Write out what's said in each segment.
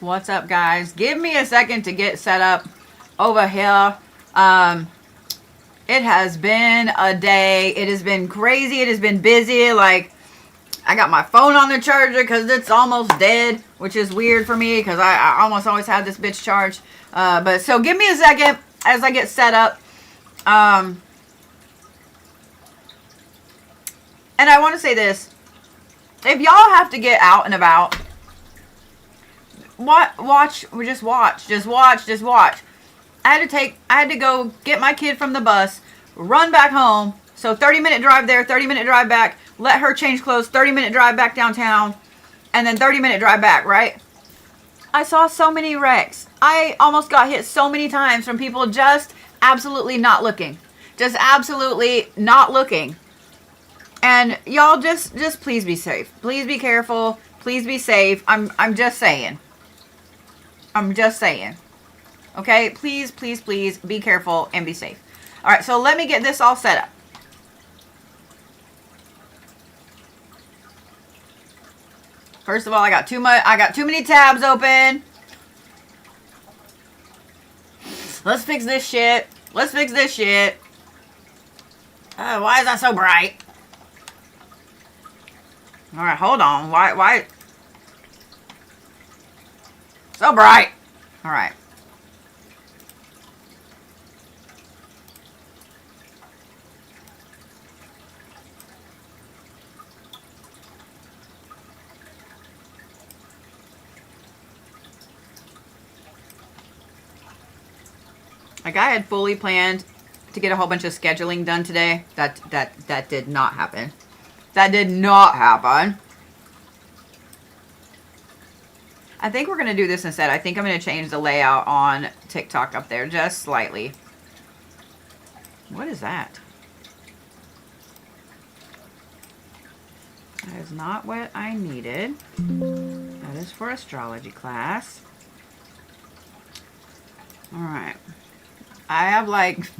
What's up, guys? Give me a second to get set up over here. It has been a day. It has been crazy. It has been busy. Like, I got my phone on the charger because it's almost dead, which is weird for me because I almost always have this bitch charged. But so give me a second as I get set up. And I want to say this. If y'all have to get out and about, just watch. I had to go get my kid from the bus, run back home. So 30-minute drive there, 30-minute drive back, let her change clothes, 30-minute drive back downtown, and then 30-minute drive back, right? I saw so many wrecks. I almost got hit so many times from people just absolutely not looking. Just absolutely not looking. And y'all just please be safe. Please be careful. Please be safe. I'm just saying. I'm just saying. Okay? Please, please, please be careful and be safe. All right, so let me get this all set up. First of all, I got too many tabs open. Let's fix this shit. Let's fix this shit. Why is that so bright? All right, hold on. Why? So bright. All right. Like, I had fully planned to get a whole bunch of scheduling done today. That did not happen. That did not happen. I think we're going to do this instead. I think I'm going to change the layout on TikTok up there just slightly. What is that? That is not what I needed. That is for astrology class. All right. I have like...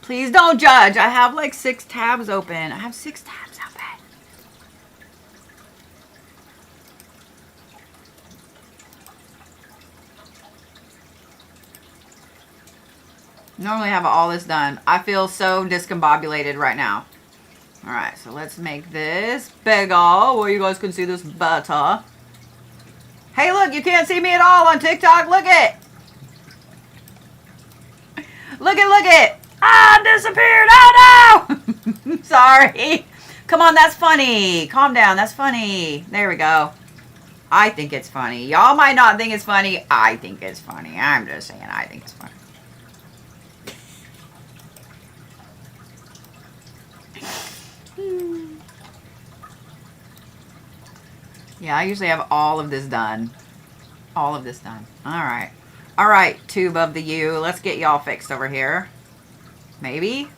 Please don't judge. I have like 6 tabs open. I have 6 tabs open. Normally have all this done. I feel so discombobulated right now. All right, so let's make this bigger where you guys can see this better. Hey, look, you can't see me at all on TikTok. Look it. Look it. Ah, disappeared. Oh, no. Sorry. Come on, that's funny. Calm down. That's funny. There we go. I think it's funny. Y'all might not think it's funny. I think it's funny. I'm just saying I think it's funny. Yeah, I usually have all of this done. All of this done. All right. All right, tube of the U. Let's get y'all fixed over here. Maybe.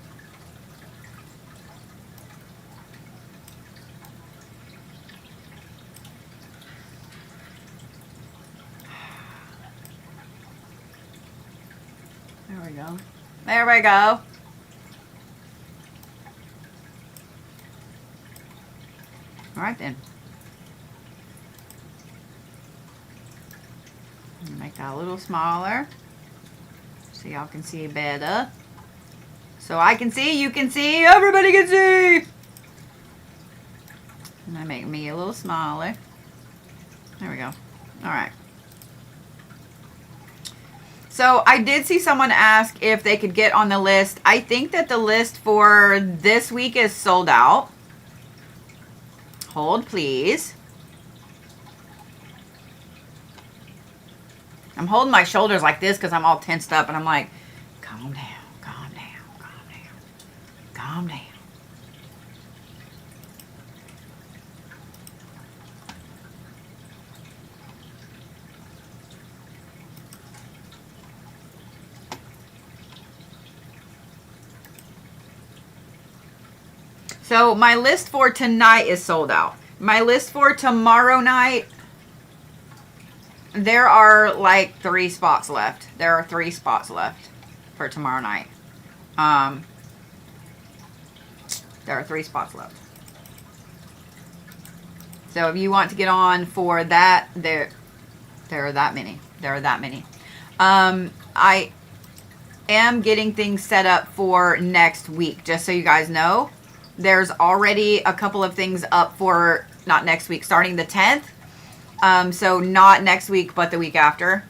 There we go. There we go. All right, then. Make that a little smaller so y'all can see better. So I can see, you can see, everybody can see. And I make me a little smaller. There we go. All right. So I did see someone ask if they could get on the list. I think that the list for this week is sold out. Hold, please. I'm holding my shoulders like this because I'm all tensed up and I'm like, calm down, calm down, calm down, calm down. So my list for tonight is sold out. My list for tomorrow night, there are like 3 spots left. There are 3 spots left for tomorrow night. There are 3 spots left. So if you want to get on for that, There are that many. There are that many. I am getting things set up for next week, just so you guys know. There's already a couple of things up for, not next week, starting the 10th. So not next week, but the week after.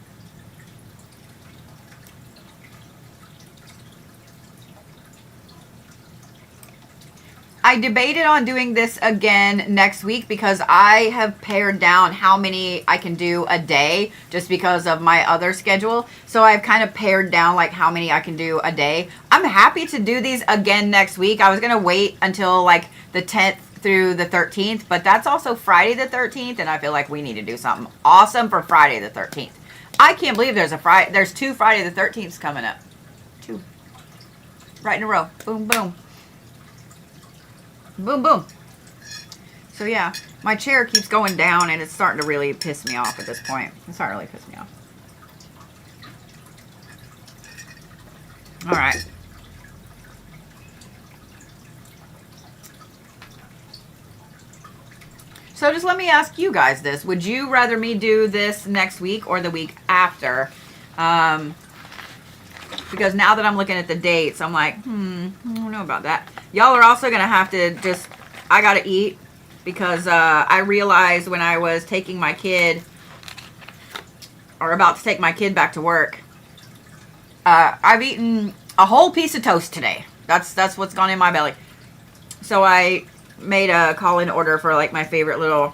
I debated on doing this again next week because I have pared down how many I can do a day just because of my other schedule. So I've kind of pared down like how many I can do a day. I'm happy to do these again next week. I was going to wait until like the 10th through the 13th, but that's also Friday the 13th, and I feel like we need to do something awesome for Friday the 13th. I can't believe there's 2 Friday the 13ths coming up. 2. Right in a row. Boom, boom. Boom, boom. So yeah, my chair keeps going down and it's starting to really piss me off at this point. It's starting to really piss me off. All right. So just let me ask you guys this. Would you rather me do this next week or the week after? Because now that I'm looking at the dates, I'm like, I don't know about that. Y'all are also going to have to just, I got to eat because I realized when I was taking my kid, or about to take my kid back to work, I've eaten a whole piece of toast today. That's what's gone in my belly. So I made a call-in order for like my favorite little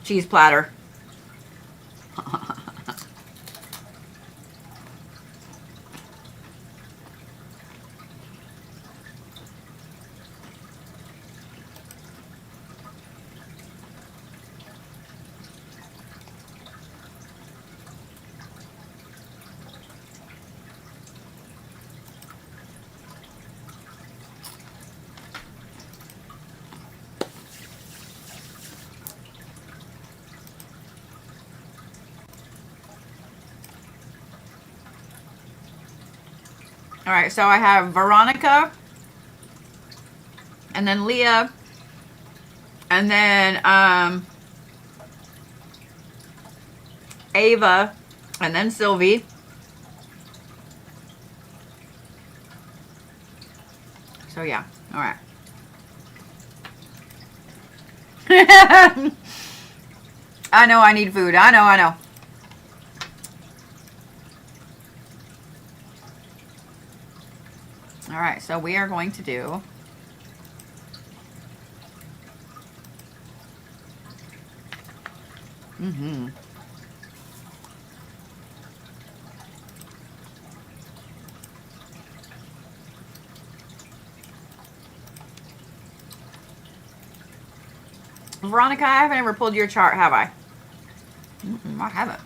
cheese platter. All right, so I have Veronica, and then Leah, and then Ava, and then Sylvie. So yeah, all right. I know I need food. I know. All right, so we are going to do Veronica, I haven't ever pulled your chart, have I? I haven't.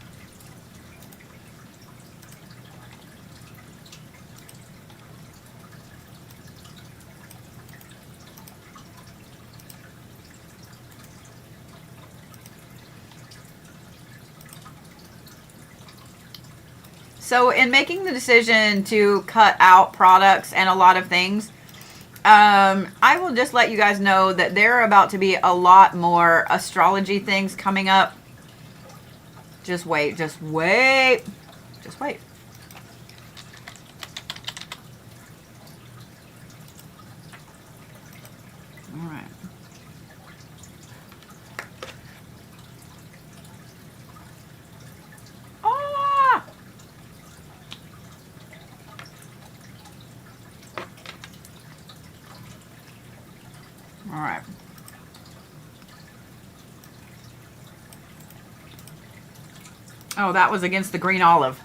So in making the decision to cut out products and a lot of things, I will just let you guys know that there are about to be a lot more astrology things coming up. Just wait. Just wait. Just wait. All right. Ah! All right. Oh, that was against the green olive.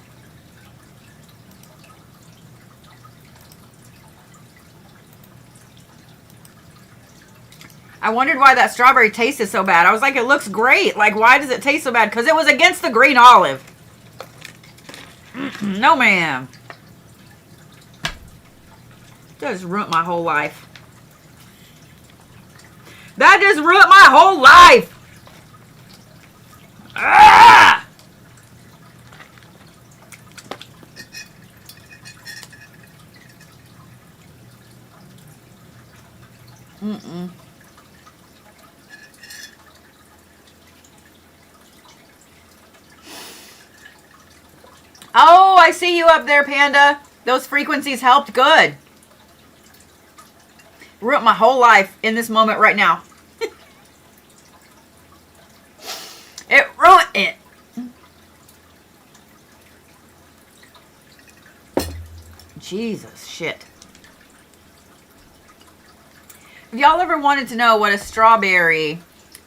I wondered why that strawberry tasted so bad. I was like, it looks great. Like, why does it taste so bad? Because it was against the green olive. No, ma'am. That just ruined my whole life. That just ruined my whole life. Ah! Oh, I see you up there, Panda. Those frequencies helped. Good. Ruined my whole life in this moment right now. It ruined it. Jesus, shit. If y'all ever wanted to know what a strawberry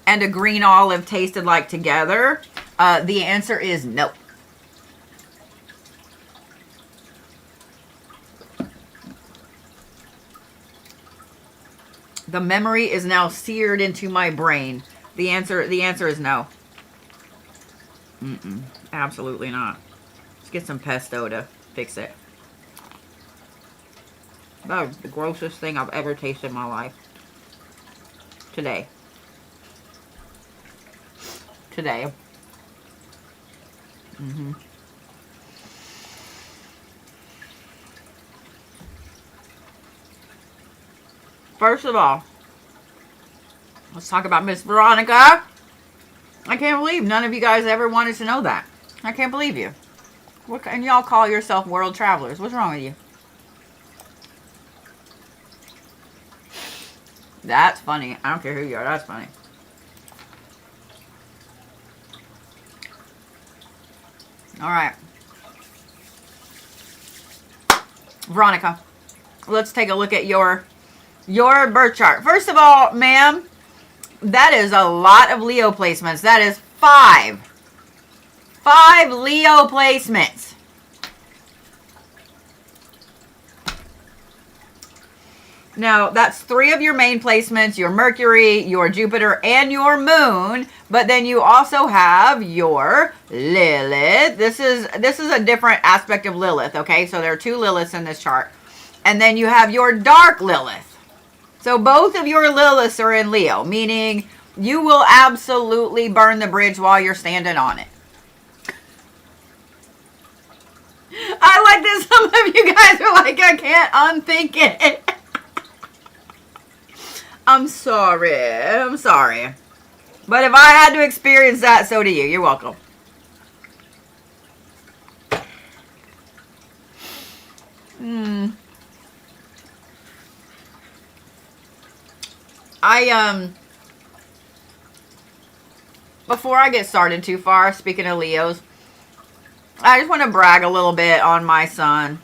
and a green olive tasted like together, the answer is no. The memory is now seared into my brain. The answer is no. Absolutely not. Let's get some pesto to fix it. That was the grossest thing I've ever tasted in my life. Today. First of all, let's talk about Miss Veronica. I can't believe none of you guys ever wanted to know that. I can't believe you. And y'all call yourself world travelers. What's wrong with you? That's funny. I don't care who you are. That's funny. All right. Veronica, let's take a look at your birth chart. First of all, ma'am, that is a lot of Leo placements. That is 5. 5 Leo placements. Now, that's 3 of your main placements, your Mercury, your Jupiter, and your Moon. But then you also have your Lilith. This is a different aspect of Lilith, okay? So there are 2 Liliths in this chart. And then you have your dark Lilith. So both of your Liliths are in Leo, meaning you will absolutely burn the bridge while you're standing on it. I like that some of you guys are like, I can't unthink it. I'm sorry. But if I had to experience that, so do you. You're welcome. Before I get started too far, speaking of Leos, I just want to brag a little bit on my son.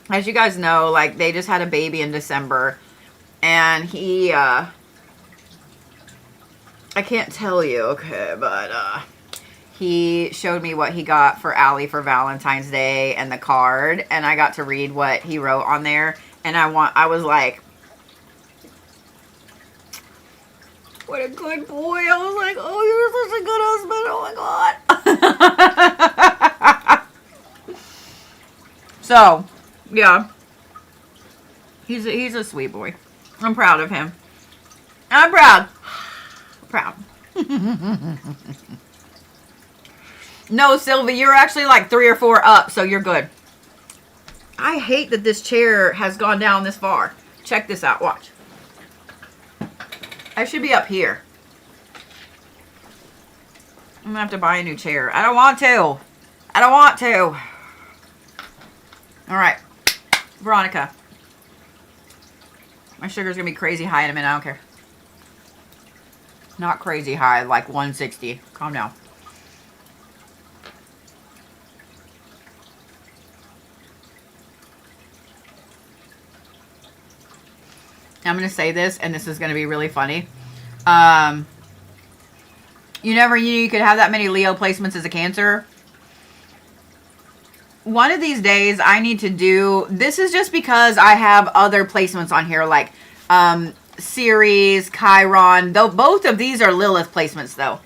As you guys know, like, they just had a baby in December, and he, I can't tell you, okay, but, he showed me what he got for Allie for Valentine's Day and the card, and I got to read what he wrote on there, and I was like, what a good boy. I was like, oh, you're such a good husband. Oh, my God. So, yeah. He's a sweet boy. I'm proud of him. I'm proud. Proud. No, Sylvie, you're actually like 3 or 4 up, so you're good. I hate that this chair has gone down this far. Check this out. Watch. I should be up here. I'm going to have to buy a new chair. I don't want to. All right. Veronica. My sugar's going to be crazy high in a minute. I don't care. Not crazy high, like 160. Calm down. I'm going to say this, and this is going to be really funny. You never knew you could have that many Leo placements as a Cancer. One of these days, I need to do... This is just because I have other placements on here, like Ceres, Chiron. Though both of these are Lilith placements, though.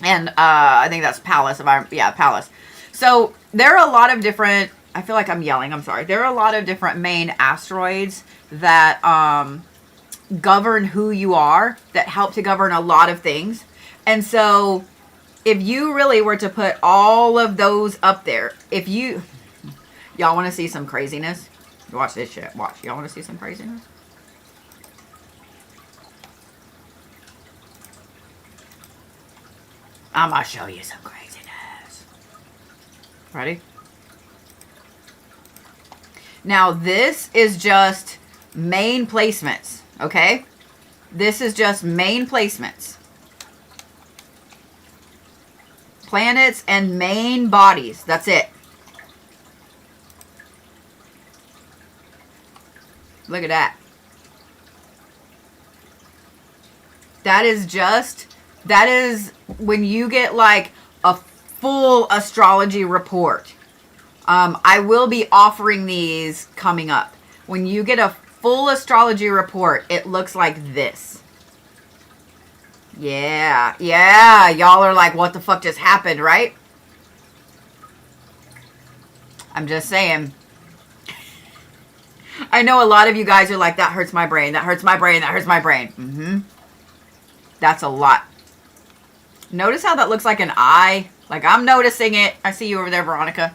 And I think that's Pallas. Pallas. So there are a lot of different... I feel like I'm yelling. I'm sorry. There are a lot of different main asteroids that govern who you are, that help to govern a lot of things. And so if you really were to put all of those up there, if you... Y'all want to see some craziness? Watch this shit. Watch. Y'all want to see some craziness? I'm going to show you some craziness. Ready? Now, this is just main placements, okay? This is just main placements. Planets and main bodies. That's it. Look at that. That is when you get like a full astrology report. I will be offering these coming up. When you get a full astrology report, it looks like this. Yeah. Y'all are like, what the fuck just happened, right? I'm just saying. I know a lot of you guys are like, that hurts my brain. That hurts my brain. That hurts my brain. That's a lot. Notice how that looks like an eye? Like, I'm noticing it. I see you over there, Veronica.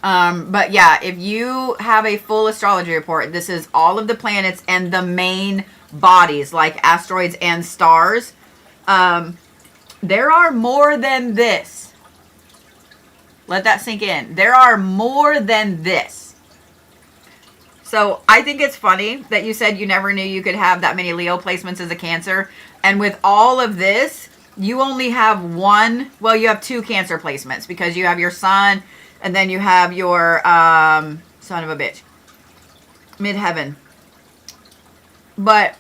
But yeah, if you have a full astrology report, this is all of the planets and the main bodies, like asteroids and stars. There are more than this. Let that sink in. There are more than this. So I think it's funny that you said you never knew you could have that many Leo placements as a Cancer. And with all of this, you only have one. Well, you have two Cancer placements because you have your Sun and then you have your son of a bitch, midheaven. But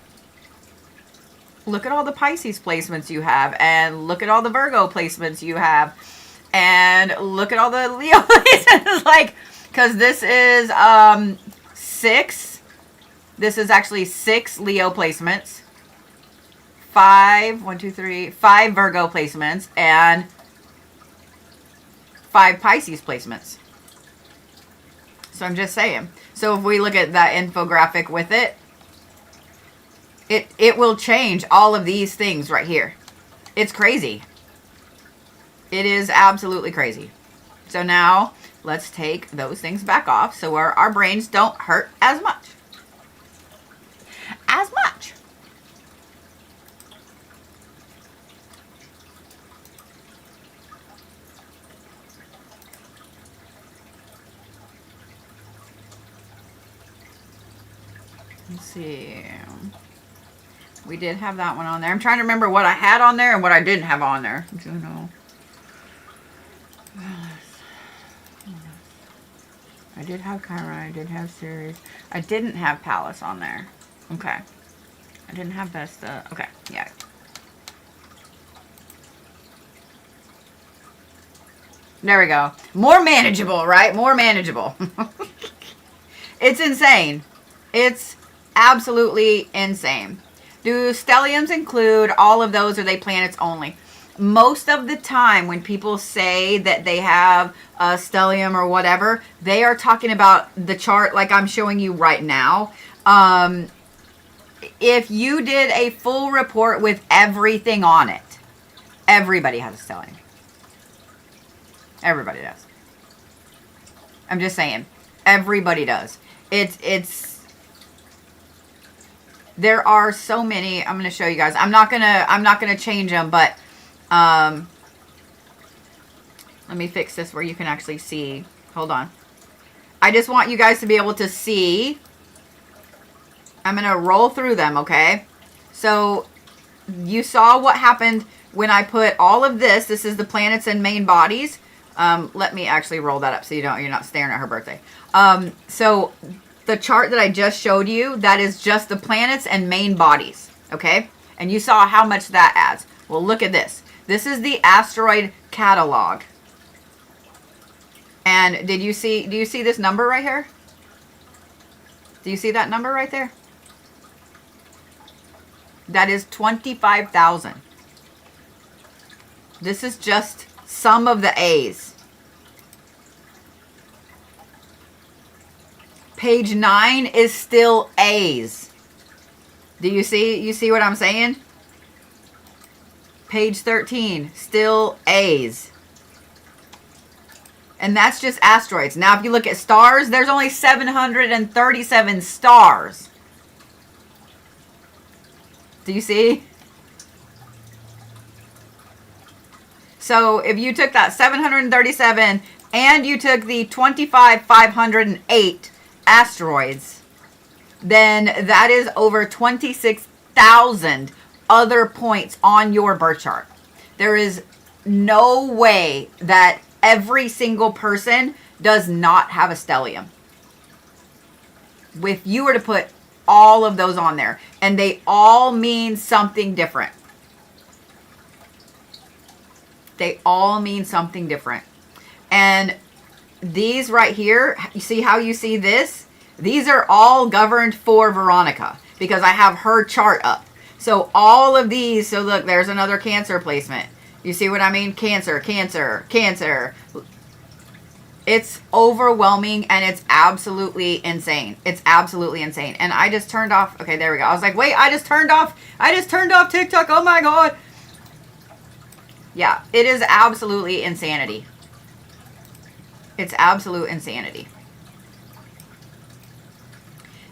look at all the Pisces placements you have, and look at all the Virgo placements you have, and look at all the Leo placements. Like, because this is 6. This is actually 6 Leo placements. 5 Virgo placements, and 5 Pisces placements. So I'm just saying. So if we look at that infographic with it, it will change all of these things right here. It's crazy. It is absolutely crazy. So now let's take those things back off so our brains don't hurt as much. Let's see. We did have that one on there. I'm trying to remember what I had on there and what I didn't have on there. Do you know? I did have Chiron. I did have Ceres. I didn't have Palace on there. Okay. I didn't have Vesta. Okay. Yeah. There we go. More manageable, right? More manageable. It's insane. It's absolutely insane. Do stelliums include all of those, or are they planets only? Most of the time when people say that they have a stellium or whatever, they are talking about the chart like I'm showing you right now. If you did a full report with everything on it, everybody has a stellium. Everybody does. I'm just saying. Everybody does. There are so many. I'm going to show you guys. I'm not going to change them, but let me fix this where you can actually see. Hold on. I just want you guys to be able to see. I'm going to roll through them, okay? So you saw what happened when I put all of this. This is the planets and main bodies. Let me actually roll that up so you're not staring at her birthday. So the chart that I just showed you, that is just the planets and main bodies, okay? And you saw how much that adds. Well, look at this. This is the asteroid catalog. And do you see this number right here? Do you see that number right there? That is 25,000. This is just some of the A's. Page 9 is still A's. Do you see what I'm saying? Page 13, still A's. And that's just asteroids. Now, if you look at stars, there's only 737 stars. Do you see? So if you took that 737 and you took the 25,508 asteroids, then that is over 26,000 other points on your birth chart. There is no way that every single person does not have a stellium. If you were to put all of those on there, and they all mean something different. They all mean something different. And these right here, you see how you see this? These are all governed for Veronica because I have her chart up. So all of these, so look, there's another Cancer placement. You see what I mean? Cancer, Cancer, Cancer. It's overwhelming and it's absolutely insane. It's absolutely insane. And I just turned off. Okay, there we go. I was like, wait, I just turned off TikTok. Oh my God. Yeah, it is absolutely insanity. It's absolute insanity.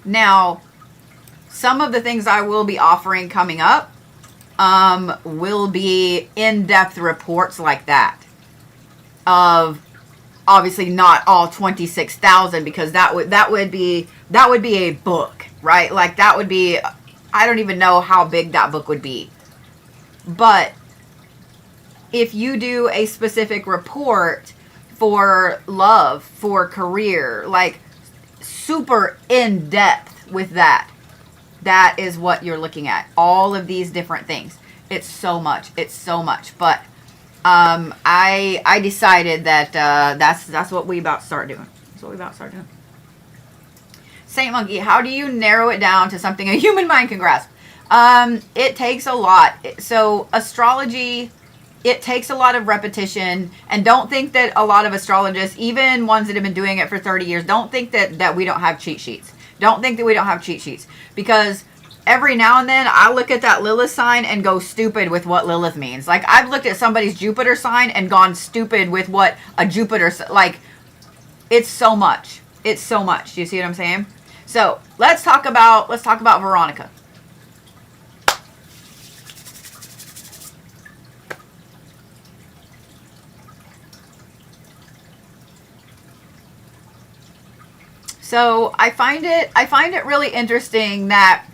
Now, some of the things I will be offering coming up will be in-depth reports like that of obviously not all 26,000 because that would be a book, right? Like that would be, I don't even know how big that book would be. But if you do a specific report for love, for career, like super in depth with that, that is what you're looking at. All of these different things. It's so much. It's so much. But I decided that that's what we about to start doing. That's what we about to start doing. Saint Monkey, how do you narrow it down to something a human mind can grasp? It takes a lot. So astrology, it takes a lot of repetition. And don't think that a lot of astrologists, even ones that have been doing it for 30 years, don't think that we don't have cheat sheets. Don't think that we don't have cheat sheets. Because every now and then I look at that Lilith sign and go stupid with what Lilith means. Like I've looked at somebody's Jupiter sign and gone stupid with what a Jupiter, like it's so much. It's so much. Do you see what I'm saying? So let's talk about Veronica. So I find it really interesting that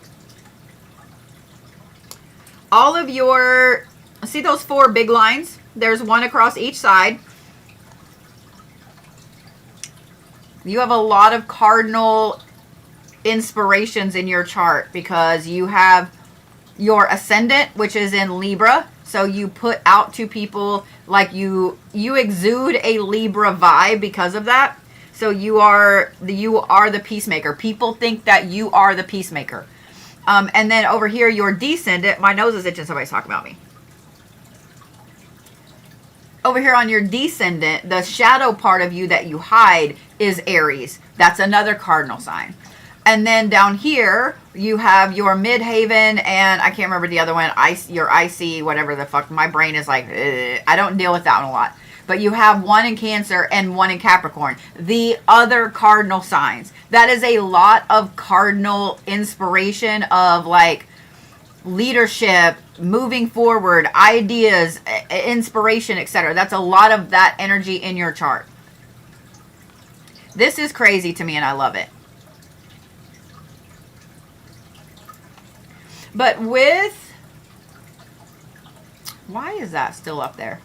all of your, see those 4 big lines? There's one across each side. You have a lot of cardinal inspirations in your chart because you have your ascendant, which is in Libra. So you put out to people like you exude a Libra vibe because of that. So you are the peacemaker. People think that you are the peacemaker. And then over here, your descendant, my nose is itching, somebody's talking about me. Over here on your descendant, the shadow part of you that you hide is Aries. That's another cardinal sign. And then down here, you have your midhaven, and I can't remember the other one, your IC, whatever the fuck. My brain is like, ugh. I don't deal with that one a lot. But you have one in Cancer and one in Capricorn. The other cardinal signs. That is a lot of cardinal inspiration of like leadership, moving forward, ideas, inspiration, etc. That's a lot of that energy in your chart. This is crazy to me and I love it. But with, why is that still up there?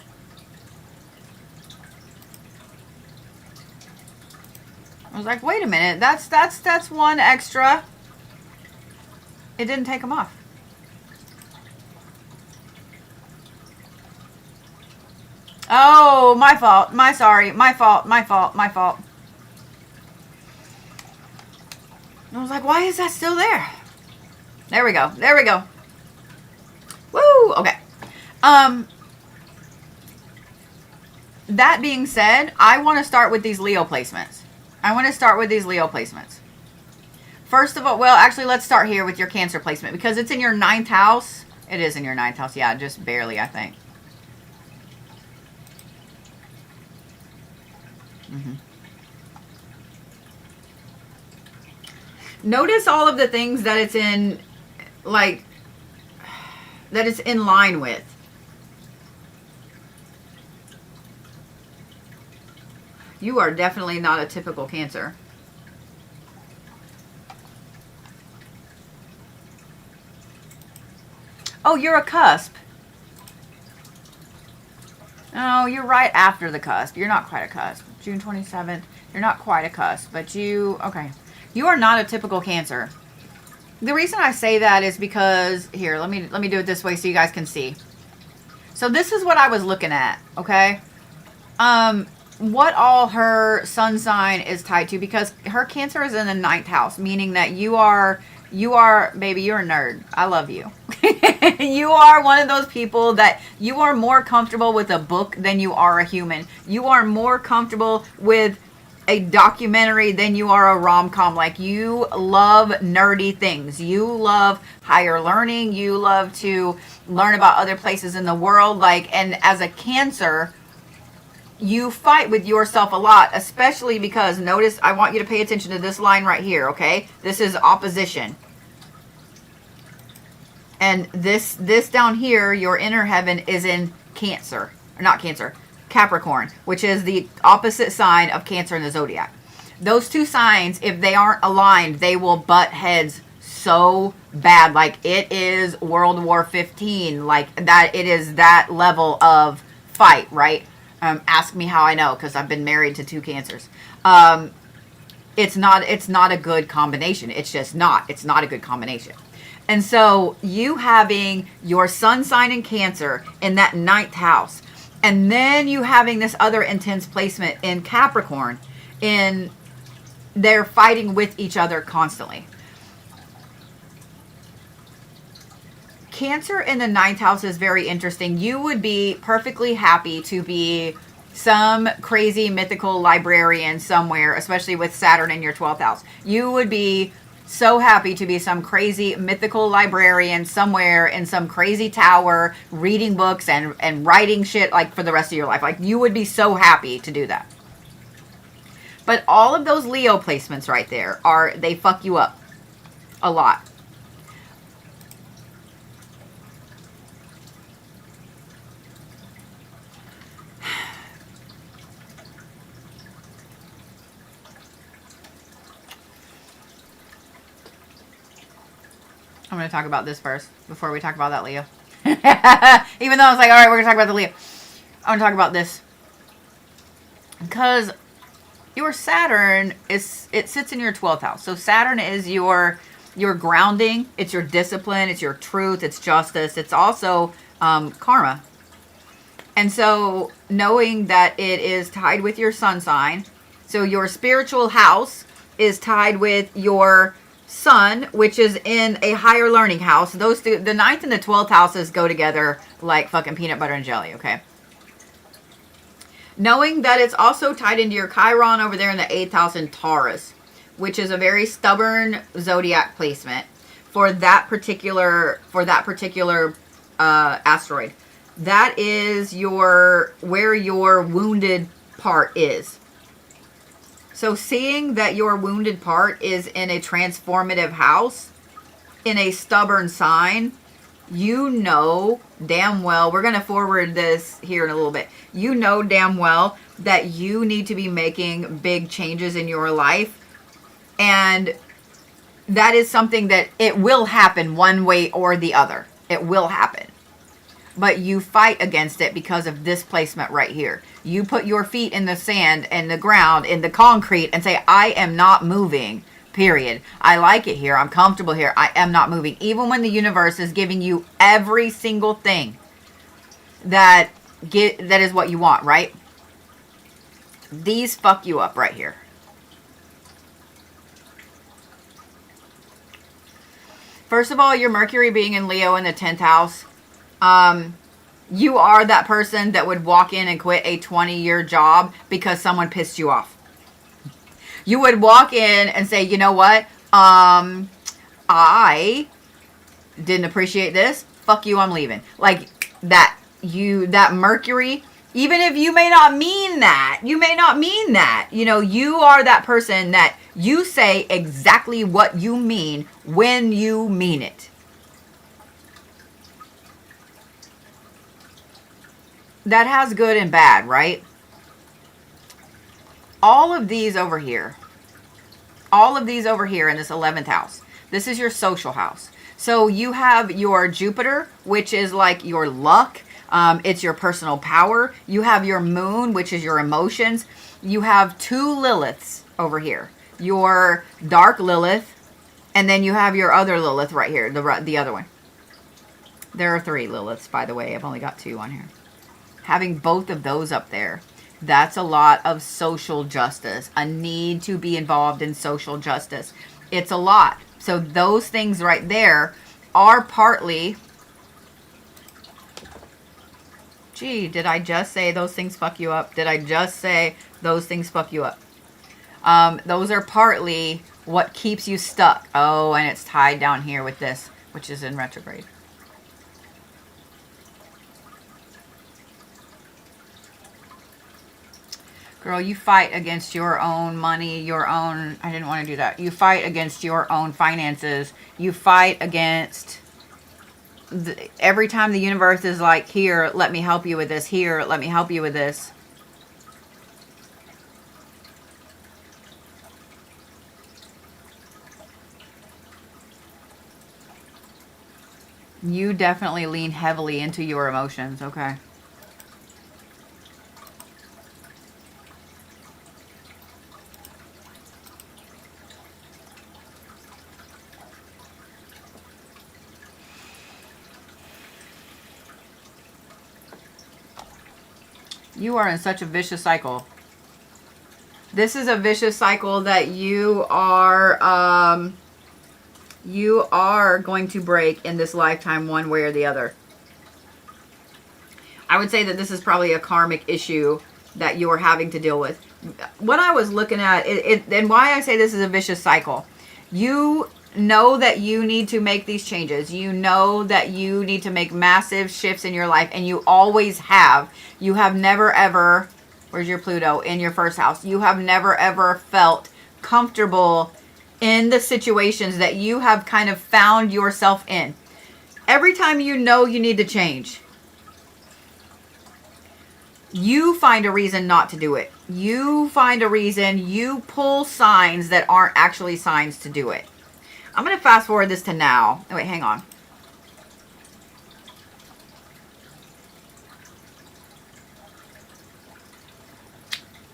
I was like, wait a minute, that's one extra. It didn't take them off. Oh, my fault. My fault. I was like, why is that still there? There we go. Woo! Okay. That being said, I want to start with these Leo placements. First of all, well, actually, let's start here with your Cancer placement because it's in your 9th house. It is in your 9th house. Yeah, just barely, I think. Notice all of the things that it's in, like, that it's in line with. You are definitely not a typical Cancer. Oh, you're a cusp. No, you're right after the cusp. You're not quite a cusp. June 27th. You're not quite a cusp, but you, okay. You are not a typical Cancer. The reason I say that is because, here, let me do it this way so you guys can see. So this is what I was looking at, okay? What all her sun sign is tied to, because her Cancer is in the 9th house, meaning that you are, baby, you're a nerd. I love you. You are one of those people that you are more comfortable with a book than you are a human. You are more comfortable with a documentary than you are a rom-com. Like, you love nerdy things. You love higher learning. You love to learn about other places in the world. Like, and as a Cancer, you fight with yourself a lot, especially because, notice, I want you to pay attention to this line right here, okay? This is opposition. And this down here, your inner heaven, is in Cancer. Or not Cancer, Capricorn, which is the opposite sign of Cancer in the zodiac. Those two signs, if they aren't aligned, they will butt heads so bad. Like, it is World War 15. Like, that, it is that level of fight, right? Ask me how I know, because I've been married to 2 Cancers. It's not a good combination. It's just not. It's not a good combination. And so you having your sun sign in Cancer in that 9th house, and then you having this other intense placement in Capricorn, they're fighting with each other constantly. Cancer in the 9th house is very interesting. You would be perfectly happy to be some crazy mythical librarian somewhere, especially with Saturn in your 12th house. You would be so happy to be some crazy mythical librarian somewhere in some crazy tower, reading books and writing shit, like, for the rest of your life. Like, you would be so happy to do that. But all of those Leo placements right there they fuck you up a lot. I'm going to talk about this first before we talk about that Leo. Even though I was like, all right, we're going to talk about the Leo. I want to talk about this. Because your Saturn, it sits in your 12th house. So Saturn is your grounding. It's your discipline. It's your truth. It's justice. It's also karma. And so knowing that it is tied with your sun sign. So your spiritual house is tied with your sun, which is in a higher learning house. Those two, the 9th and the 12th houses, go together like fucking peanut butter and jelly, okay? Knowing that it's also tied into your Chiron over there in the 8th house in Taurus, which is a very stubborn zodiac placement for that particular asteroid. That is where your wounded part is. So seeing that your wounded part is in a transformative house, in a stubborn sign, you know damn well, we're going to forward this here in a little bit. You know damn well that you need to be making big changes in your life. And that is something that it will happen one way or the other. It will happen. But you fight against it because of this placement right here. You put your feet in the sand and the ground, in the concrete, and say, I am not moving, period. I like it here. I'm comfortable here. I am not moving. Even when the universe is giving you every single thing that is what you want, right? These fuck you up right here. First of all, your Mercury being in Leo in the 10th house, you are that person that would walk in and quit a 20-year job because someone pissed you off. You would walk in and say, you know what? I didn't appreciate this. Fuck you, I'm leaving. Like that Mercury, even if you may not mean that, you know, you are that person that you say exactly what you mean when you mean it. That has good and bad, right? all of these over here, all of these over here in this 11th house, this is your social house. So you have your Jupiter, which is like your luck. It's your personal power. You have your moon, which is your emotions. You have 2 Liliths over here. Your dark Lilith, and then you have your other Lilith right here, the other one. There are 3 Liliths, by the way. I've only got 2 on here. Having both of those up there, that's a lot of social justice, a need to be involved in social justice. It's a lot. So those things right there are partly... Gee, did I just say those things fuck you up? Did I just say those things fuck you up? Those are partly what keeps you stuck. Oh, and it's tied down here with this, which is in retrograde. Girl, you fight against your own money, your own... I didn't want to do that. You fight against your own finances. You fight against... every time the universe is like, here, let me help you with this. Here, let me help you with this. You definitely lean heavily into your emotions, okay? You are in such a vicious cycle. This is a vicious cycle that you are going to break in this lifetime one way or the other. I would say that this is probably a karmic issue that you're having to deal with. What I was looking at, and why I say this is a vicious cycle, you know that you need to make these changes. You know that you need to make massive shifts in your life, and you always have. You have never ever, where's your Pluto? In your first house. You have never ever felt comfortable in the situations that you have kind of found yourself in. Every time you know you need to change, you find a reason not to do it. You find a reason, you pull signs that aren't actually signs to do it. I'm going to fast forward this to now. Oh, wait, hang on.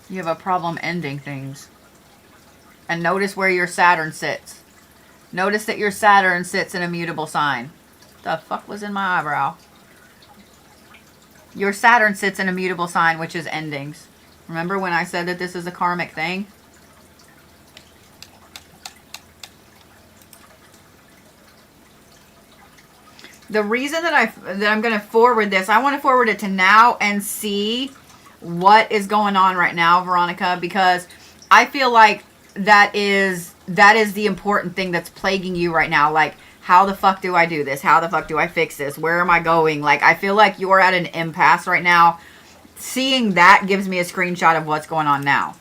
You have a problem ending things. And notice where your Saturn sits. Notice that your Saturn sits in a mutable sign. The fuck was in my eyebrow? Your Saturn sits in a mutable sign, which is endings. Remember when I said that this is a karmic thing? The reason that I'm going to forward this, I want to forward it to now and see what is going on right now, Veronica, because I feel like that is the important thing that's plaguing you right now. Like, how the fuck do I do this? How the fuck do I fix this? Where am I going? Like, I feel like you're at an impasse right now. Seeing that gives me a screenshot of what's going on now.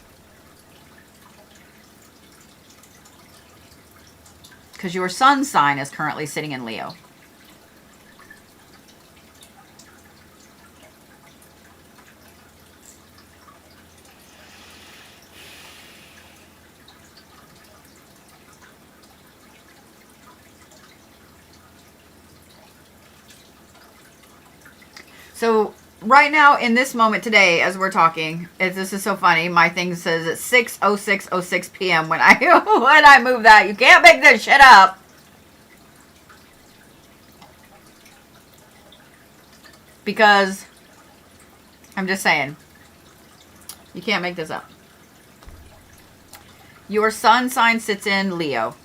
Because your sun sign is currently sitting in Leo. So right now, in this moment today, as we're talking, this is so funny. My thing says it's 6:06:06 p.m. when I move that. You can't make this shit up. Because I'm just saying, you can't make this up. Your sun sign sits in Leo.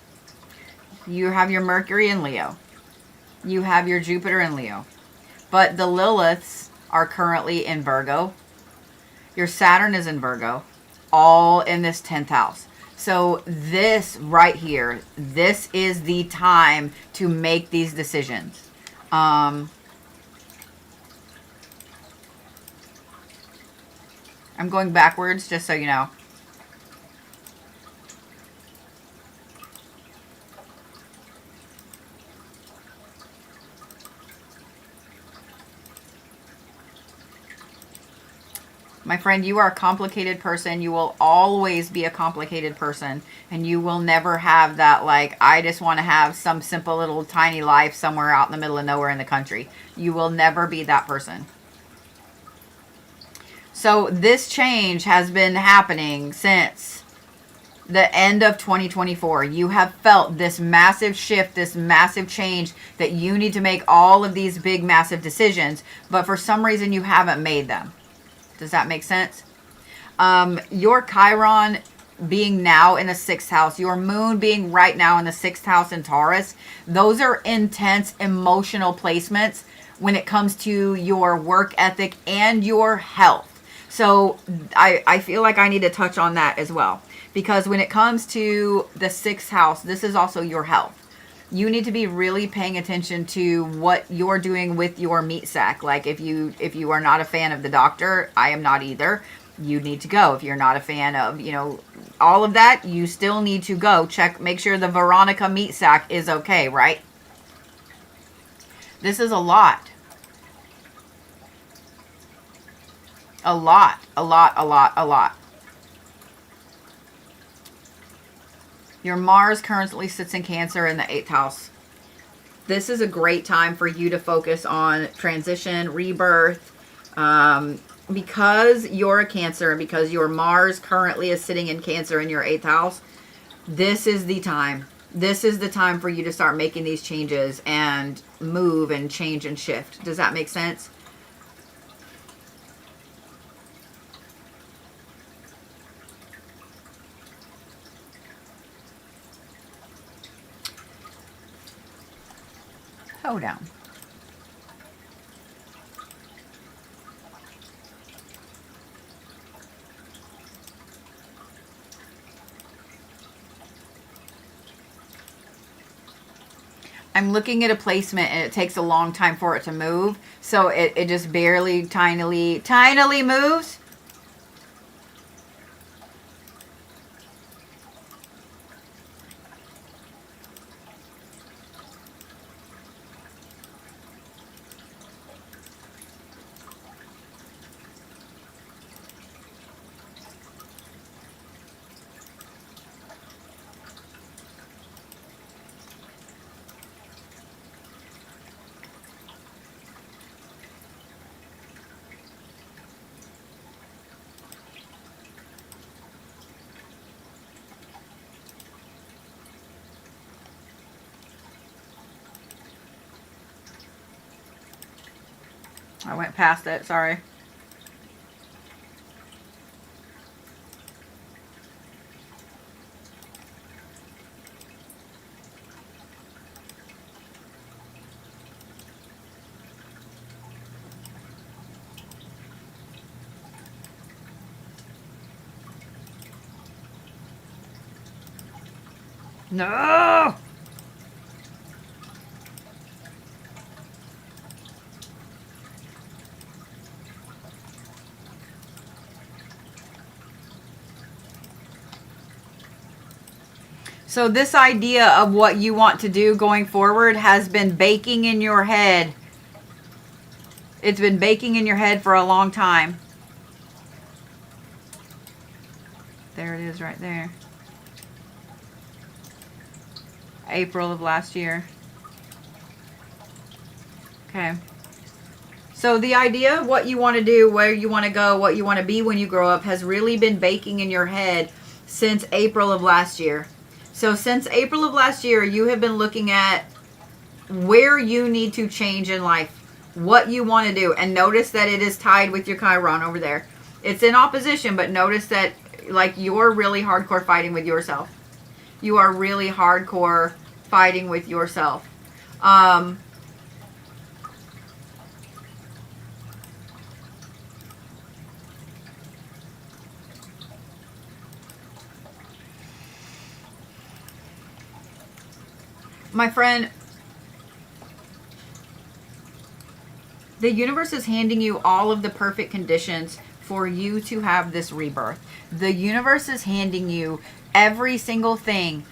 You have your Mercury in Leo. You have your Jupiter in Leo. But the Liliths are currently in Virgo. Your Saturn is in Virgo. All in this 10th house. So this right here, this is the time to make these decisions. I'm going backwards just so you know. My friend, you are a complicated person. You will always be a complicated person. And you will never have that, like, I just want to have some simple little tiny life somewhere out in the middle of nowhere in the country. You will never be that person. So this change has been happening since the end of 2024. You have felt this massive shift, this massive change, that you need to make all of these big, massive decisions. But for some reason, you haven't made them. Does that make sense? Your Chiron being now in the 6th house, your moon being right now in the 6th house in Taurus, those are intense emotional placements when it comes to your work ethic and your health. So I feel like I need to touch on that as well. Because when it comes to the 6th house, this is also your health. You need to be really paying attention to what you're doing with your meat sack. Like if you are not a fan of the doctor, I am not either. You need to go. If you're not a fan of, all of that, you still need to go. Check, make sure the Veronica meat sack is okay, right? This is a lot. A lot. Your Mars currently sits in Cancer in the 8th house. This is a great time for you to focus on transition, rebirth. Because you're a Cancer and because your Mars currently is sitting in Cancer in your 8th house, this is the time. This is the time for you to start making these changes and move and change and shift. Does that make sense? Hold down. I'm looking at a placement and it takes a long time for it to move. So it just barely, tinily moves. I went past it, sorry. No! So this idea of what you want to do going forward has been baking in your head. It's been baking in your head for a long time. There it is right there. April of last year. Okay. So the idea of what you want to do, where you want to go, what you want to be when you grow up has really been baking in your head since April of last year. So since April of last year, you have been looking at where you need to change in life, what you want to do. And notice that it is tied with your Chiron over there. It's in opposition, but notice that like you're really hardcore fighting with yourself. You are really hardcore fighting with yourself. My friend, the universe is handing you all of the perfect conditions for you to have this rebirth. The universe is handing you every single thing,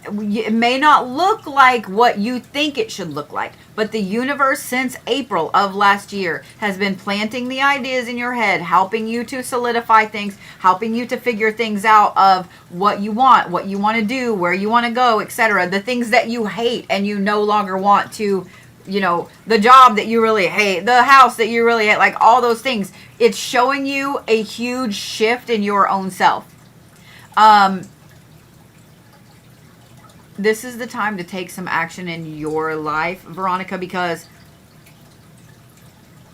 it may not look like what you think it should look like, but the universe since April of last year has been planting the ideas in your head, helping you to solidify things, helping you to figure things out of what you want to do, where you want to go, etc. The things that you hate and you no longer want to, you know, the job that you really hate, the house that you really hate, like all those things. It's showing you a huge shift in your own self. This is the time to take some action in your life, Veronica, because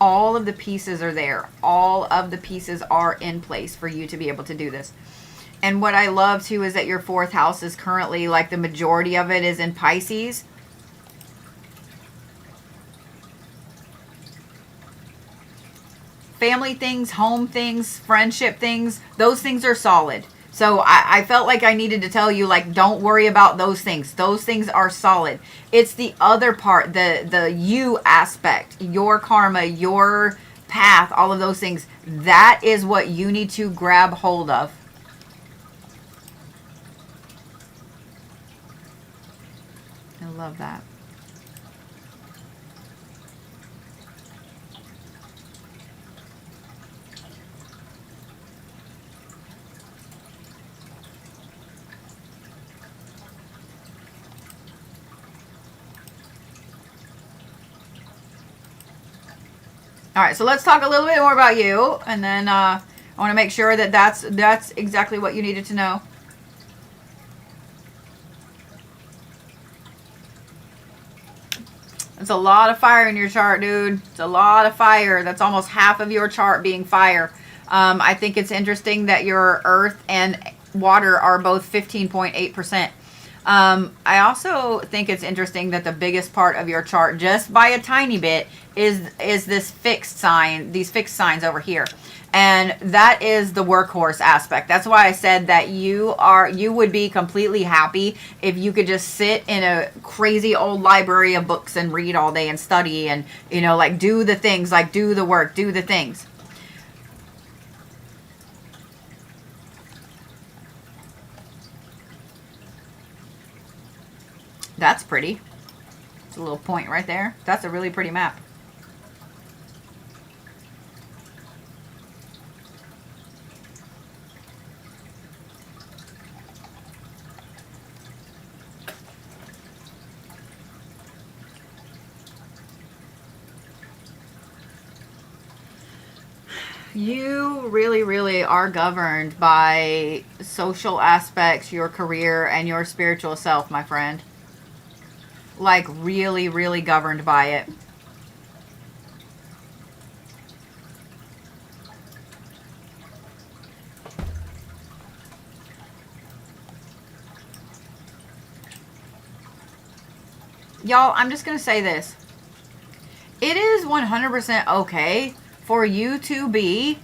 all of the pieces are there. All of the pieces are in place for you to be able to do this. And what I love too is that your 4th house is currently, like, the majority of it is in Pisces. Family things, home things, friendship things, those things are solid. So I felt like I needed to tell you, like, don't worry about those things. Those things are solid. It's the other part, the you aspect, your karma, your path, all of those things. That is what you need to grab hold of. I love that. All right, so let's talk a little bit more about you, and then I want to make sure that that's exactly what you needed to know. It's a lot of fire in your chart, dude. It's a lot of fire. That's almost half of your chart being fire. I think it's interesting that your earth and water are both 15.8%. I also think it's interesting that the biggest part of your chart, just by a tiny bit, is this fixed sign, these fixed signs over here. And that is the workhorse aspect. That's why I said that you would be completely happy if you could just sit in a crazy old library of books and read all day and study and, you know, like, do the things, like, do the work, do the things. That's pretty. It's a little point right there. That's a really pretty map. You really, really are governed by social aspects, your career, and your spiritual self, my friend. Like, really, really governed by it. Y'all, I'm just going to say this. It is 100% okay for you to be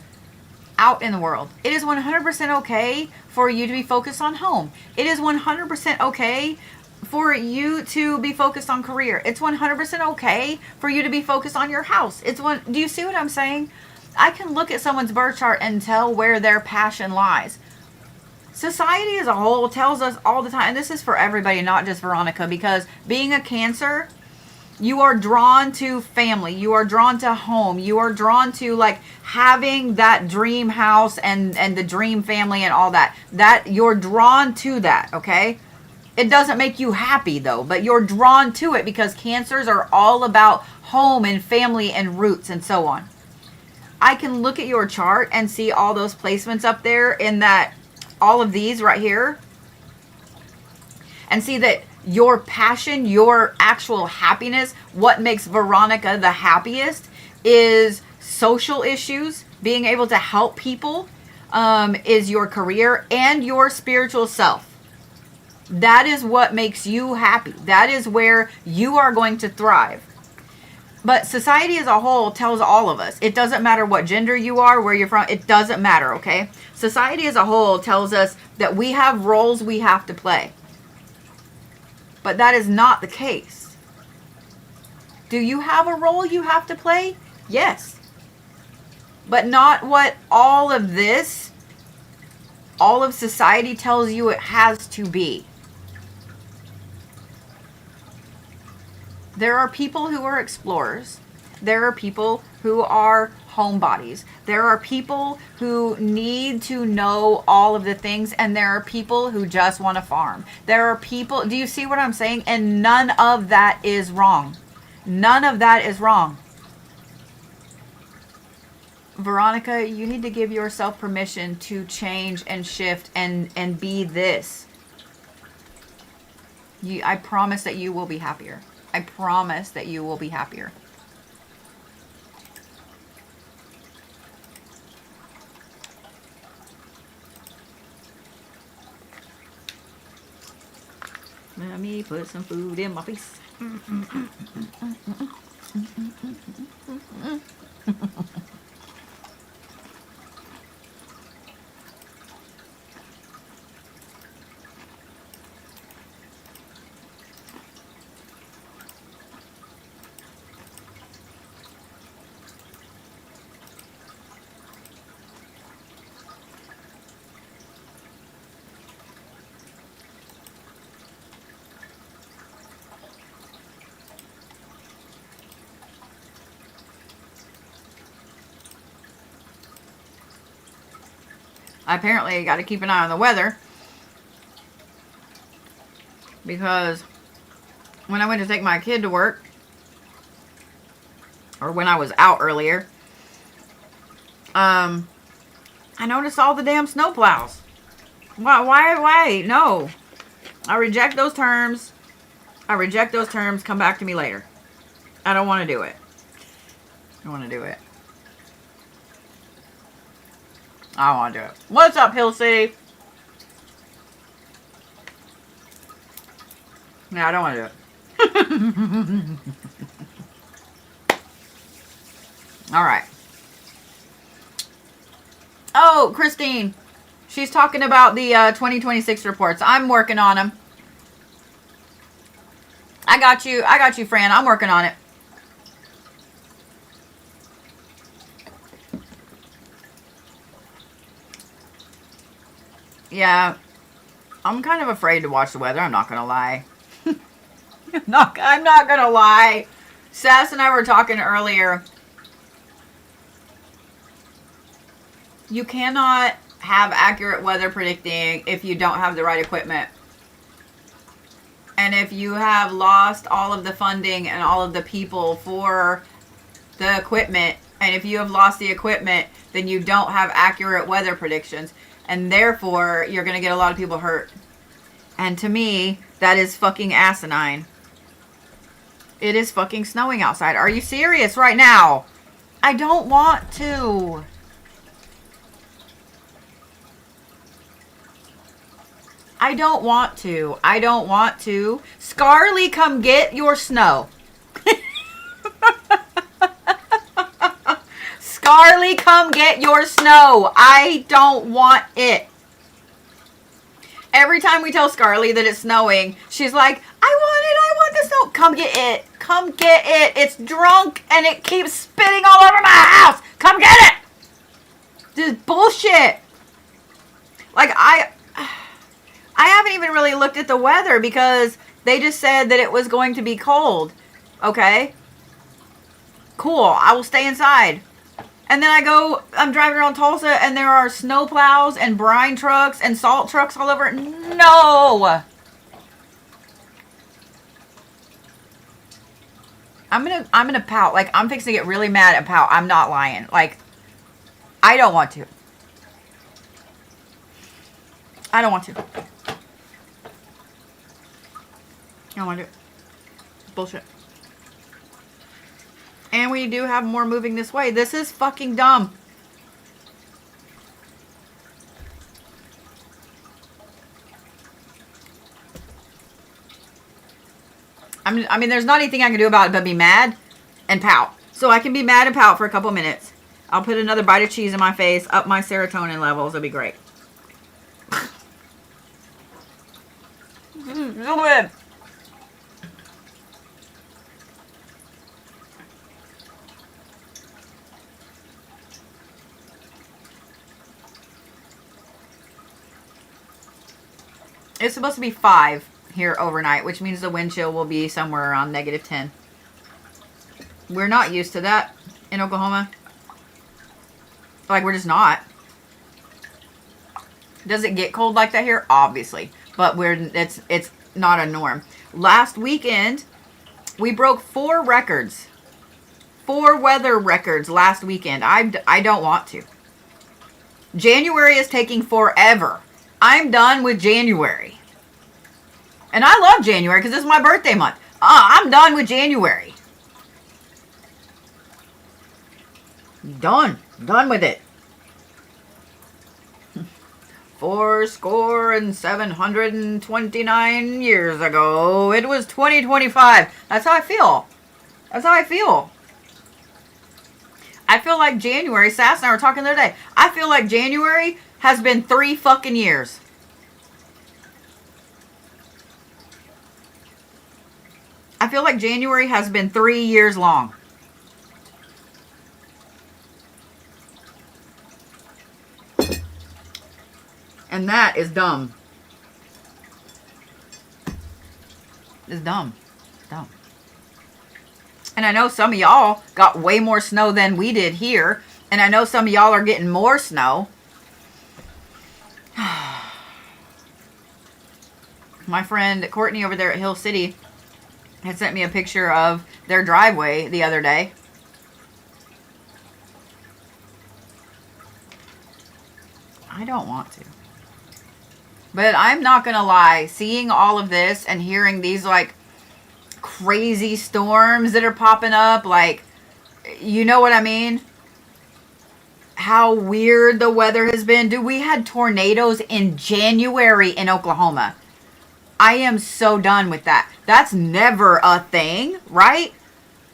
out in the world. It is 100% okay for you to be focused on home. It is 100% okay for you to be focused on career. It's 100% okay for you to be focused on your house. Do you see what I'm saying? I can look at someone's birth chart and tell where their passion lies. Society as a whole tells us all the time, and this is for everybody, not just Veronica, because being a Cancer, you are drawn to family, you are drawn to home, you are drawn to, like, having that dream house and the dream family and all that. That you're drawn to that, okay? It doesn't make you happy though, but you're drawn to it because Cancers are all about home and family and roots and so on. I can look at your chart and see all those placements up there in that, all of these right here, and see that your passion, your actual happiness, what makes Veronica the happiest is social issues, being able to help people, is your career and your spiritual self. That is what makes you happy. That is where you are going to thrive. But society as a whole tells all of us, it doesn't matter what gender you are, where you're from, it doesn't matter, okay? Society as a whole tells us that we have roles we have to play. But that is not the case. Do you have a role you have to play? Yes. But not what all of this, all of society tells you it has to be. There are people who are explorers. There are people who are homebodies. There are people who need to know all of the things, and there are people who just want to farm. There are people, do you see what I'm saying? And none of that is wrong. None of that is wrong. Veronica, you need to give yourself permission to change and shift and be this. I promise that you will be happier. I promise that you will be happier. Let me put some food in my face. I apparently got to keep an eye on the weather, because when I went to take my kid to work, or when I was out earlier, I noticed all the damn snow plows. Why? No. I reject those terms. Come back to me later. I don't want to do it. I want to do it. I want to do it. What's up, Hill City? No, I don't want to do it. All right. Oh, Christine. She's talking about the 2026 reports. I'm working on them. I got you, Fran. I'm working on it. Yeah, I'm kind of afraid to watch the weather. I'm not gonna lie. I'm not gonna lie. Sass and I were talking earlier. You cannot have accurate weather predicting if you don't have the right equipment. And if you have lost all of the funding and all of the people for the equipment, and if you have lost the equipment, then you don't have accurate weather predictions. And therefore, you're going to get a lot of people hurt. And to me, that is fucking asinine. It is fucking snowing outside. Are you serious right now? I don't want to. I don't want to. I don't want to. Scarly, come get your snow. Scarly, come get your snow. I don't want it. Every time we tell Scarly that it's snowing, she's like, I want the snow. Come get it. Come get it. It's drunk and it keeps spitting all over my house. Come get it. This is bullshit. Like, I haven't even really looked at the weather because they just said that it was going to be cold. Okay. Cool. I will stay inside. And then I'm driving around Tulsa and there are snow plows and brine trucks and salt trucks all over. No. I'm gonna pout. Like, I'm fixing to get really mad and pout. I'm not lying. Like, I don't want to. I don't want to. I don't want to do it. It's bullshit. And we do have more moving this way. This is fucking dumb. I mean, there's not anything I can do about it but be mad and pout. So I can be mad and pout for a couple minutes. I'll put another bite of cheese in my face, up my serotonin levels. It'll be great. So good. It's supposed to be 5 here overnight, which means the wind chill will be somewhere around -10. We're not used to that in Oklahoma. Like, we're just not. Does it get cold like that here? Obviously. But it's not a norm. Last weekend, we broke 4 records. 4 weather records last weekend. I don't want to. January is taking forever. I'm done with January. And I love January because it's my birthday month. I'm done with January. Done with it. 729 years ago, it was 2025. That's how I feel. I feel like January, Sass and I were talking the other day, I feel like January has been 3 fucking years. I feel like January has been 3 years long. And that is dumb. It's dumb. Dumb. And I know some of y'all got way more snow than we did here. And I know some of y'all are getting more snow. My friend Courtney over there at Hill City had sent me a picture of their driveway the other day. I don't want to. But I'm not going to lie, seeing all of this and hearing these like crazy storms that are popping up, like, you know what I mean? How weird the weather has been. Dude, we had tornadoes in January in Oklahoma. I am so done with that. That's never a thing, right?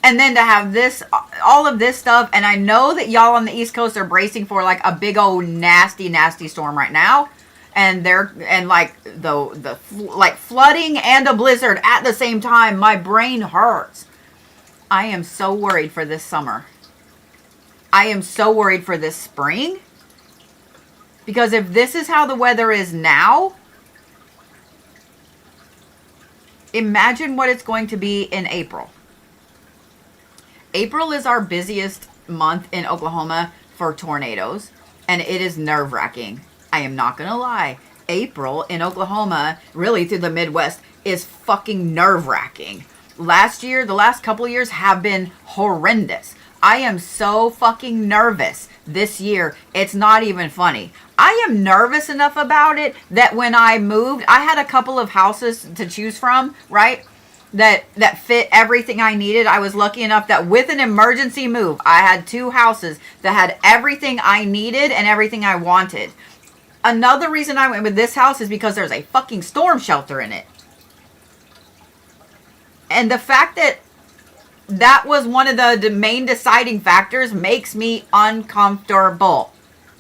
And then to have this, all of this stuff, and I know that y'all on the East Coast are bracing for like a big old nasty, nasty storm right now. And like the like flooding and a blizzard at the same time. My brain hurts. I am so worried for this summer. I am so worried for this spring. Because if this is how the weather is now, imagine what it's going to be in April. April is our busiest month in Oklahoma for tornadoes, and it is nerve-wracking. I am not going to lie. April in Oklahoma, really through the Midwest, is fucking nerve-wracking. Last year, the last couple of years have been horrendous. I am so fucking nervous this year. It's not even funny. I am nervous enough about it that when I moved, I had a couple of houses to choose from, right? That fit everything I needed. I was lucky enough that with an emergency move, I had 2 houses that had everything I needed and everything I wanted. Another reason I went with this house is because there's a fucking storm shelter in it. And the fact that that was one of the main deciding factors makes me uncomfortable.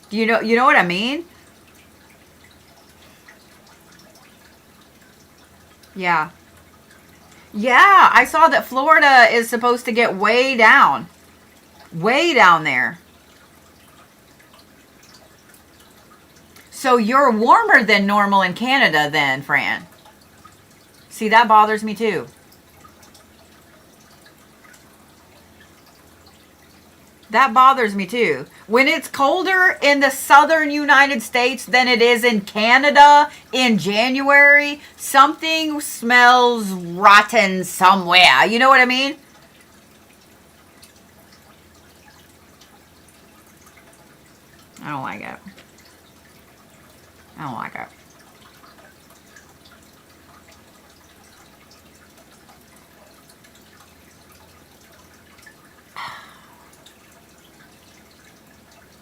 You know what I mean? Yeah. Yeah, I saw that Florida is supposed to get way down. Way down there. So you're warmer than normal in Canada then, Fran. See, that bothers me too. That bothers me too. When it's colder in the southern United States than it is in Canada in January, something smells rotten somewhere. You know what I mean? I don't like it. I don't like it.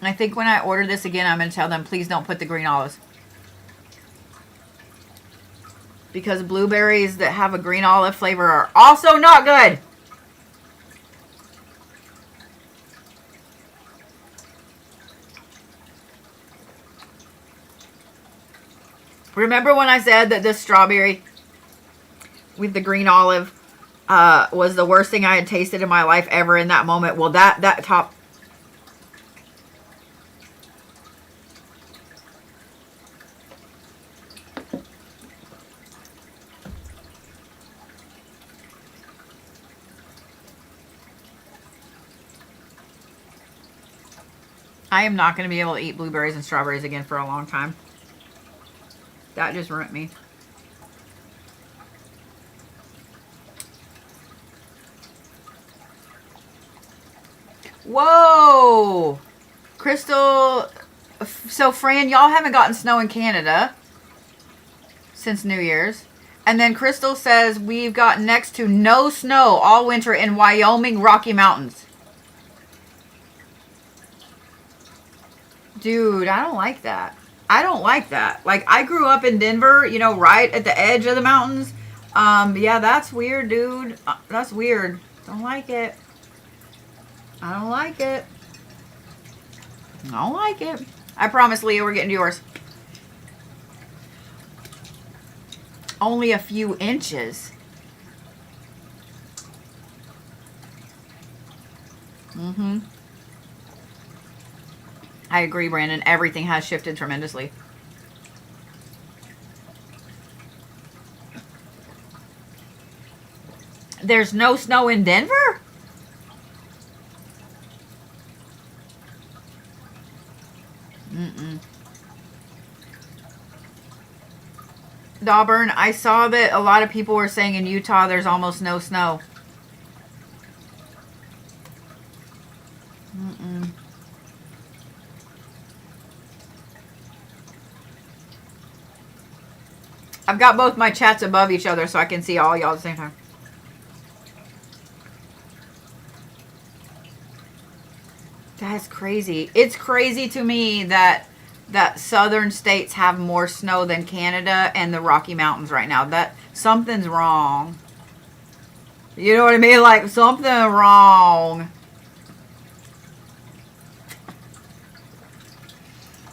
I think when I order this again, I'm going to tell them, please don't put the green olives. Because blueberries that have a green olive flavor are also not good. Remember when I said that this strawberry with the green olive was the worst thing I had tasted in my life ever in that moment? Well, that top... I am not going to be able to eat blueberries and strawberries again for a long time. That just ruined me. Whoa! Crystal, so Fran, y'all haven't gotten snow in Canada since New Year's. And then Crystal says we've got next to no snow all winter in Wyoming Rocky Mountains. Dude, I don't like that. I don't like that. Like, I grew up in Denver, you know, right at the edge of the mountains. Yeah, that's weird, dude. That's weird. Don't like it. I don't like it. I don't like it. I promise, Leah, we're getting to yours. Only a few inches. Mm-hmm. I agree, Brandon. Everything has shifted tremendously. There's no snow in Denver? Mm-mm. Dauburn, I saw that a lot of people were saying in Utah there's almost no snow. Mm-mm. I've got both my chats above each other so I can see all y'all at the same time. That's crazy. It's crazy to me that southern states have more snow than Canada and the Rocky Mountains right now. That something's wrong. You know what I mean? Like, something wrong.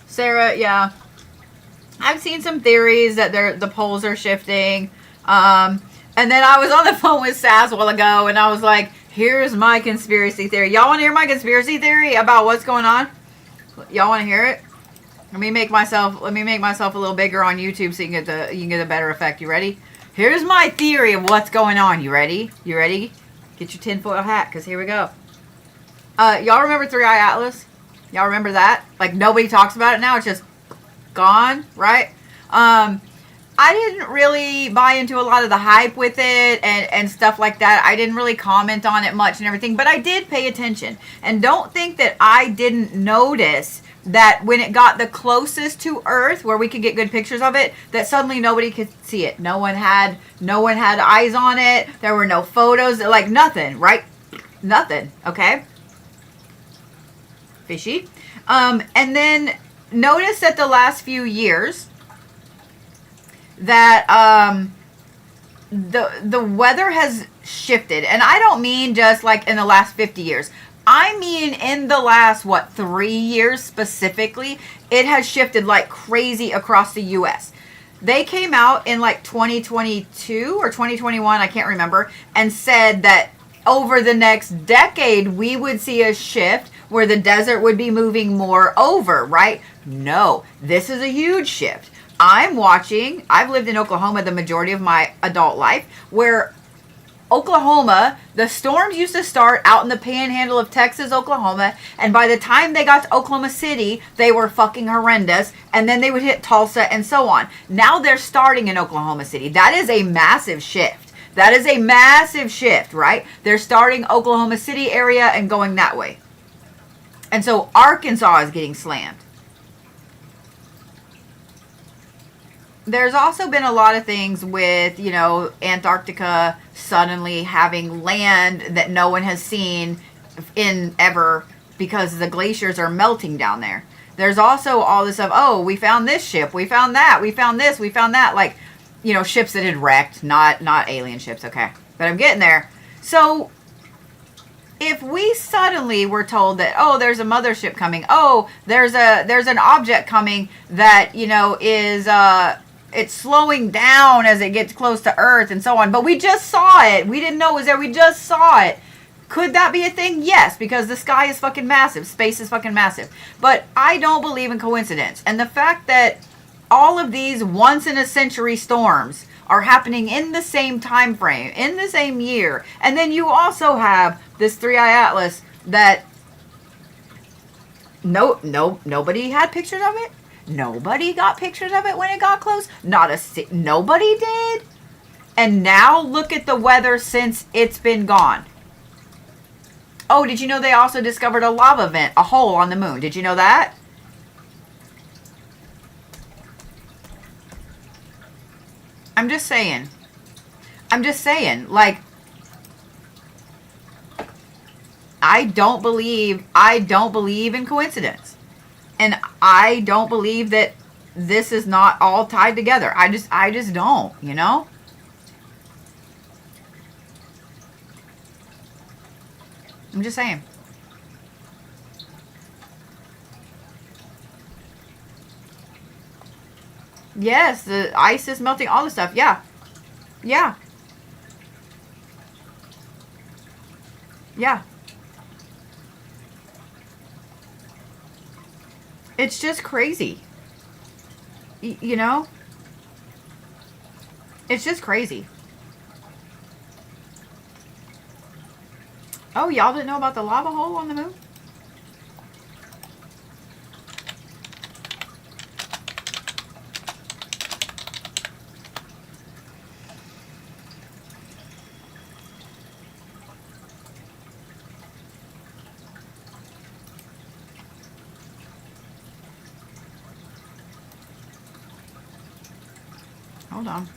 Sarah, yeah. I've seen some theories that the poles are shifting. And then I was on the phone with Sass a while ago, and I was like, here's my conspiracy theory. Y'all want to hear my conspiracy theory about what's going on? Y'all want to hear it? Let me make myself a little bigger on YouTube so you can get a better effect. You ready? Here's my theory of what's going on. You ready? You ready? Get your tinfoil hat, because here we go. Y'all remember Three Eye Atlas? Y'all remember that? Like, nobody talks about it now. It's just gone, right? I didn't really buy into a lot of the hype with it and stuff like that. I didn't really comment on it much and everything, but I did pay attention. And don't think that I didn't notice that when it got the closest to Earth, where we could get good pictures of it, that suddenly nobody could see it. No one had eyes on it. There were no photos, like nothing, right? Nothing, okay? Fishy. And then notice that the last few years that the weather has shifted, and I don't mean just like in the last 50 years. I mean in the last 3 years specifically, it has shifted like crazy across the US. They came out in like 2022 or 2021, I can't remember, and said that over the next decade we would see a shift where the desert would be moving more over, right? No, this is a huge shift. I've lived in Oklahoma the majority of my adult life, where Oklahoma, the storms used to start out in the panhandle of Texas, Oklahoma, and by the time they got to Oklahoma City, they were fucking horrendous, and then they would hit Tulsa and so on. Now they're starting in Oklahoma City. That is a massive shift. That is a massive shift, right? They're starting Oklahoma City area and going that way. And so Arkansas is getting slammed. There's also been a lot of things with, Antarctica suddenly having land that no one has seen in ever because the glaciers are melting down there. There's also all this of, oh, we found this ship, we found that, we found this, we found that. Like, ships that had wrecked, not alien ships, okay. But I'm getting there. So if we suddenly were told that, oh, there's a mothership coming, oh, there's an object coming that, is it's slowing down as it gets close to Earth and so on, but we just saw it. We didn't know it was there. We just saw it. Could that be a thing? Yes, because the sky is fucking massive. Space is fucking massive. But I don't believe in coincidence. And the fact that all of these once-in-a-century storms are happening in the same time frame, in the same year, and then you also have this Three Eye Atlas that Nobody had pictures of it. Nobody got pictures of it when it got close. Nobody did. And now look at the weather since it's been gone. Oh, did you know they also discovered a lava vent, a hole on the moon? Did you know that? I'm just saying. Like, I don't believe in coincidence. And I don't believe that this is not all tied together. I just don't, you know? I'm just saying. Yes, the ice is melting, all the stuff. Yeah. Yeah. Yeah. It's just crazy. You know? It's just crazy. Oh, y'all didn't know about the lava hole on the moon? Hold on.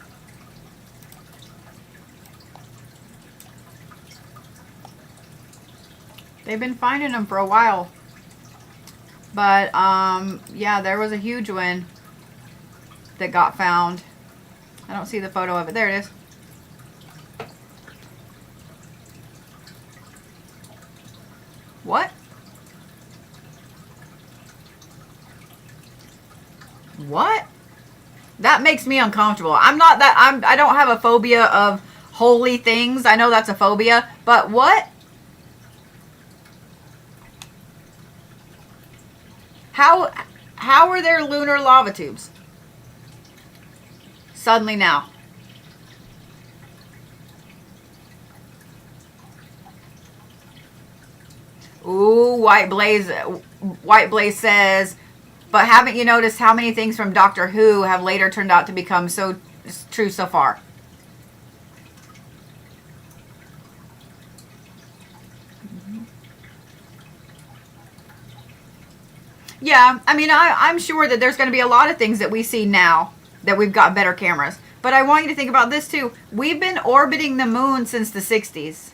They've been finding them for a while. But, yeah, there was a huge one that got found. I don't see the photo of it. There it is. What? What? That makes me uncomfortable. I don't have a phobia of holy things. I know that's a phobia, but what? How are there lunar lava tubes? Suddenly now. Ooh, White Blaze says, but haven't you noticed how many things from Doctor Who have later turned out to become so true so far? Yeah, I mean, I'm sure that there's going to be a lot of things that we see now that we've got better cameras. But I want you to think about this too. We've been orbiting the moon since the 60s.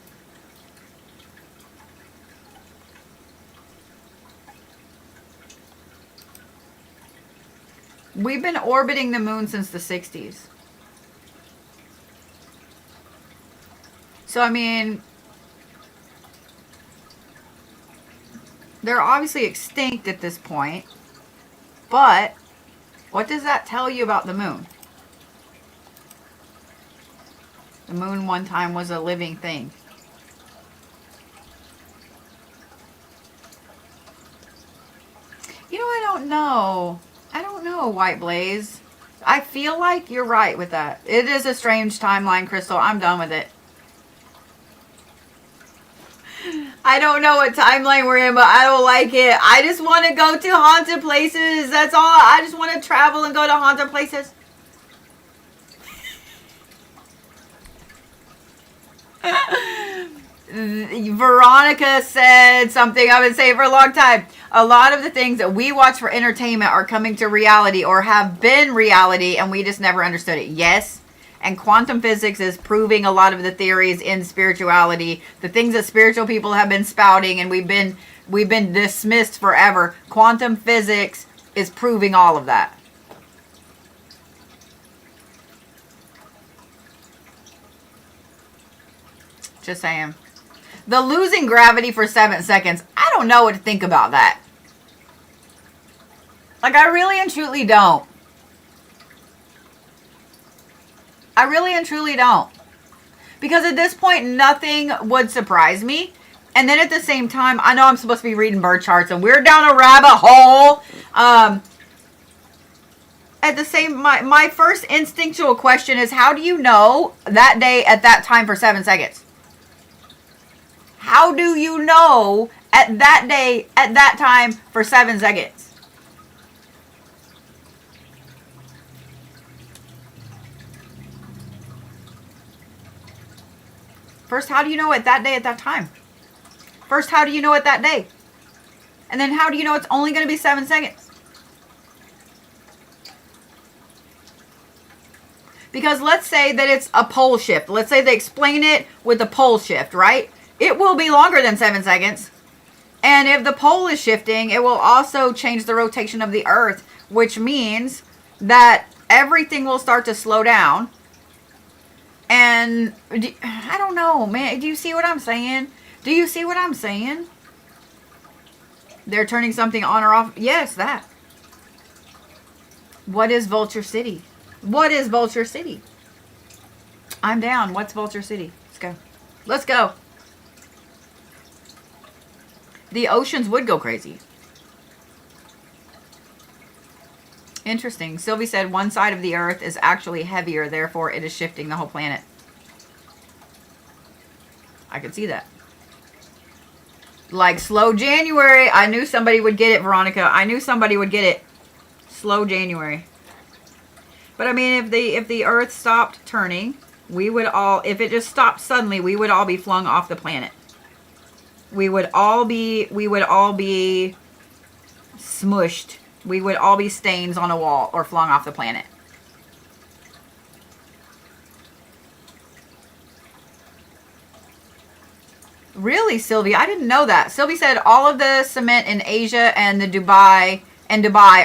We've been orbiting the moon since the 60s. So, I mean, they're obviously extinct at this point. But what does that tell you about the moon? The moon one time was a living thing. You know, I don't know. I don't know, White Blaze. I feel like you're right with that. It is a strange timeline, Crystal. I'm done with it. I don't know what timeline we're in, but I don't like it. I just want to go to haunted places. That's all. I just want to travel and go to haunted places. Veronica said something I've been saying for a long time. A lot of the things that we watch for entertainment are coming to reality or have been reality, and we just never understood it. Yes. And quantum physics is proving a lot of the theories in spirituality. The things that spiritual people have been spouting and we've been dismissed forever. Quantum physics is proving all of that. Just saying. The losing gravity for 7 seconds. I don't know what to think about that. Like, I really and truly don't. I really and truly don't. Because at this point, nothing would surprise me. And then at the same time, I know I'm supposed to be reading bird charts and we're down a rabbit hole. At the same, my first instinctual question is, how do you know that day at that time for 7 seconds? How do you know at that day, at that time, for 7 seconds. First, how do you know it that day at that time? First, how do you know it that day? And then how do you know it's only going to be 7 seconds? Because let's say that it's a pole shift. Let's say they explain it with a pole shift, right? It will be longer than 7 seconds. And if the pole is shifting, it will also change the rotation of the earth, which means that everything will start to slow down. And I don't know, man. Do you see what I'm saying? Do you see what I'm saying? They're turning something on or off. Yes, that. What is Vulture City? What is Vulture City? I'm down. What's Vulture City? Let's go. Let's go. The oceans would go crazy. Interesting. Sylvie said one side of the earth is actually heavier, therefore it is shifting the whole planet. I could see that. Like slow January. I knew somebody would get it, Veronica. I knew somebody would get it. Slow January. But I mean, if the earth stopped turning, we would all, if it just stopped suddenly, we would all be flung off the planet. We would all be smushed. We would all be stains on a wall or flung off the planet. Really, Sylvie? I didn't know that. Sylvie said all of the cement in Asia and the Dubai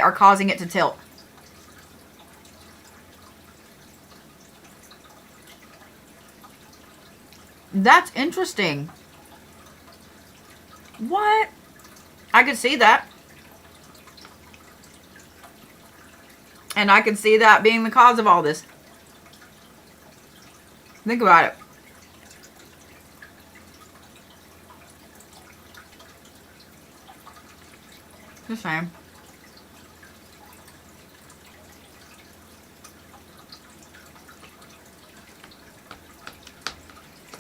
are causing it to tilt. That's interesting. What? I could see that. And I could see that being the cause of all this. Think about it. Just saying.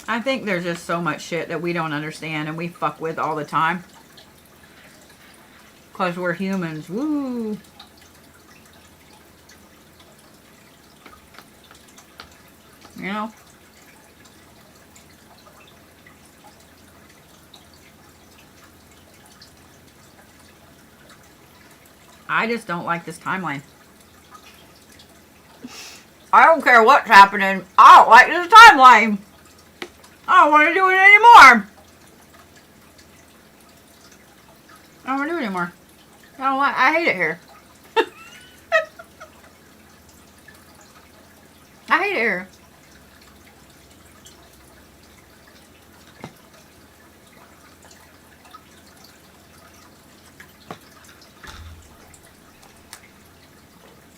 I think there's just so much shit that we don't understand and we fuck with all the time. Because we're humans. Woo! You know? I just don't like this timeline. I don't care what's happening. I don't like this timeline. I don't want to do it anymore. I don't want to do it anymore. I hate it here. I hate it here.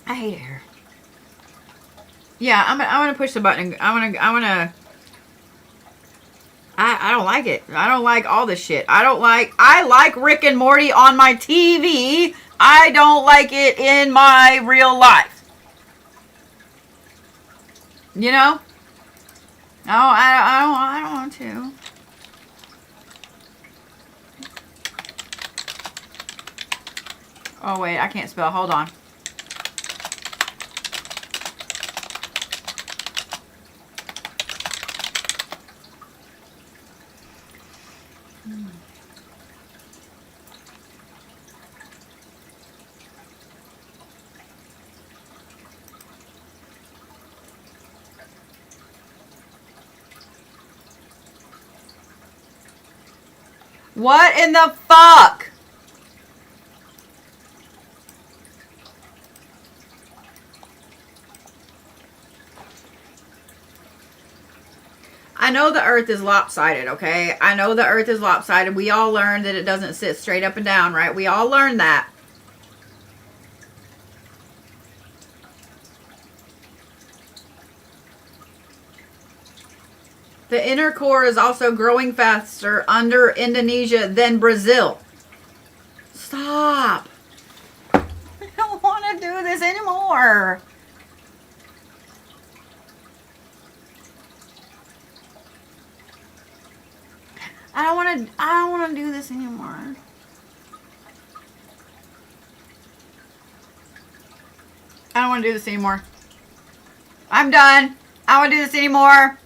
I hate it here. Yeah, I'm gonna push the button. I don't like it. I don't like all this shit. I like Rick and Morty on my TV. I don't like it in my real life. You know? No, I don't want to. Oh wait, I can't spell. Hold on. What in the fuck? I know the earth is lopsided, okay? I know the earth is lopsided. We all learned that it doesn't sit straight up and down, right? We all learned that. The inner core is also growing faster under Indonesia than Brazil. Stop. I don't want to do this anymore. I don't want to do this anymore. I don't want to do this anymore. I'm done. I don't want to do this anymore.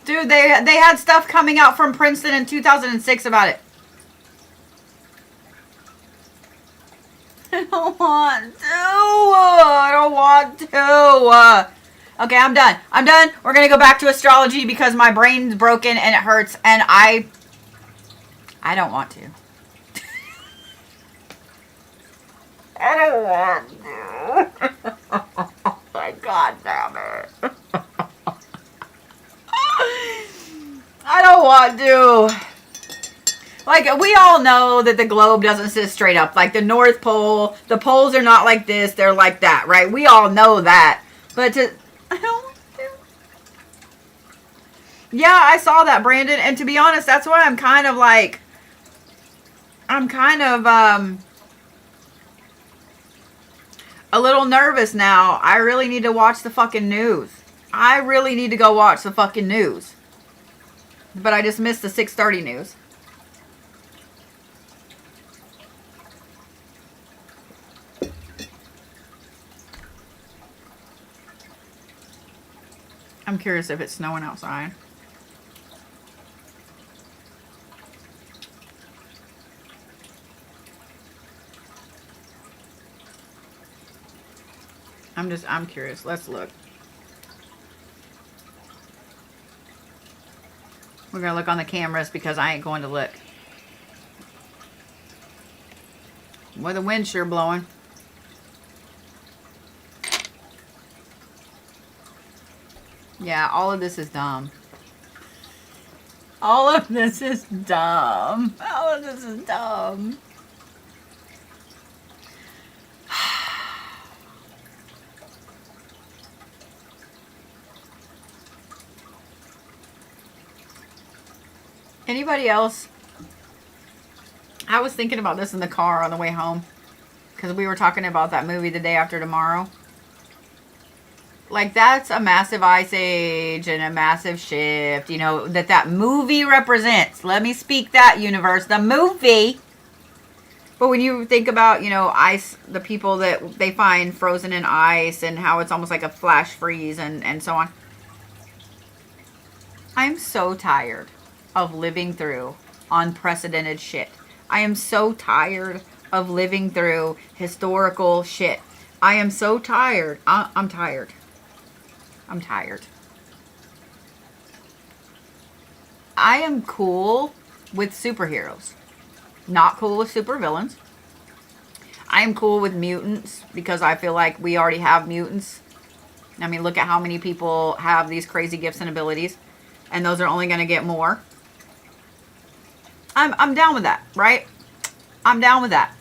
Dude, they had stuff coming out from Princeton in 2006 about it. I don't want to. I don't want to. Okay, I'm done. I'm done. We're going to go back to astrology because my brain's broken and it hurts and I don't want to. I don't want to. Oh my God damn it. I don't want to. Like, we all know that the globe doesn't sit straight up. Like, the North Pole, the poles are not like this, they're like that, right? We all know that. But I don't want to. Yeah, I saw that, Brandon. And to be honest, that's why I'm kind of like, a little nervous now. I really need to watch the fucking news. I really need to go watch the fucking news. But I just missed the 6:30 news. I'm curious if it's snowing outside. I'm curious. Let's look. We're going to look on the cameras because I ain't going to look. Well, the wind's sure blowing. Yeah, all of this is dumb. All of this is dumb. All of this is dumb. Anybody else? I was thinking about this in the car on the way home because we were talking about that movie The Day After Tomorrow. Like, that's a massive ice age and a massive shift, you know, that movie represents. Let me speak that, universe. The movie. But when you think about, you know, ice, the people that they find frozen in ice and how it's almost like a flash freeze and so on. I'm so tired of living through unprecedented shit. I am so tired of living through historical shit. I am so tired. I'm tired. I'm tired. I am cool with superheroes. Not cool with supervillains. I am cool with mutants because I feel like we already have mutants. I mean, look at how many people have these crazy gifts and abilities. And those are only going to get more. I'm down with that, right? I'm down with that.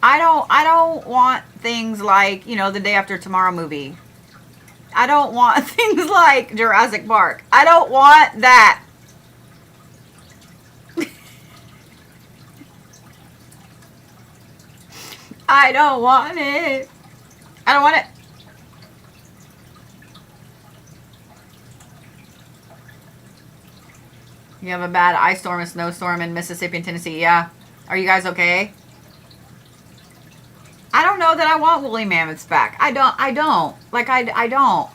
I don't want things like, you know, the Day After Tomorrow movie. I don't want things like Jurassic Park. I don't want that. I don't want it. I don't want it. You have a bad ice storm and snowstorm in Mississippi and Tennessee. Yeah. Are you guys okay? I don't know that I want woolly mammoths back. I don't. Like, I don't.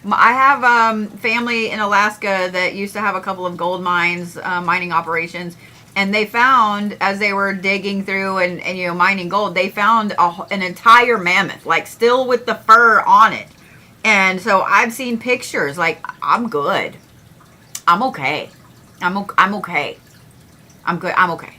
I have family in Alaska that used to have a couple of gold mines, mining operations. And they found, as they were digging through and you know, mining gold, they found an entire mammoth, like, still with the fur on it. And so I've seen pictures. Like, I'm good. I'm okay. I'm okay. I'm good. I'm okay.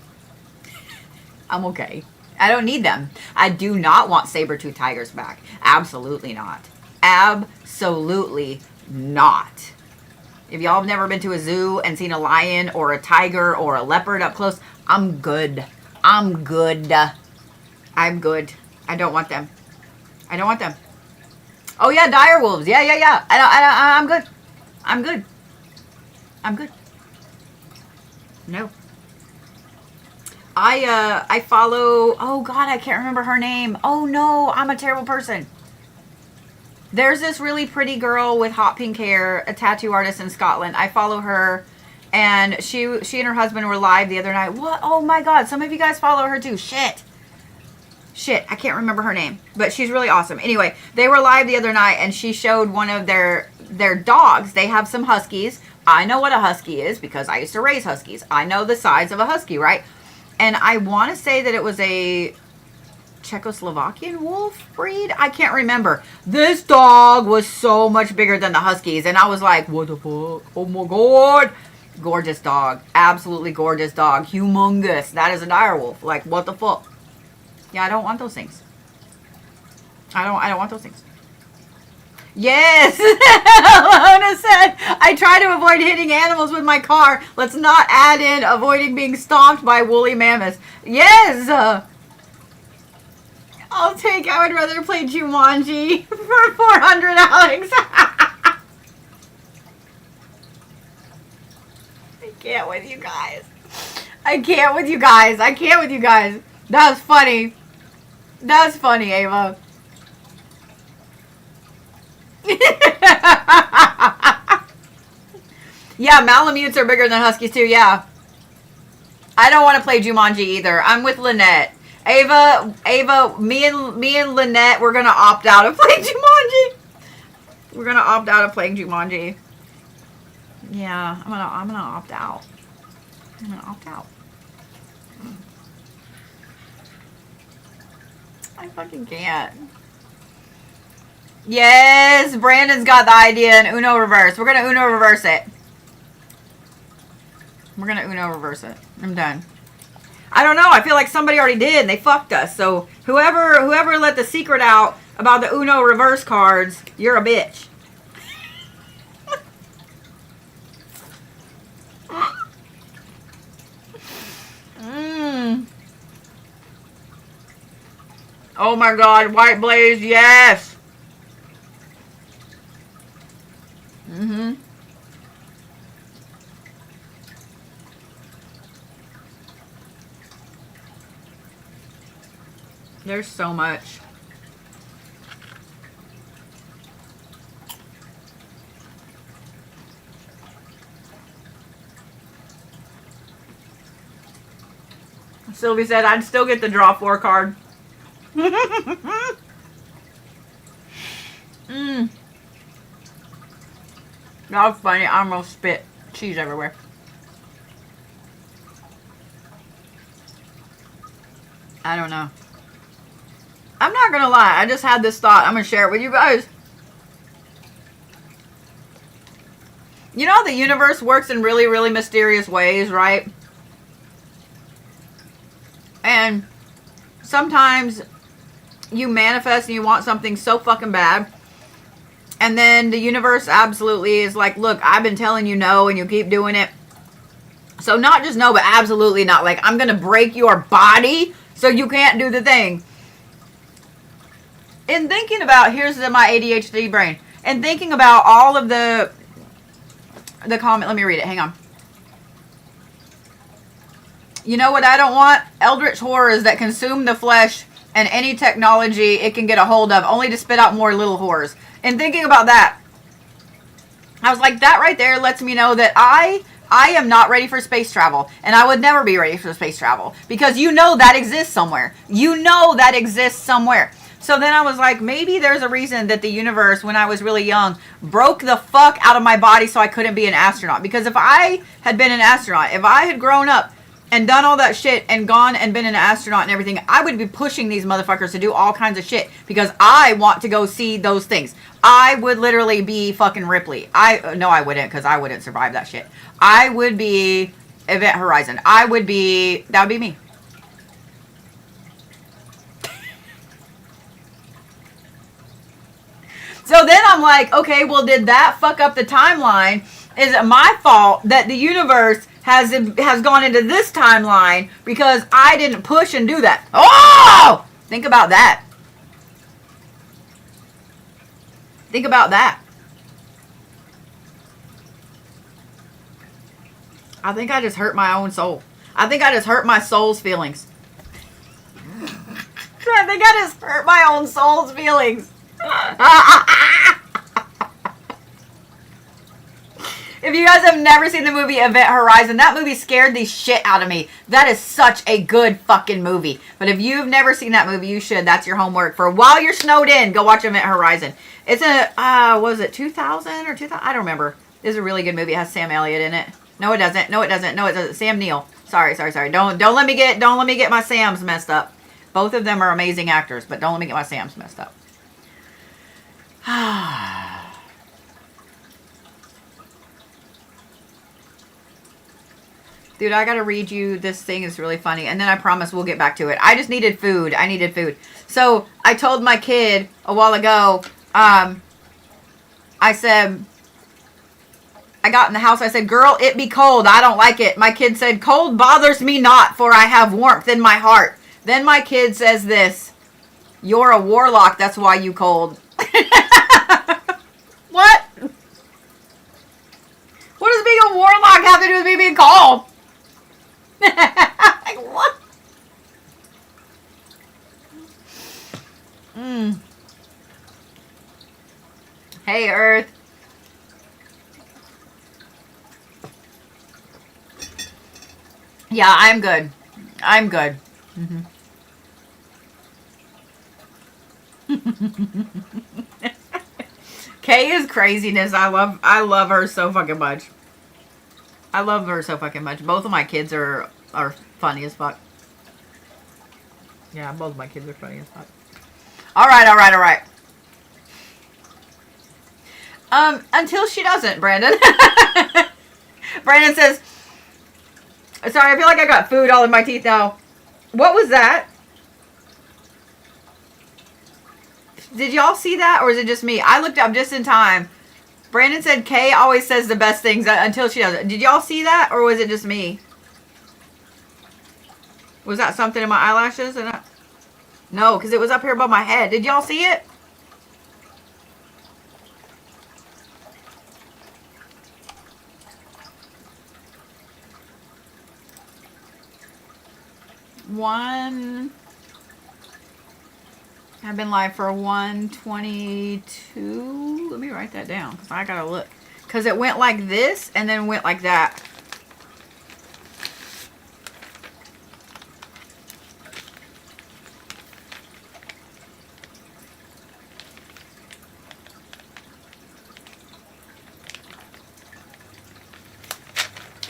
I'm okay. I don't need them. I do not want saber-toothed tigers back. Absolutely not. Absolutely not. If y'all have never been to a zoo and seen a lion or a tiger or a leopard up close, I'm good. I'm good. I'm good. I don't want them. I don't want them. Oh yeah, dire wolves. Yeah. I'm good. I'm good. I'm good. No. I follow, oh God, I can't remember her name. Oh no, I'm a terrible person. There's this really pretty girl with hot pink hair, a tattoo artist in Scotland. I follow her, and she and her husband were live the other night. What? Oh my God, some of you guys follow her too. Shit, I can't remember her name, but she's really awesome. Anyway, they were live the other night, and she showed one of their dogs. They have some huskies. I know what a husky is because I used to raise huskies. I know the size of a husky, right? And I want to say that it was a Czechoslovakian wolf breed. I can't remember. This dog was so much bigger than the huskies, and I was like, what the fuck? Oh my God. Gorgeous dog. Absolutely gorgeous dog. Humongous. That is a dire wolf. Like, what the fuck? Yeah, I don't want those things. I don't want those things. Yes. Lona said, I try to avoid hitting animals with my car. Let's not add in avoiding being stomped by woolly mammoths. Yes. I would rather play Jumanji for 400, Alex. I can't with you guys. That was funny. Ava. Yeah, Malamutes are bigger than Huskies too, yeah. I don't want to play Jumanji either. I'm with Lynette. Ava, me and Lynette, we're gonna opt out of playing Jumanji. Yeah, I'm gonna opt out. I fucking can't. Yes, Brandon's got the idea in Uno reverse. We're gonna Uno reverse it. I'm done. I don't know. I feel like somebody already did and they fucked us. So whoever let the secret out about the Uno reverse cards, you're a bitch. Oh my God, White Blaze, yes. There's so much. Sylvie said, I'd still get the draw 4 card. That was funny. I almost spit cheese everywhere. I don't know. I'm not gonna lie. I just had this thought. I'm gonna share it with you guys. You know, the universe works in really, really mysterious ways, right? And sometimes you manifest and you want something so fucking bad. And then the universe absolutely is like, look, I've been telling you no and you keep doing it. So not just no, but absolutely not. Like, I'm going to break your body so you can't do the thing. In thinking about, here's my ADHD brain. And thinking about all of the comment, let me read it. Hang on. You know what I don't want? Eldritch horrors that consume the flesh and any technology it can get a hold of, only to spit out more little horrors. And thinking about that, I was like, that right there lets me know that I am not ready for space travel. And I would never be ready for space travel. Because you know that exists somewhere. So then I was like, maybe there's a reason that the universe, when I was really young, broke the fuck out of my body so I couldn't be an astronaut. Because if I had been an astronaut, if I had grown up and done all that shit and gone and been an astronaut and everything, I would be pushing these motherfuckers to do all kinds of shit because I want to go see those things. I would literally be fucking Ripley. No, I wouldn't, because I wouldn't survive that shit. I would be Event Horizon. That would be me. So then I'm like, okay, well, did that fuck up the timeline? Is it my fault that the universe has gone into this timeline because I didn't push and do that? Oh! Think about that. I think I just hurt my own soul. I think I just hurt my soul's feelings. I think I just hurt my own soul's feelings. If you guys have never seen the movie Event Horizon, that movie scared the shit out of me. That is such a good fucking movie. But if you've never seen that movie, you should. That's your homework. For while you're snowed in, go watch Event Horizon. It's a, was it 2000 or 2000? I don't remember. It's a really good movie. It has Sam Elliott in it. No, it doesn't. No, it doesn't. No, it doesn't. Sam Neill. Sorry. Don't let me get my Sams messed up. Both of them are amazing actors, but don't let me get my Sams messed up. Dude, I gotta read you this thing. It's really funny. And then I promise we'll get back to it. I just needed food. I needed food. So I told my kid a while ago, I said, I got in the house. I said, girl, it be cold. I don't like it. My kid said, cold bothers me not, for I have warmth in my heart. Then my kid says this, you're a warlock. That's why you cold. What? What does being a warlock have to do with me being cold? Like, what? Hey, Earth. Yeah, I'm good. I'm good. Kay is craziness. I love her so fucking much. I love her so fucking much. Both of my kids are funny as fuck. Yeah, both of my kids are funny as fuck. All right. Until she doesn't, Brandon. Brandon says, sorry, I feel like I got food all in my teeth now. What was that? Did y'all see that, or is it just me? I looked up just in time. Brandon said Kay always says the best things until she doesn't. Did y'all see that, or was it just me? Was that something in my eyelashes? No, because it was up here above my head. Did y'all see it? I've been live for 122. Let me write that down because I gotta look. Because it went like this and then went like that.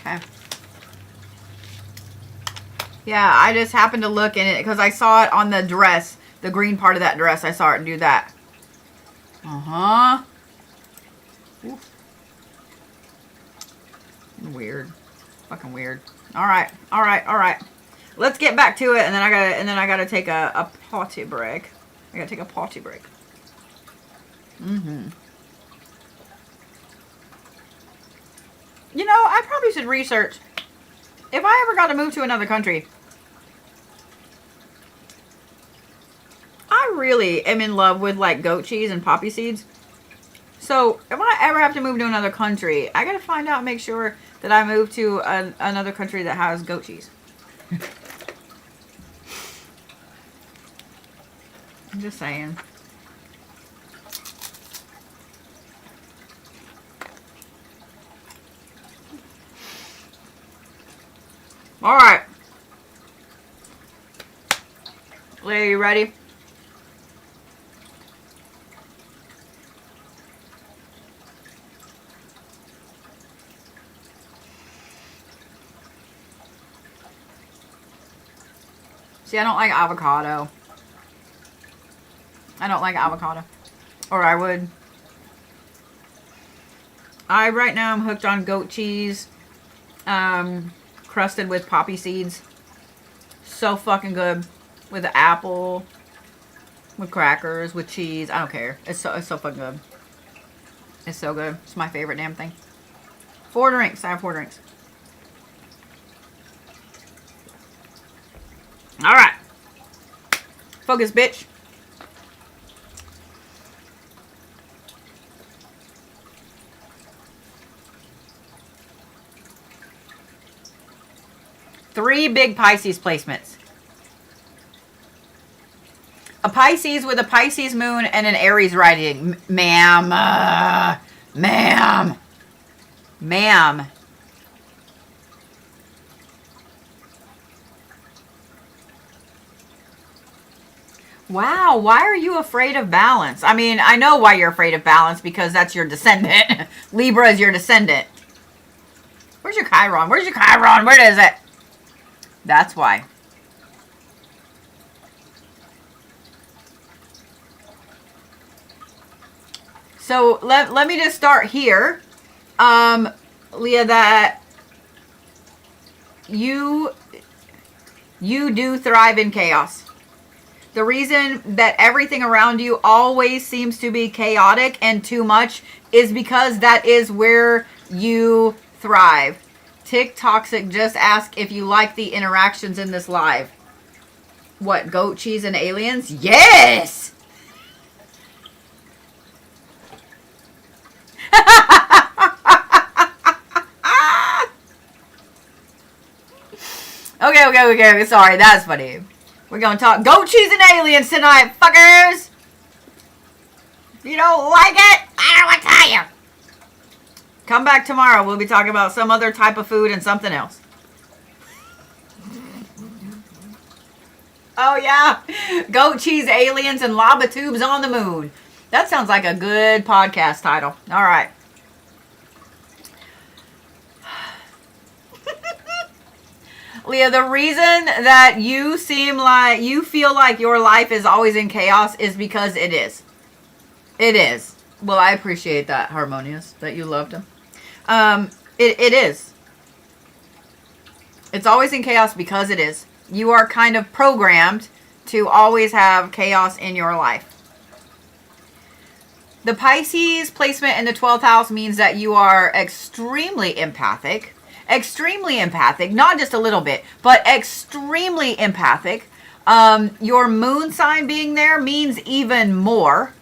Okay. Yeah, I just happened to look in it because I saw it on the dress. The green part of that dress. I saw it do that. Uh-huh. Oof. Weird. Fucking weird. All right. Let's get back to it, and then I gotta take a potty break. I gotta take a potty break. You know, I probably should research if I ever got to move to another country. I really am in love with like goat cheese and poppy seeds. So if I ever have to move to another country, I gotta find out and make sure that I move to another country that has goat cheese. I'm just saying. All right. Leah, you ready? See, I don't like avocado. Or I would. Right now I'm hooked on goat cheese. Crusted with poppy seeds. So fucking good. With the apple. With crackers. With cheese. I don't care. It's so fucking good. It's so good. It's my favorite damn thing. 4 drinks. I have 4 drinks. Alright. Focus, bitch. 3 big Pisces placements. A Pisces with a Pisces moon and an Aries rising. Ma'am. Ma'am. Ma'am. Wow, why are you afraid of balance? I mean, I know why you're afraid of balance, because that's your descendant. Libra is your descendant. Where's your Chiron? Where's your Chiron? Where is it? That's why. So let me just start here. Leah, that you do thrive in chaos. The reason that everything around you always seems to be chaotic and too much is because that is where you thrive. Tick Toxic just asked if you like the interactions in this live. What, goat cheese and aliens? Yes! Okay. Sorry, that's funny. We're going to talk goat cheese and aliens tonight, fuckers. If you don't like it, I don't want to tell you. Come back tomorrow. We'll be talking about some other type of food and something else. Oh, yeah. Goat cheese, aliens, and lava tubes on the moon. That sounds like a good podcast title. All right. Leah, the reason that you feel like your life is always in chaos is because it is. It is. Well, I appreciate that, Harmonious, that you loved him. It is. It's always in chaos because it is. You are kind of programmed to always have chaos in your life. The Pisces placement in the 12th house means that you are extremely empathic. Extremely empathic, not just a little bit, but extremely empathic. Your moon sign being there means even more.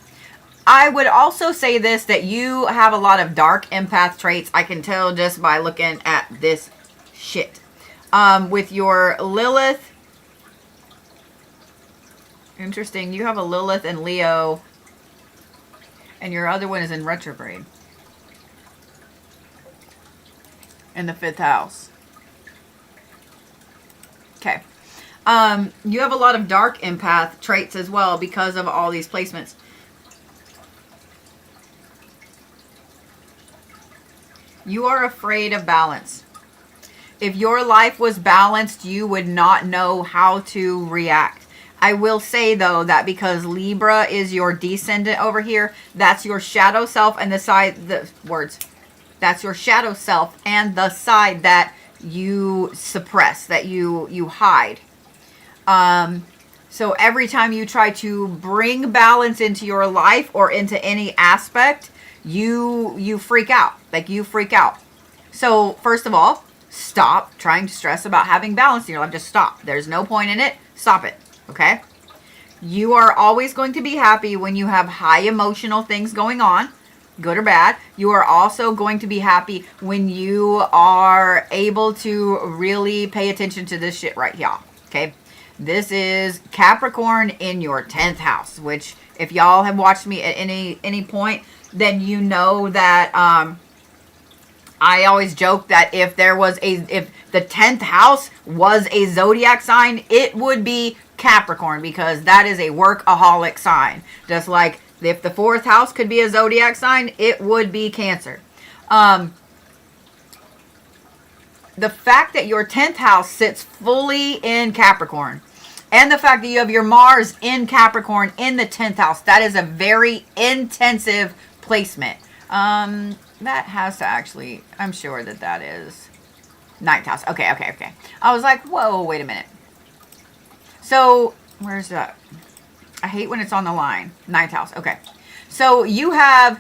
I would also say this, that you have a lot of dark empath traits. I can tell just by looking at this shit. With your Lilith, interesting, you have a Lilith and Leo, and your other one is in retrograde. In the 5th house. Okay. You have a lot of dark empath traits as well because of all these placements. You are afraid of balance. If your life was balanced, you would not know how to react. I will say, though, that because Libra is your descendant over here, that's your shadow self and that's your shadow self and the side that you suppress, that you hide. So every time you try to bring balance into your life or into any aspect, you freak out. Like, you freak out. So first of all, stop trying to stress about having balance in your life. Just stop. There's no point in it. Stop it. Okay? You are always going to be happy when you have high emotional things going on, good or bad. You are also going to be happy when you are able to really pay attention to this shit right here. Okay? This is Capricorn in your 10th house, which if y'all have watched me at any point, then you know that I always joke that if the 10th house was a zodiac sign, it would be Capricorn, because that is a workaholic sign. Just like if the 4th house could be a zodiac sign, it would be Cancer. The fact that your 10th house sits fully in Capricorn, and the fact that you have your Mars in Capricorn in the 10th house, that is a very intensive placement. That has to actually, I'm sure that is 9th house. Okay. I was like, whoa, wait a minute. So, where's that? I hate when it's on the line. 9th house. Okay. So, you have,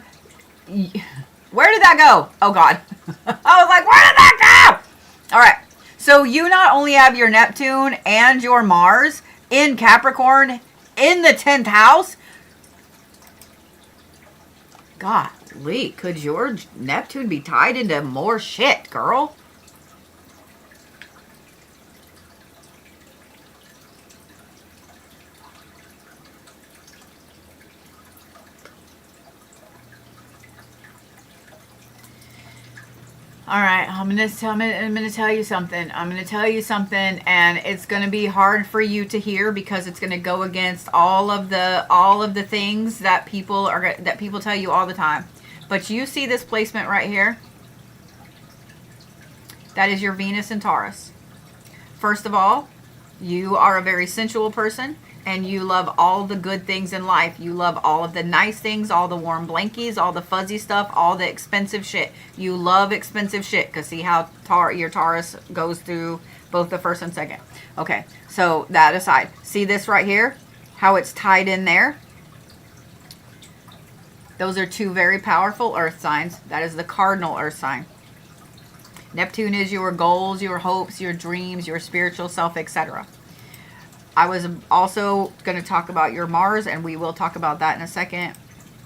where did that go? Oh, God. I was like, where did that go? All right. So, you not only have your Neptune and your Mars in Capricorn in the 10th house. Golly, could your Neptune be tied into more shit, girl? All right, I'm gonna tell you something. I'm gonna tell you something, and it's gonna be hard for you to hear because it's gonna go against all of the things that people tell you all the time. But you see this placement right here? That is your Venus in Taurus. First of all, you are a very sensual person, and you love all the good things in life. You love all of the nice things, all the warm blankies, all the fuzzy stuff, all the expensive shit. You love expensive shit because see how your Taurus goes through both the first and second. Okay, so that aside, see this right here? How it's tied in there? Those are two very powerful earth signs. That is the cardinal earth sign. Neptune is your goals, your hopes, your dreams, your spiritual self, etc. I was also going to talk about your Mars, and we will talk about that in a second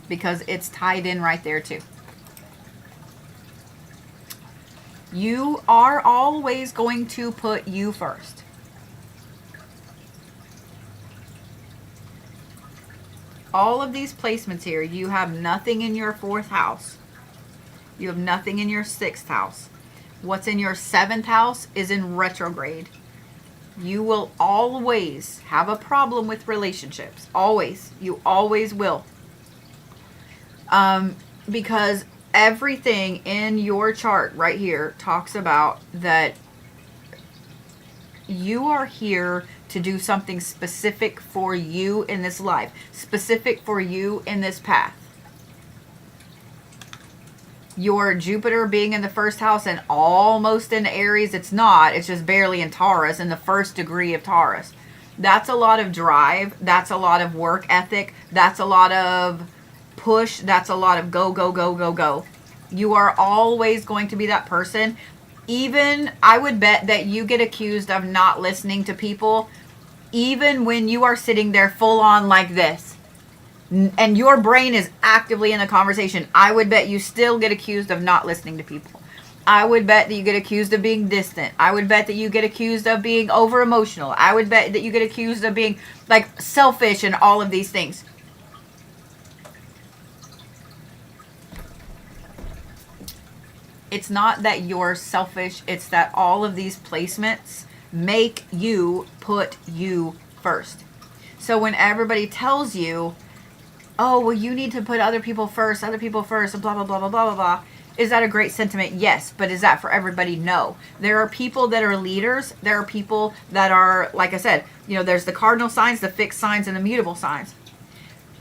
because it's tied in right there too. You are always going to put you first. All of these placements here, you have nothing in your 4th house. You have nothing in your 6th house. What's in your 7th house is in retrograde. You will always have a problem with relationships. Always. You always will. Because everything in your chart right here talks about that you are here to do something specific for you in this life. Specific for you in this path. Your Jupiter being in the 1st house and almost in Aries, it's not. It's just barely in Taurus, in the 1st degree of Taurus. That's a lot of drive. That's a lot of work ethic. That's a lot of push. That's a lot of go, go, go, go, go. You are always going to be that person. Even, I would bet that you get accused of not listening to people, even when you are sitting there full on like this. And your brain is actively in the conversation. I would bet you still get accused of not listening to people. I would bet that you get accused of being distant. I would bet that you get accused of being over emotional. I would bet that you get accused of being like selfish and all of these things. It's not that you're selfish. It's that all of these placements make you put you first. So when everybody tells you, oh, well, you need to put other people first, and blah, blah, blah, blah, blah, blah, blah. Is that a great sentiment? Yes. But is that for everybody? No. There are people that are leaders. There are people that are, like I said, there's the cardinal signs, the fixed signs, and the mutable signs.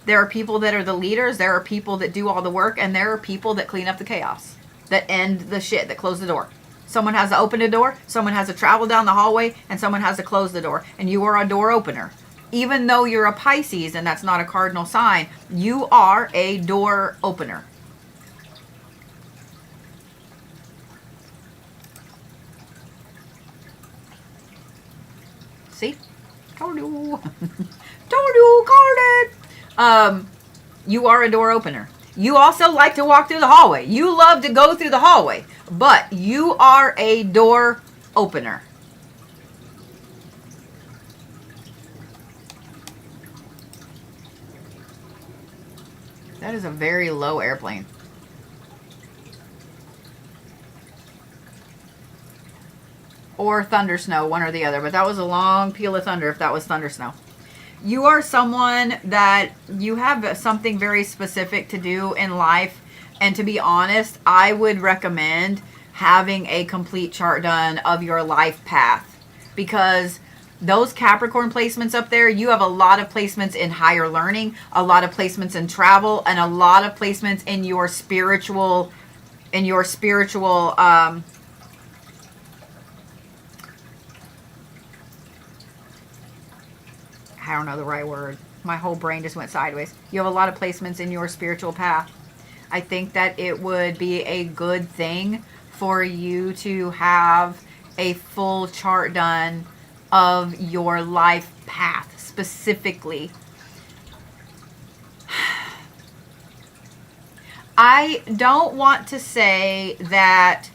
There are people that are the leaders. There are people that do all the work. And there are people that clean up the chaos, that end the shit, that close the door. Someone has to open the door. Someone has to travel down the hallway. And someone has to close the door. And you are a door opener. Even though you're a Pisces and that's not a cardinal sign, you are a door opener. See? Told you. Told you, called it. You are a door opener. You also like to walk through the hallway. You love to go through the hallway. But you are a door opener. That is a very low airplane. Or thunder snow, one or the other. But that was a long peal of thunder if that was thunder snow. You are someone that you have something very specific to do in life. And to be honest, I would recommend having a complete chart done of your life path. Because those Capricorn placements up there, you have a lot of placements in higher learning, a lot of placements in travel, and a lot of placements in your spiritual, I don't know the right word. My whole brain just went sideways. You have a lot of placements in your spiritual path. I think that it would be a good thing for you to have a full chart done of your life path specifically. I don't want to say that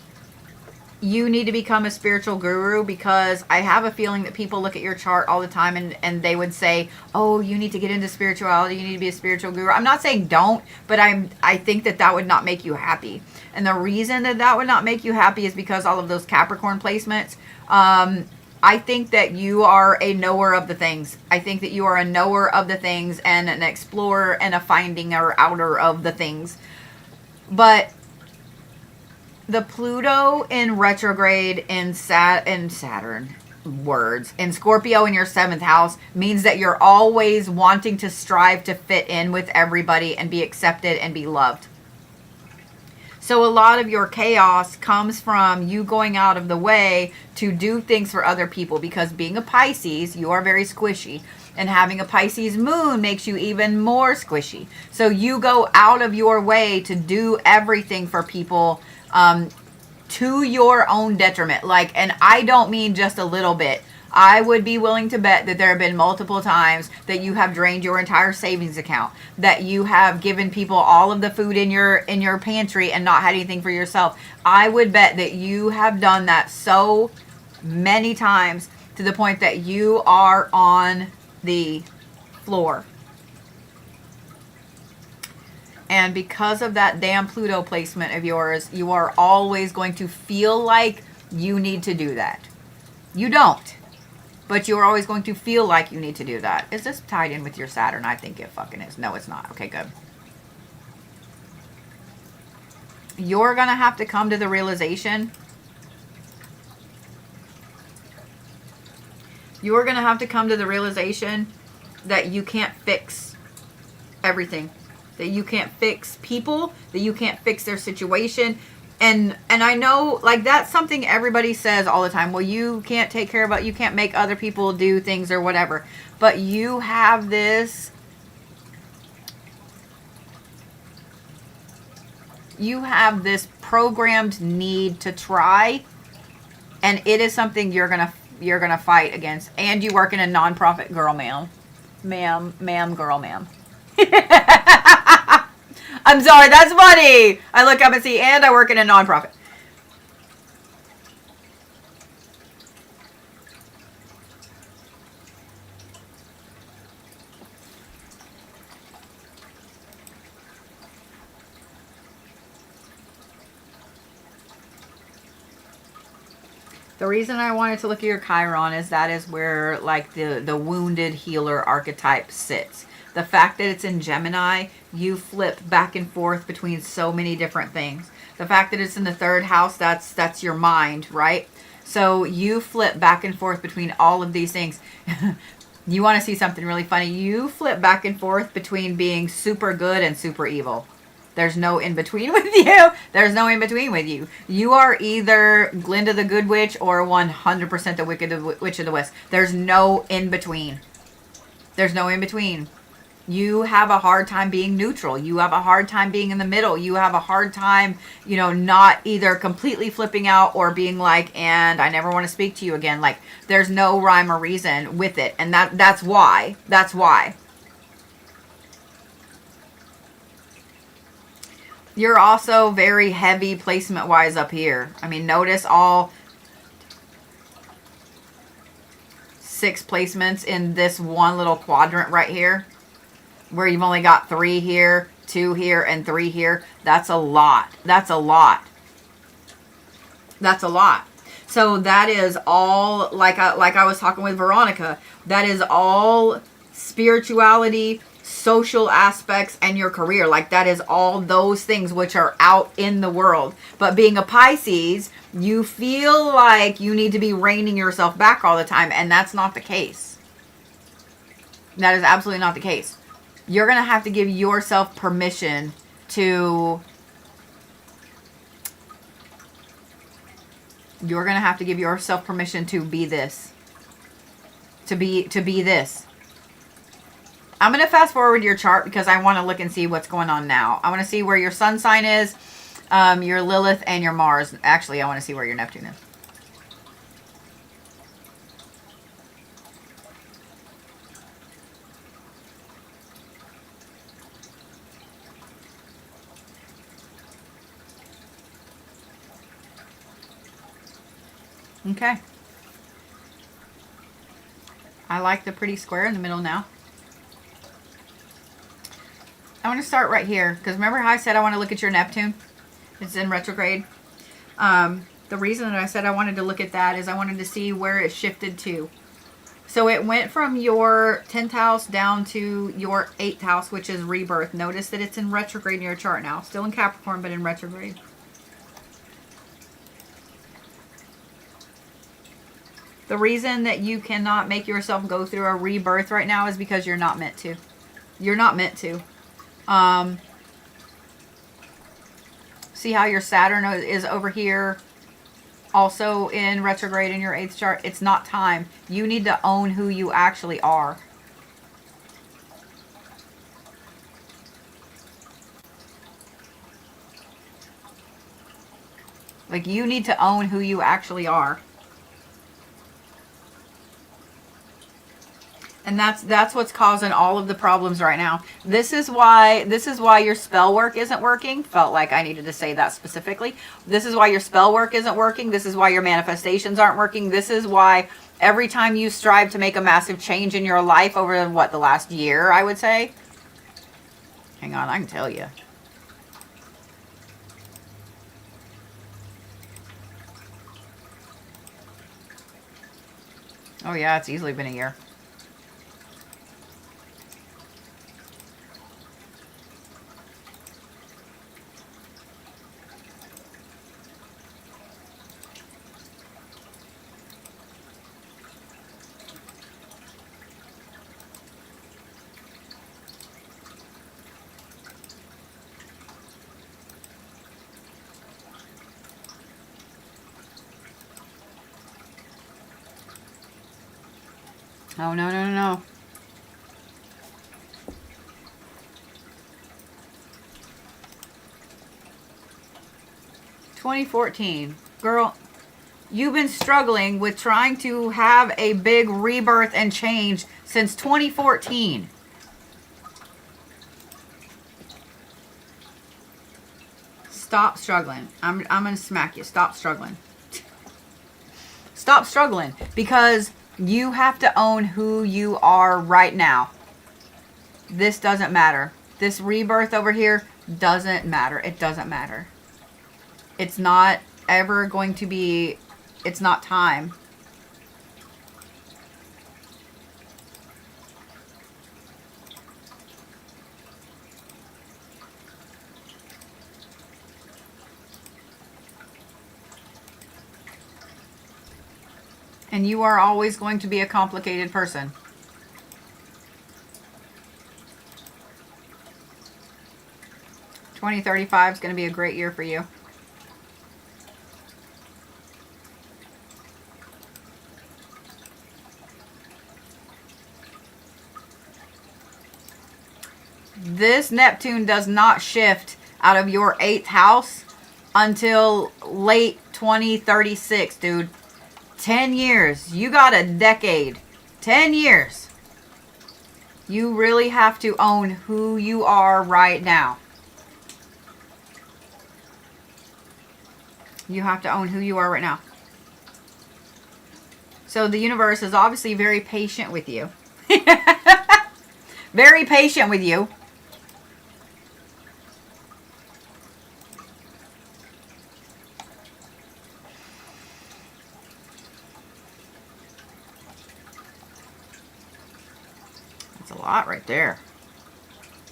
you need to become a spiritual guru, because I have a feeling that people look at your chart all the time and they would say, oh, you need to get into spirituality, you need to be a spiritual guru. I'm not saying don't, but I think that that would not make you happy. And the reason that that would not make you happy is because all of those Capricorn placements. I think that you are a knower of the things. I think that you are a knower of the things and an explorer and a finding or outer of the things. But the Pluto in retrograde in Saturn, words, in Scorpio in your 7th house means that you're always wanting to strive to fit in with everybody and be accepted and be loved. So a lot of your chaos comes from you going out of the way to do things for other people, because being a Pisces, you are very squishy. And having a Pisces moon makes you even more squishy. So you go out of your way to do everything for people, to your own detriment. Like, and I don't mean just a little bit. I would be willing to bet that there have been multiple times that you have drained your entire savings account, that you have given people all of the food in your pantry and not had anything for yourself. I would bet that you have done that so many times to the point that you are on the floor. And because of that damn Pluto placement of yours, you are always going to feel like you need to do that. You don't. But you're always going to feel like you need to do that. Is this tied in with your Saturn? I think it fucking is. No, it's not. Okay, good. You're going to have to come to the realization. You're going to have to come to the realization that you can't fix everything. That you can't fix people. That you can't fix their situation. And I know, like, that's something everybody says all the time. Well, you can't take care of it. You can't make other people do things or whatever. But you have this... You have this programmed need to try. And it is something you're gonna fight against. And you work in a nonprofit, girl, ma'am. Ma'am, girl, ma'am. I'm sorry, that's funny. I look up and see, and I work in a nonprofit. The reason I wanted to look at your Chiron is that is where, like, the wounded healer archetype sits. The fact that it's in Gemini, you flip back and forth between so many different things. The fact that it's in the 3rd house, that's your mind, right? So you flip back and forth between all of these things. You want to see something really funny? You flip back and forth between being super good and super evil. There's no in between with you. There's no in between with you. You are either Glinda the Good Witch or 100% the Wicked Witch of the West. There's no in between. There's no in between. You have a hard time being neutral. You have a hard time being in the middle. You have a hard time, not either completely flipping out or being like, and I never want to speak to you again. Like, there's no rhyme or reason with it. And that's why. That's why. You're also very heavy placement-wise up here. I mean, notice all 6 placements in this one little quadrant right here, where you've only got 3 here, 2 here, and 3 here. That's a lot. That's a lot. That's a lot. So that is all, like I was talking with Veronica, that is all spirituality, social aspects, and your career. Like, that is all those things which are out in the world. But being a Pisces, you feel like you need to be reining yourself back all the time, and that's not the case. That is absolutely not the case. You're going to have to give yourself permission to... You're going to have to give yourself permission to be this. To be this. I'm going to fast forward your chart because I want to look and see what's going on now. I want to see where your sun sign is, your Lilith, and your Mars. Actually, I want to see where your Neptune is. Okay. I like the pretty square in the middle now. I want to start right here because remember how I said I want to look at your Neptune? It's in retrograde. The reason that I said I wanted to look at that is I wanted to see where it shifted to. So it went from your 10th house down to your 8th house, which is rebirth. Notice that it's in retrograde in your chart now. Still in Capricorn, but in retrograde. The reason that you cannot make yourself go through a rebirth right now is because you're not meant to. You're not meant to. See how your Saturn is over here, also in retrograde in your 8th chart? It's not time. You need to own who you actually are. Like, you need to own who you actually are. And that's what's causing all of the problems right now. This is why your spell work isn't working. Felt like I needed to say that specifically. This is why your spell work isn't working. This is why your manifestations aren't working. This is why every time you strive to make a massive change in your life over what, the last year, I would say. Hang on, I can tell you. Oh yeah, it's easily been a year. Oh, no, no, no, no. $2014. Girl, you've been struggling with trying to have a big rebirth and change since 2014. Stop struggling. I'm going to smack you. Stop struggling. Stop struggling because you have to own who you are right now. This doesn't matter. This rebirth over here doesn't matter. It doesn't matter. It's not ever going to be, it's not time. And you are always going to be a complicated person. $2035 is going to be a great year for you. This Neptune does not shift out of your 8th house until late 2036, dude. 10 years. You got a decade. 10 years. You really have to own who you are right now. You have to own who you are right now. So the universe is obviously very patient with you. Very patient with you. That's a lot right there.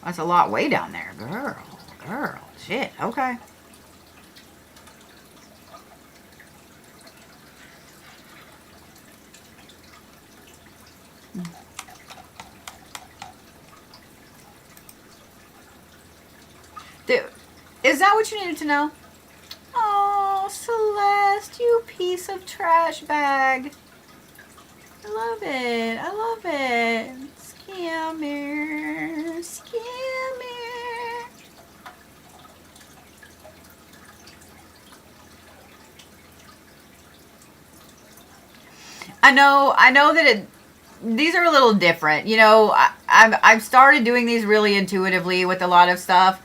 That's a lot way down there. Girl. Shit. Okay. Is that what you needed to know? Oh, Celeste, you piece of trash bag. I love it. I love it. Scammer. Scammer. I know that these are a little different. You know, I've started doing these really intuitively with a lot of stuff.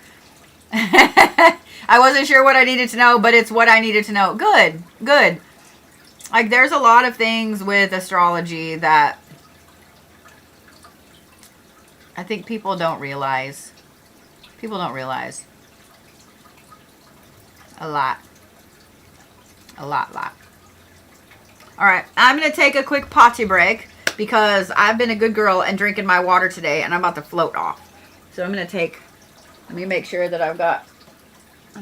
I wasn't sure what I needed to know, but it's what I needed to know. Good. Like, there's a lot of things with astrology that I think people don't realize. People don't realize. A lot. A lot. Alright, I'm going to take a quick potty break because I've been a good girl and drinking my water today and I'm about to float off. So I'm going to take, let me make sure that I'm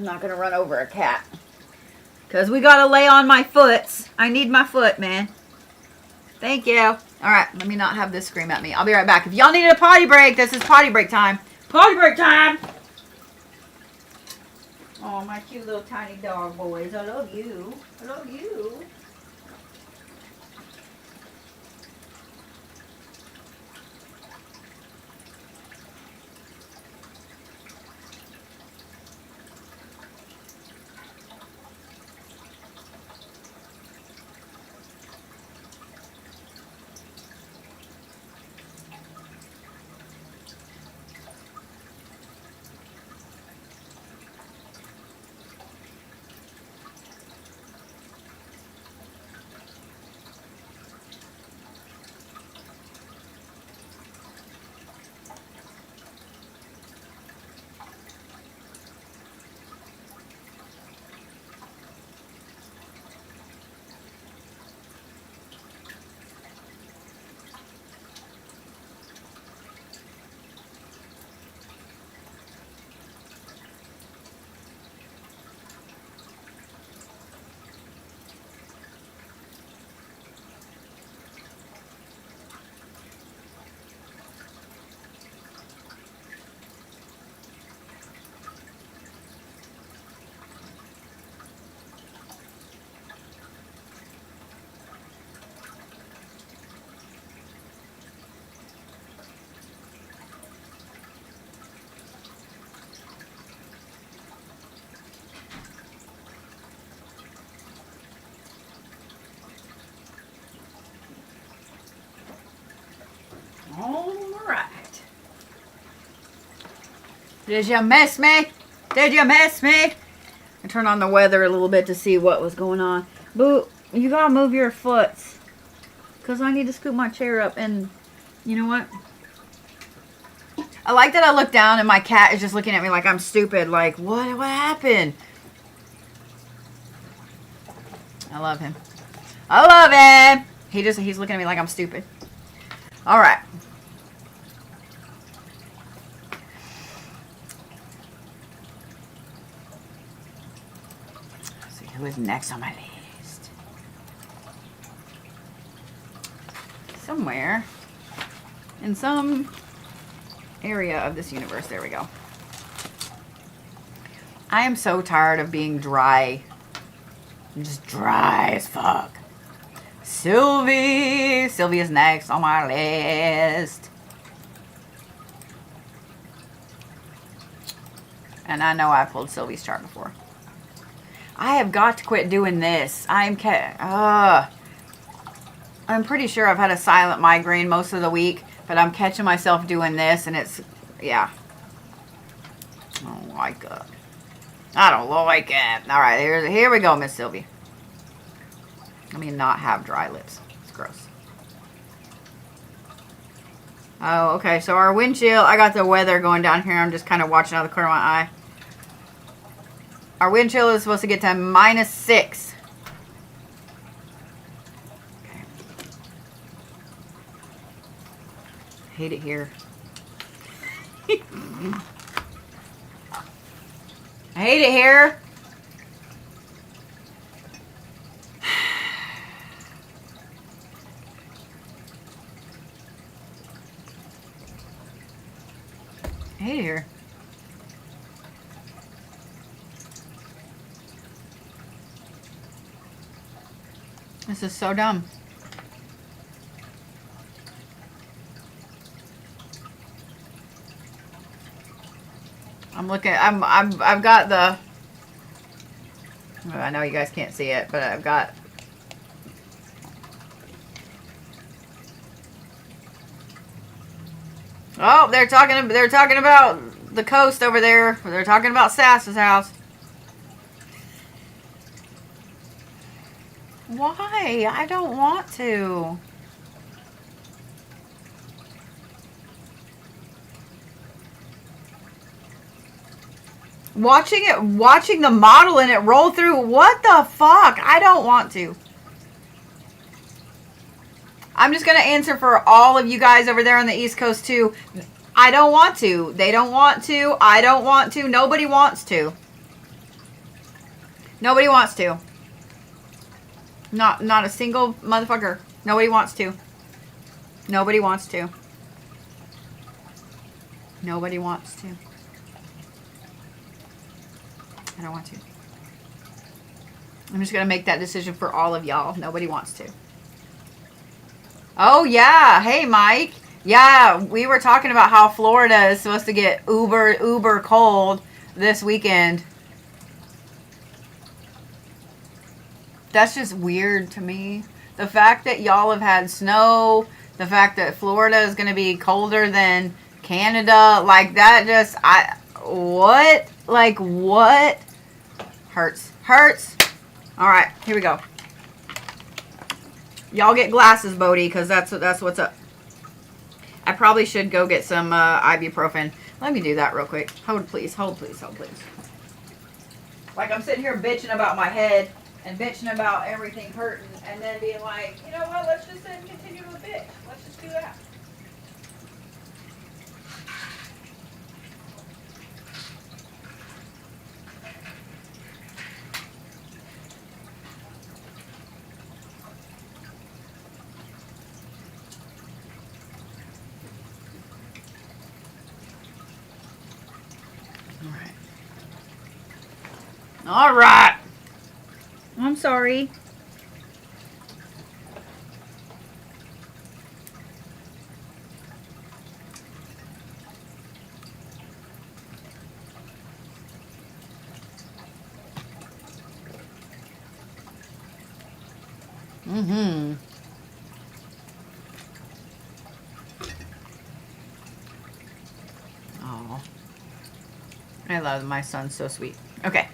not going to run over a cat. Because we got to lay on my foots. I need my foot, man. Thank you. Alright, let me not have this scream at me. I'll be right back. If y'all needed a potty break, this is potty break time. Potty break time! Oh, my cute little tiny dog boys. I love you. I love you. Alright. Did you miss me? Did you miss me? I turned on the weather a little bit to see what was going on. Boo, you gotta move your foot. Because I need to scoop my chair up and you know what? I like that I look down and my cat is just looking at me like I'm stupid. Like, what happened? I love him. I love him. He's looking at me like I'm stupid. Alright. Let's see who is next on my list. Somewhere in some area of this universe. There we go. I am so tired of being dry. I'm just dry as fuck. Sylvie is next on my list. And I know I pulled Sylvie's chart before. I have got to quit doing this. I'm pretty sure I've had a silent migraine most of the week, but I'm catching myself doing this and it's, yeah. I don't like it. I don't like it. All right, here we go, Miss Sylvie. Let me not have dry lips. It's gross. Oh, okay. So our wind chill, I got the weather going down here. I'm just kind of watching out of the corner of my eye. Our wind chill is supposed to get to -6. Okay. Hate it here. I hate it here. I hate it here. This is so dumb. I'm looking. I've got the. I know you guys can't see it, but I've got. Oh, they're talking about the coast over there. They're talking about Sass's house. Why? I don't want to. Watching the model and it roll through. What the fuck? I don't want to. I'm just going to answer for all of you guys over there on the East Coast too. I don't want to. They don't want to. I don't want to. Nobody wants to. Nobody wants to. Not a single motherfucker. Nobody wants to. Nobody wants to. Nobody wants to. I don't want to. I'm just going to make that decision for all of y'all. Nobody wants to. Oh, yeah. Hey, Mike. Yeah, we were talking about how Florida is supposed to get uber cold this weekend. That's just weird to me. The fact that y'all have had snow, the fact that Florida is going to be colder than Canada, like that just, what? Like, what? Hurts. Hurts. All right, here we go. Y'all get glasses, Bodhi, because that's what's up. I probably should go get some ibuprofen. Let me do that real quick. Hold, please. Hold, please. Hold, please. Like, I'm sitting here bitching about my head and bitching about everything hurting and then being like, you know what, let's just continue to bitch. Let's just do that. All right. I'm sorry. Mm-hmm. Oh. I love my son. So sweet. Okay.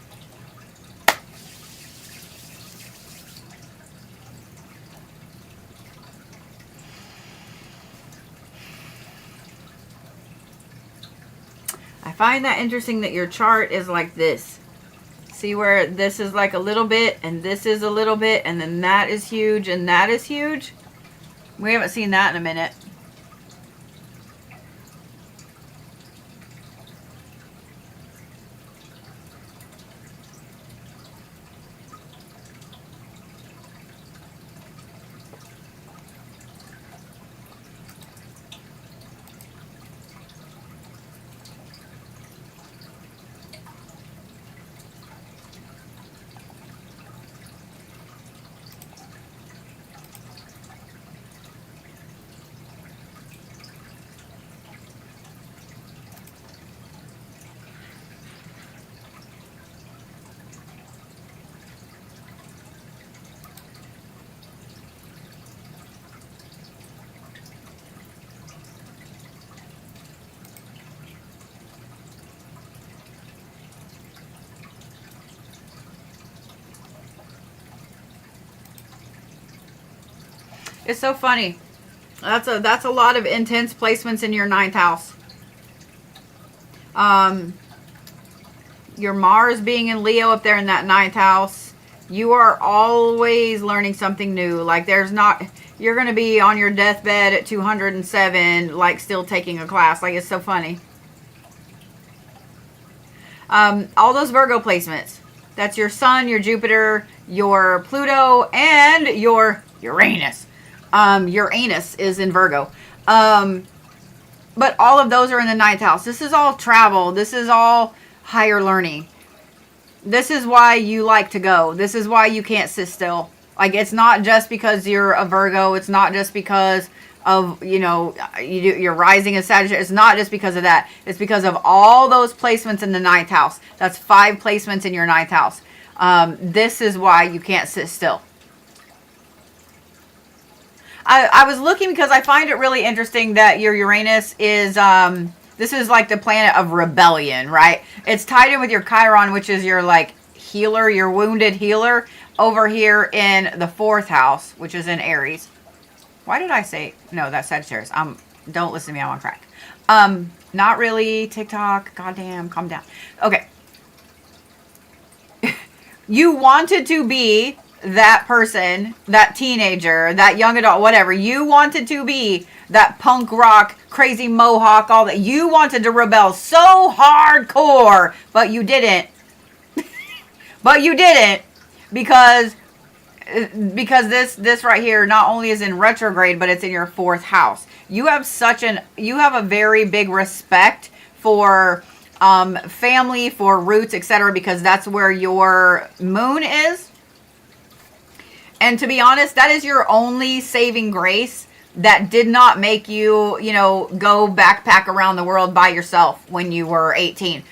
I find that interesting that your chart is like this. See where this is like a little bit and this is a little bit and then that is huge and that is huge? We haven't seen that in a minute. It's so funny. That's a lot of intense placements in your 9th house. Your Mars being in Leo up there in that 9th house, you are always learning something new. Like you're going to be on your deathbed at 207, like still taking a class. Like, it's so funny. All those Virgo placements. That's your Sun, your Jupiter, your Pluto, and your Uranus. Uranus is in Virgo. But all of those are in the 9th house. This is all travel. This is all higher learning. This is why you like to go. This is why you can't sit still. Like, it's not just because you're a Virgo. It's not just because of, you're rising in Sagittarius. It's not just because of that. It's because of all those placements in the 9th house. That's 5 placements in your 9th house. This is why you can't sit still. I was looking because I find it really interesting that your Uranus is, this is like the planet of rebellion, right? It's tied in with your Chiron, which is your like healer, your wounded healer. over here in the 4th house, which is in Aries. Why did I say, no, that's Sagittarius. Don't listen to me, I'm on crack. Not really, TikTok, goddamn, calm down. Okay. You wanted to be that person, that teenager, that young adult, whatever. You wanted to be that punk rock, crazy mohawk, all that. You wanted to rebel so hardcore, but you didn't. But you didn't because this right here not only is in retrograde, but it's in your 4th house. You have a very big respect for family, for roots, etc., because that's where your moon is. And to be honest, that is your only saving grace that did not make you, go backpack around the world by yourself when you were 18.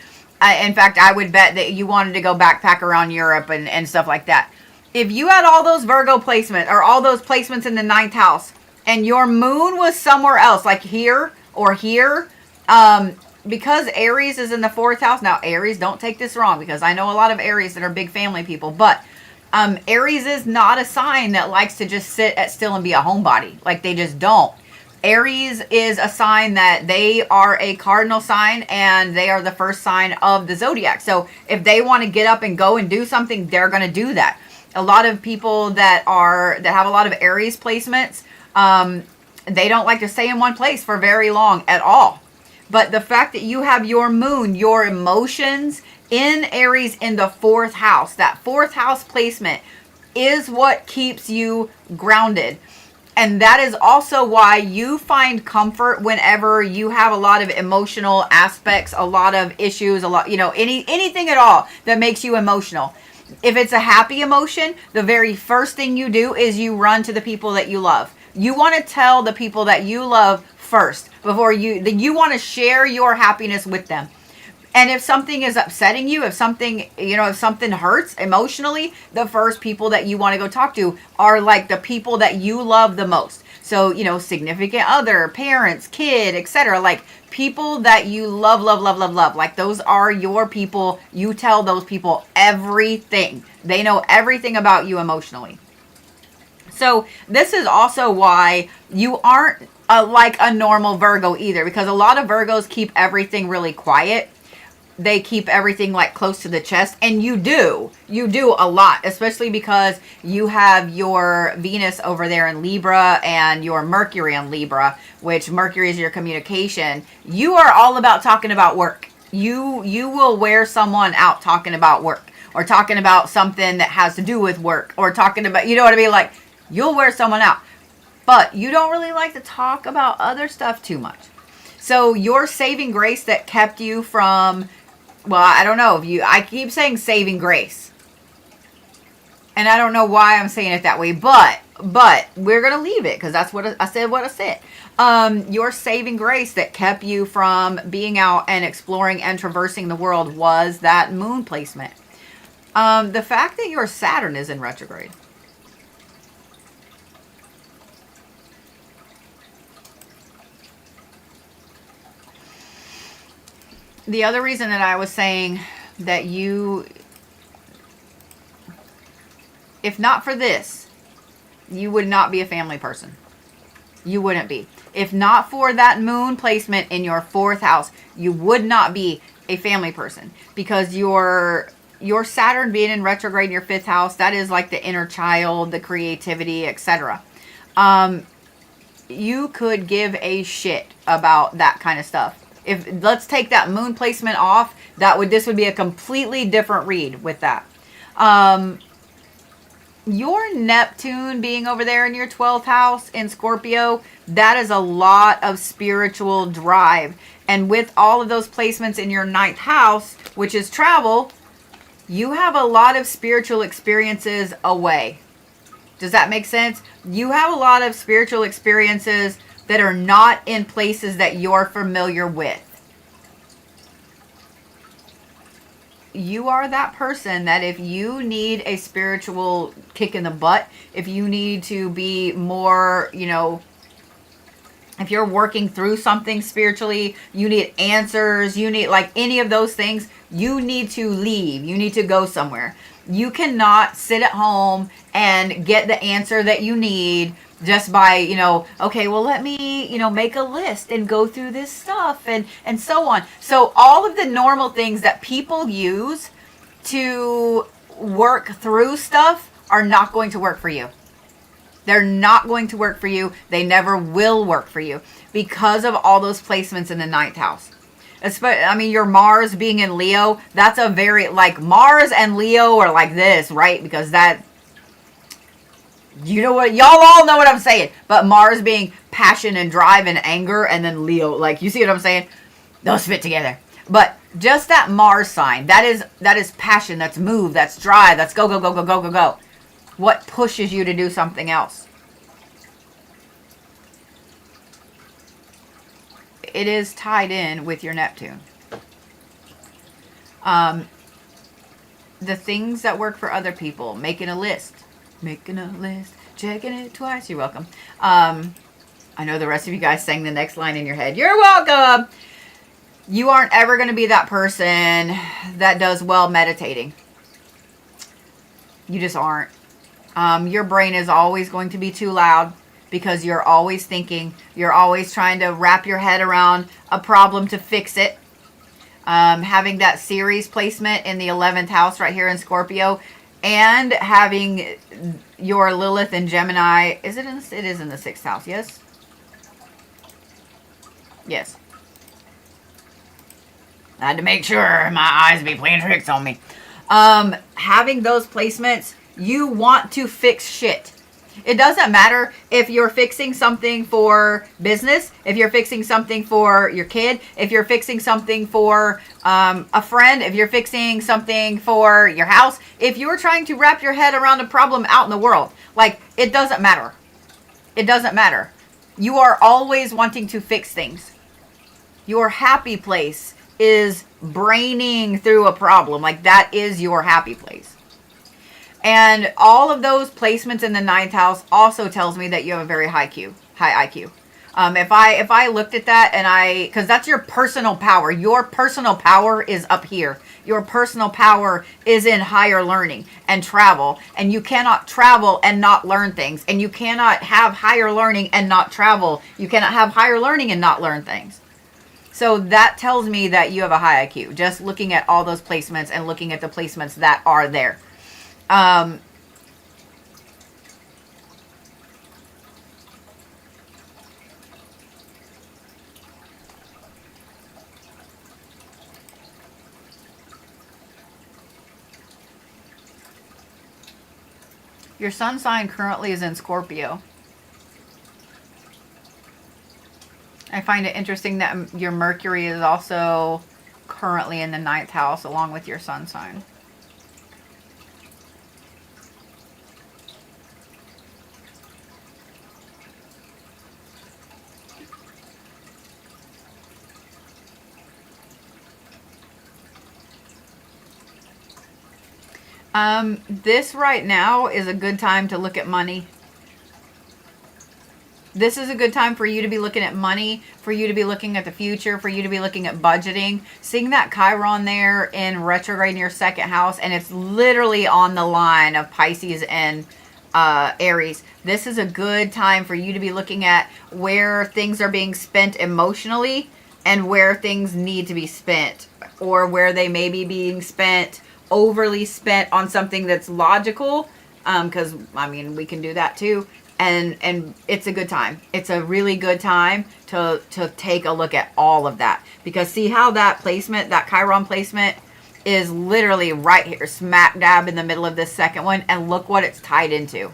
In fact, I would bet that you wanted to go backpack around Europe and stuff like that. If you had all those Virgo placements or all those placements in the 9th house and your moon was somewhere else, like here or here, because Aries is in the 4th house. Now, Aries, don't take this wrong, because I know a lot of Aries that are big family people, but Aries is not a sign that likes to just sit still and be a homebody. Like, they just don't. Aries is a sign that they are a cardinal sign, and they are the first sign of the zodiac. So if they want to get up and go and do something, they're going to do that. A lot of people that have a lot of Aries placements, they don't like to stay in one place for very long at all. But the fact that you have your moon, your emotions in Aries in the 4th house, that 4th house placement is what keeps you grounded. And that is also why you find comfort whenever you have a lot of emotional aspects, a lot of issues, anything at all that makes you emotional. If it's a happy emotion, the very first thing you do is you run to the people that you love. You want to tell the people that you love first before you want to share your happiness with them. And if something is upsetting you, if something hurts emotionally, the first people that you want to go talk to are like the people that you love the most. So, significant other, parents, kid, etc. Like people that you love. Like those are your people. You tell those people everything. They know everything about you emotionally. So this is also why you aren't like a normal Virgo either, because a lot of Virgos keep everything really quiet. They keep everything like close to the chest, and you do a lot, especially because you have your Venus over there in Libra and your Mercury in Libra, which Mercury is your communication. You are all about talking about work. You will wear someone out talking about work, or talking about something that has to do with work, or talking about, you know what I mean? Like, you'll wear someone out, but you don't really like to talk about other stuff too much. So your saving grace that kept you from, well, I don't know if I keep saying saving grace, and I don't know why I'm saying it that way, but we're going to leave it because that's what I said. Your saving grace that kept you from being out and exploring and traversing the world was that moon placement. The fact that your Saturn is in retrograde. The other reason that I was saying that if not for this, you would not be a family person. You wouldn't be. If not for that moon placement in your 4th house, you would not be a family person, because your Saturn being in retrograde in your 5th house, that is like the inner child, the creativity, etc. You could give a shit about that kind of stuff. If let's take that moon placement off, this would be a completely different read with that. Your Neptune being over there in your 12th house in Scorpio, that is a lot of spiritual drive. And with all of those placements in your 9th house, which is travel, you have a lot of spiritual experiences away. Does that make sense? You have a lot of spiritual experiences that are not in places that you're familiar with. You are that person that if you need a spiritual kick in the butt, if you need to be more, if you're working through something spiritually, you need answers, you need like any of those things, you need to leave. You need to go somewhere. You cannot sit at home and get the answer that you need just by, okay, well, let me, make a list and go through this stuff and so on. So all of the normal things that people use to work through stuff are not going to work for you. They're not going to work for you. They never will work for you because of all those placements in the 9th house. Your Mars being in Leo, that's a very, Mars and Leo are like this, right? Because that, y'all all know what I'm saying. But Mars being passion and drive and anger, and then Leo, you see what I'm saying? Those fit together. But just that Mars sign, that is passion, that's move, that's drive, that's go, go, go, go, go, go, go. What pushes you to do something else? It is tied in with your Neptune. The things that work for other people, making a list, checking it twice. You're welcome. I know the rest of you guys sang the next line in your head. You're welcome. You aren't ever going to be that person that does well meditating. You just aren't. Your brain is always going to be too loud because you're always thinking. You're always trying to wrap your head around a problem to fix it. Having that Ceres placement in the 11th house right here in Scorpio, and having your Lilith in Gemini. It is in the 6th house, yes? Yes. I had to make sure my eyes be playing tricks on me. Having those placements, you want to fix shit. It doesn't matter if you're fixing something for business, if you're fixing something for your kid, if you're fixing something for a friend, if you're fixing something for your house, if you're trying to wrap your head around a problem out in the world. It doesn't matter. It doesn't matter. You are always wanting to fix things. Your happy place is braining through a problem. That is your happy place. And all of those placements in the 9th house also tells me that you have a very high IQ. If I looked at that because that's your personal power. Your personal power is up here. Your personal power is in higher learning and travel. And you cannot travel and not learn things. And you cannot have higher learning and not travel. You cannot have higher learning and not learn things. So that tells me that you have a high IQ. Just looking at all those placements and looking at the placements that are there. Your sun sign currently is in Scorpio. I find it interesting that your Mercury is also currently in the 9th house along with your sun sign. This right now is a good time to look at money. This is a good time for you to be looking at money, for you to be looking at the future, for you to be looking at budgeting. Seeing that Chiron there in retrograde in your 2nd house, and it's literally on the line of Pisces and Aries. This is a good time for you to be looking at where things are being spent emotionally and where things need to be spent, or where they may be being spent, overly spent on something that's logical, because we can do that too. And it's a good time. It's a really good time to take a look at all of that. Because see how that placement, that Chiron placement, is literally right here, smack dab in the middle of this second one. And look what it's tied into.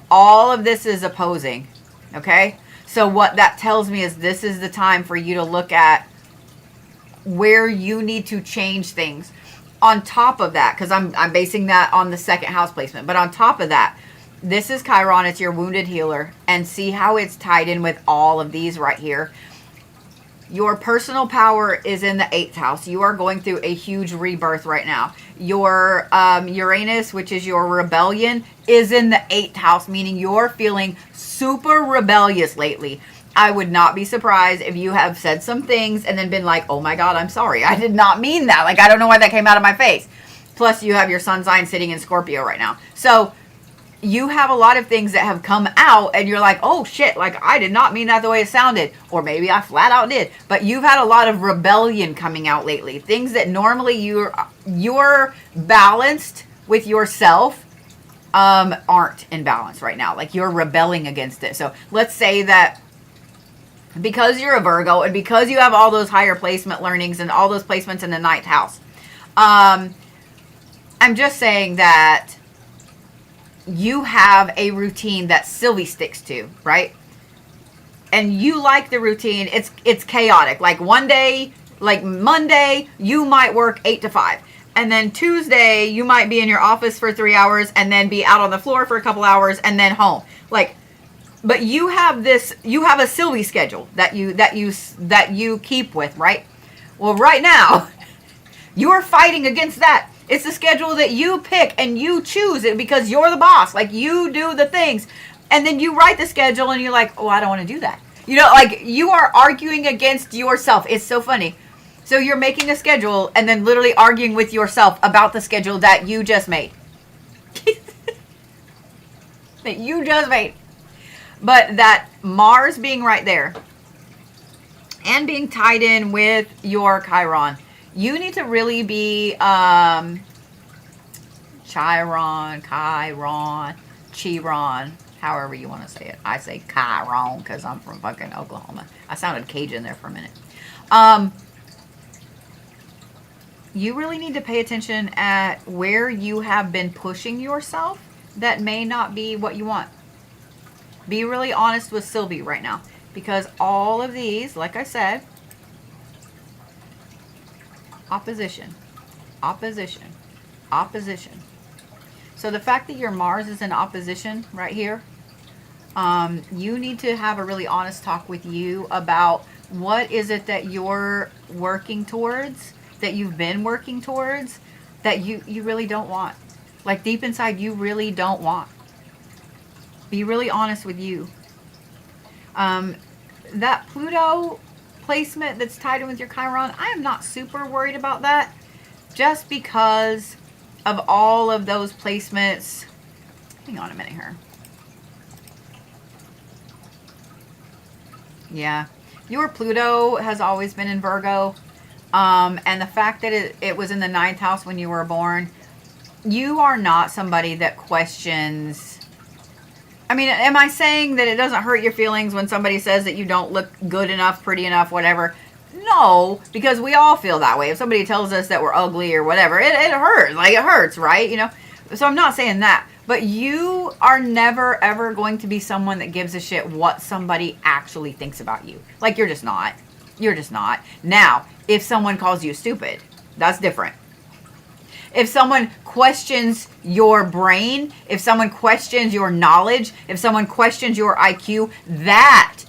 All of this is opposing. Okay? So what that tells me is this is the time for you to look at where you need to change things. On top of that, because I'm basing that on the 2nd house placement. But on top of that, this is Chiron, it's your wounded healer, and see how it's tied in with all of these right here. Your personal power is in the 8th house. You are going through a huge rebirth right now. Your Uranus, which is your rebellion, is in the 8th house, meaning you're feeling super rebellious lately. I would not be surprised if you have said some things and then been like, oh my God, I'm sorry. I did not mean that. I don't know why that came out of my face. Plus, you have your sun sign sitting in Scorpio right now. So, you have a lot of things that have come out and you're like, oh shit, like I did not mean that the way it sounded. Or maybe I flat out did. But you've had a lot of rebellion coming out lately. Things that normally you're balanced with yourself aren't in balance right now. Like you're rebelling against it. So let's say that because you're a Virgo and because you have all those higher placement learnings and all those placements in the ninth house, I'm just saying that you have a routine that Sylvie sticks to, right? And you like the routine. It's chaotic. Like one day, like Monday, you might work 8 to 5. And then Tuesday, you might be in your office for 3 hours and then be out on the floor for a couple hours and then home. Like, but you have a Sylvie schedule that you keep with, right? Well, right now, you're fighting against that. It's the schedule that you pick and you choose it because you're the boss. Like you do the things and then you write the schedule and you're like, oh, I don't want to do that. You know, like you are arguing against yourself. It's so funny. So you're making a schedule and then literally arguing with yourself about the schedule that you just made. That you just made. But that Mars being right there and being tied in with your Chiron, you need to really be Chiron, however you want to say it. I say Chiron because I'm from fucking Oklahoma. I sounded Cajun there for a minute. You really need to pay attention at where you have been pushing yourself that may not be what you want. Be really honest with Sylvie right now because all of these, like I said, opposition, opposition, opposition. So the fact that your Mars is in opposition right here, you need to have a really honest talk with you about what is it that you're working towards, that you've been working towards, that you really don't want. Like deep inside, you really don't want. Be really honest with you. That Pluto placement that's tied in with your Chiron, I am not super worried about that just because of all of those placements. Hang on a minute here. Yeah, your Pluto has always been in Virgo, and the fact that it was in the ninth house when you were born, you are not somebody that questions. I mean, am I saying that it doesn't hurt your feelings when somebody says that you don't look good enough, pretty enough, whatever? No, because we all feel that way. If somebody tells us that we're ugly or whatever, it hurts. Like, it hurts, right? You know? So I'm not saying that. But you are never, ever going to be someone that gives a shit what somebody actually thinks about you. Like, you're just not. You're just not. Now, if someone calls you stupid, that's different. If someone questions your brain, if someone questions your knowledge, if someone questions your IQ, that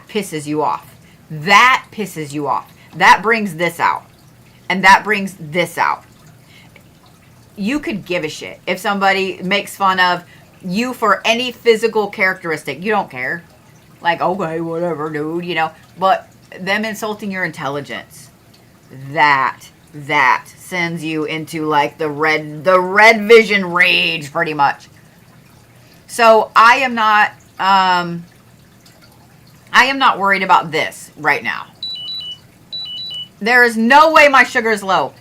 pisses you off. That pisses you off. That brings this out. And that brings this out. You could give a shit if somebody makes fun of you for any physical characteristic. You don't care. Like, okay, whatever, dude, you know. But them insulting your intelligence, that sends you into like the red vision rage pretty much. So I am not worried about this right now. There is no way my sugar is low.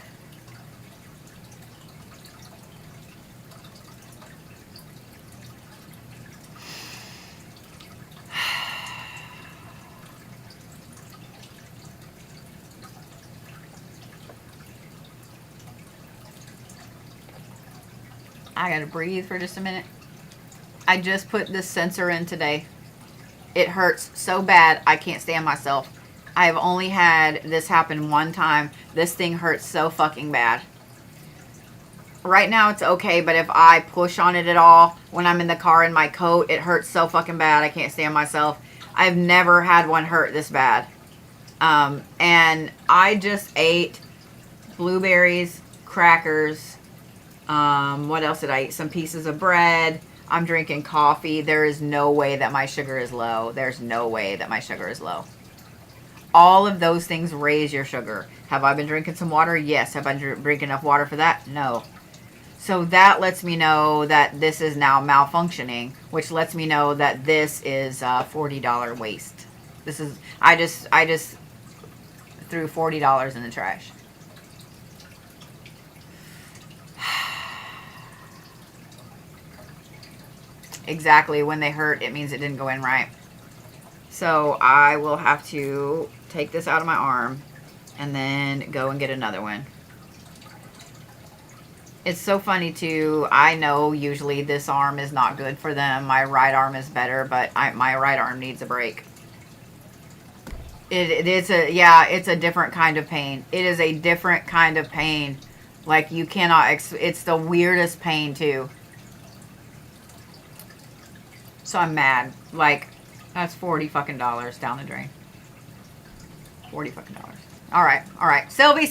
I gotta breathe for just a minute. I just put this sensor in today. It hurts so bad I can't stand myself. I have only had this happen one time. This thing hurts so fucking bad. Right now it's okay, but if I push on it at all when I'm in the car in my coat, it hurts so fucking bad I can't stand myself. I've never had one hurt this bad. And I just ate blueberries, crackers. What else did I eat? Some pieces of bread. I'm drinking coffee. There is no way that my sugar is low. There's no way that my sugar is low. All of those things raise your sugar. Have I been drinking some water? Yes. Have I drinking enough water for that? No. So that lets me know that this is now malfunctioning, which lets me know that this is a $40 waste. This is, I just threw $40 in the trash. Exactly. When they hurt, it means it didn't go in right. So I will have to take this out of my arm and then go and get another one. It's so funny too. I know usually this arm is not good for them. My right arm is better, but my right arm needs a break. It's a different kind of pain. It is a different kind of pain. Like you cannot, it's the weirdest pain too. So I'm mad. Like, that's $40 fucking down the drain. $40 fucking. All right. Sylvie.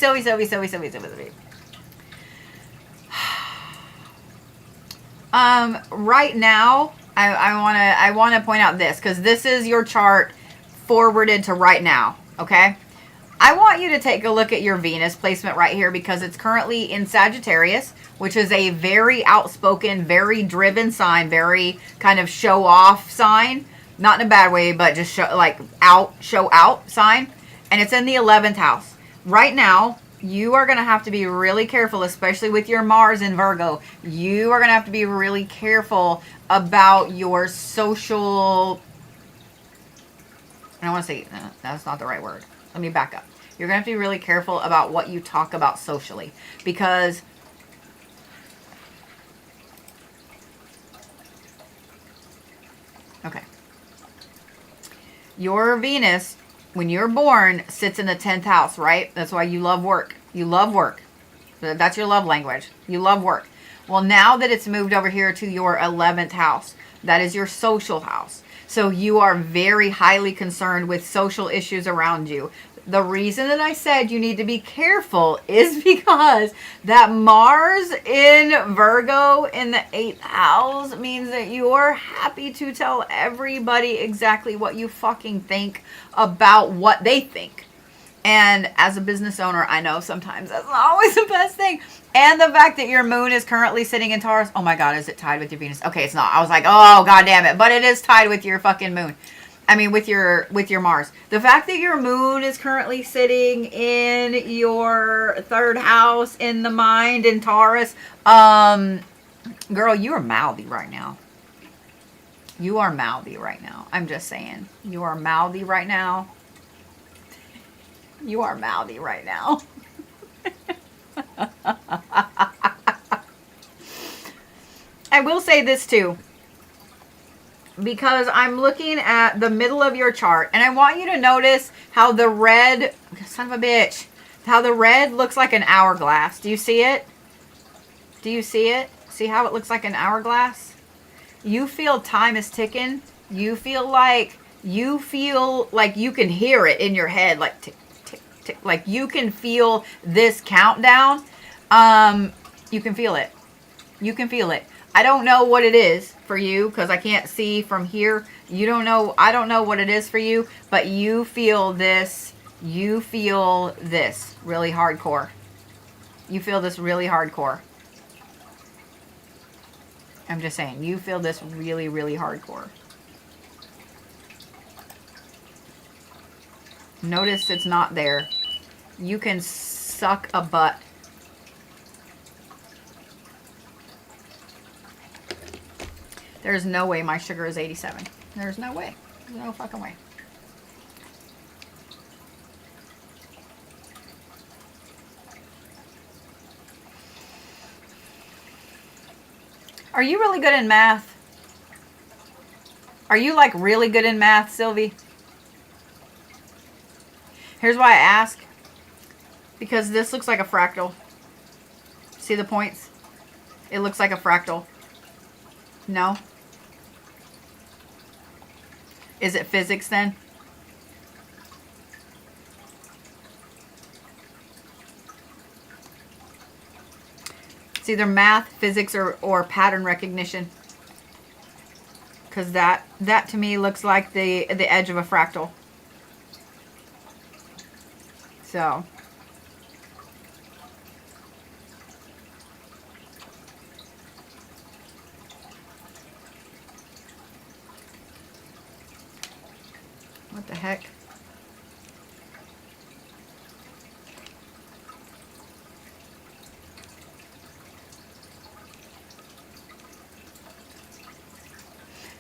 Right now, I wanna point out this, because this is your chart forwarded to right now. Okay. I want you to take a look at your Venus placement right here, because it's currently in Sagittarius, which is a very outspoken, very driven sign, very kind of show off sign. Not in a bad way, but just show out sign. And it's in the 11th house. Right now, you are going to have to be really careful, especially with your Mars in Virgo. You are going to have to be really careful about your social... I don't want to say... that's not the right word. Let me back up. You're going to have to be really careful about what you talk about socially. Because... okay. Your Venus, when you're born, sits in the 10th house, right? That's why you love work. You love work. That's your love language. You love work. Well, now that it's moved over here to your 11th house, that is your social house. So you are very highly concerned with social issues around you. The reason that I said you need to be careful is because that Mars in Virgo in the 8th house means that you're happy to tell everybody exactly what you fucking think about what they think. And as a business owner, I know sometimes that's not always the best thing. And the fact that your moon is currently sitting in Taurus. Oh my God, is it tied with your Venus? Okay, it's not. I was like, oh, God damn it. But it is tied with your fucking moon. I mean, with your Mars. The fact that your moon is currently sitting in your 3rd house in the mind in Taurus. Girl, you are mouthy right now. You are mouthy right now. I'm just saying. You are mouthy right now. You are mouthy right now. I will say this too. Because I'm looking at the middle of your chart, and I want you to notice how the red, son of a bitch, how the red looks like an hourglass. Do you see it? Do you see it? See how it looks like an hourglass? You feel time is ticking. You feel like you can hear it in your head, like tick, tick, tick. Like you can feel this countdown. You can feel it. You can feel it. I don't know what it is for you because I can't see from here. You don't know. I don't know what it is for you, but you feel this. You feel this really hardcore. You feel this really hardcore. I'm just saying, you feel this really, really hardcore. Notice it's not there. You can suck a butt. There's no way my sugar is 87. There's no way. There's no fucking way. Are you really good in math? Are you like really good in math, Sylvie? Here's why I ask. Because this looks like a fractal. See the points? It looks like a fractal. No? Is it physics then? It's either math, physics, or pattern recognition. Because that to me looks like the edge of a fractal. So. What the heck?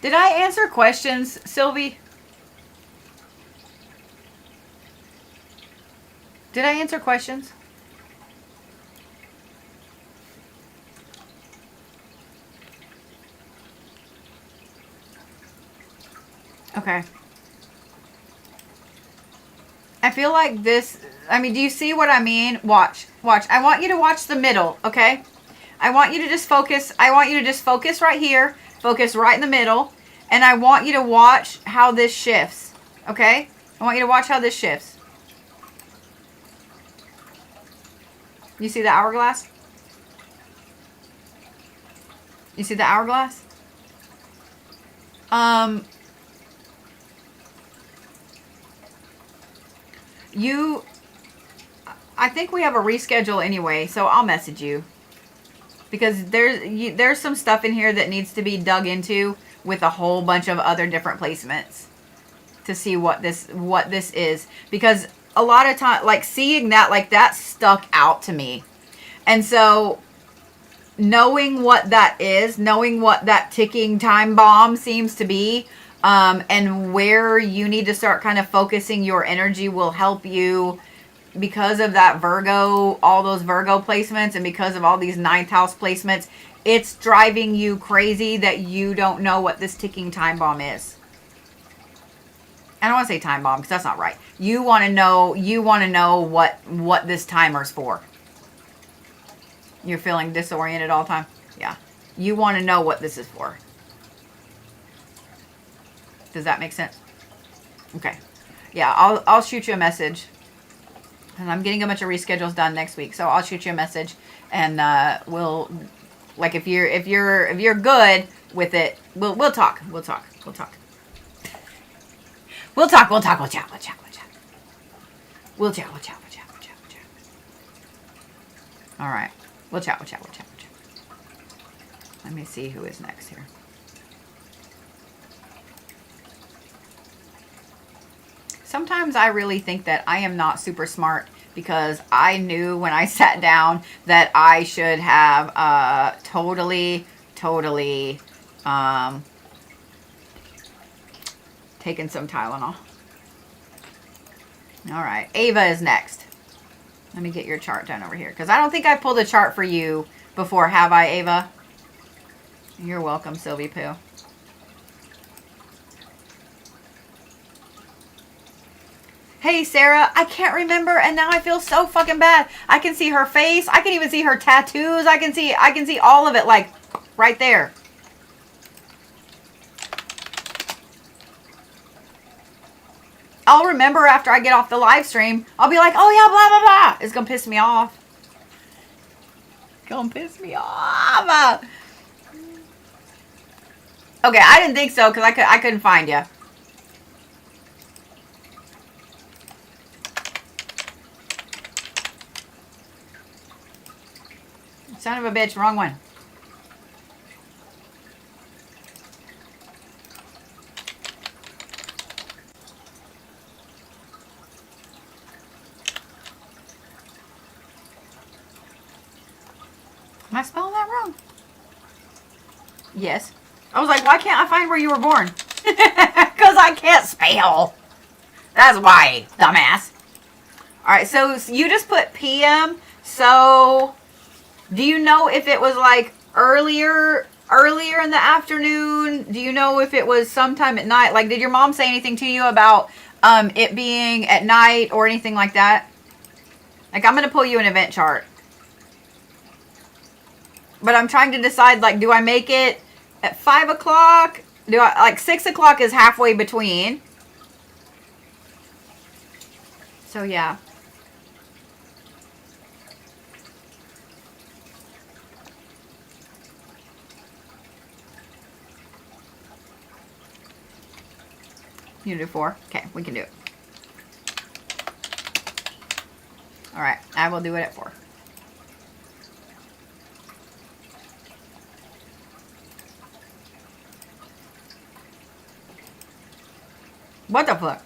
Did I answer questions, Sylvie? Did I answer questions? Okay. I feel like this, I mean, do you see what I mean? Watch. I want you to watch the middle, okay? I want you to just focus right here. Focus right in the middle. And I want you to watch how this shifts, okay? I want you to watch how this shifts. You see the hourglass? You see the hourglass? I think we have a reschedule anyway, so I'll message you. Because there's some stuff in here that needs to be dug into with a whole bunch of other different placements to see what this is. Because a lot of time, like seeing that, like that stuck out to me. And so knowing what that is, knowing what that ticking time bomb seems to be, and where you need to start kind of focusing your energy will help you, because of that Virgo, all those Virgo placements, and because of all these ninth house placements. It's driving you crazy that you don't know what this ticking time bomb is. I don't want to say time bomb because that's not right. You want to know what this timer's for. You're feeling disoriented all the time? Yeah. You want to know what this is for. Does that make sense? Okay. Yeah, I'll shoot you a message. And I'm getting a bunch of reschedules done next week, so I'll shoot you a message, and we'll, like, if you're good with it, we'll talk. We'll chat. All right. We'll chat. Let me see who is next here. Sometimes I really think that I am not super smart, because I knew when I sat down that I should have totally taken some Tylenol. All right, Ava is next. Let me get your chart done over here, because I don't think I pulled a chart for you before, have I, Ava? You're welcome, Sylvie Pooh. Hey, Sarah, I can't remember, and now I feel so fucking bad. I can see her face. I can even see her tattoos. I can see all of it, like, right there. I'll remember after I get off the live stream. I'll be like, oh, yeah, blah, blah, blah. It's going to piss me off. Okay, I didn't think so, because I couldn't find you. Son of a bitch, wrong one. Am I spelling that wrong? Yes. I was like, why can't I find where you were born? Because I can't spell. That's why, dumbass. Alright, so you just put PM. So, do you know if it was like earlier in the afternoon? Do you know if it was sometime at night? Like, did your mom say anything to you about it being at night or anything like that? Like, I'm going to pull you an event chart. But I'm trying to decide, like, do I make it at 5 o'clock? Do I, like, 6 o'clock is halfway between. So, yeah. You do 4? Okay, we can do it. Alright, I will do it at 4. What the fuck?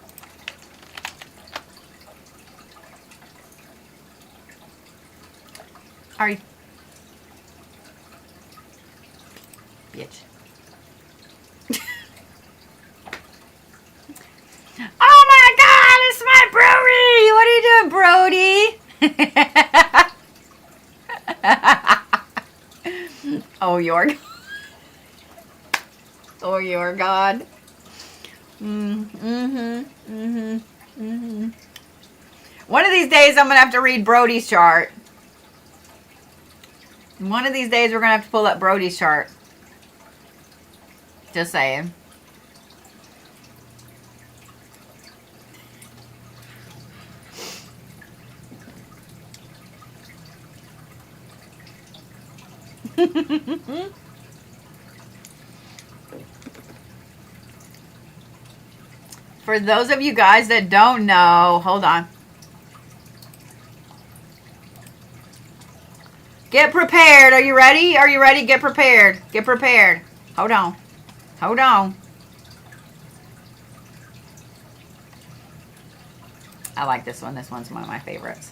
Are you? Bitch. Oh my God, it's my Brody. What are you doing, Brody? Oh, your God. Oh, your God. One of these days, I'm going to have to read Brody's chart. One of these days, we're going to have to pull up Brody's chart. Just saying. For those of you guys that don't know, hold on. Get prepared. Are you ready? Are you ready? Get prepared. Get prepared. Hold on. Hold on. I like this one. This one's one of my favorites.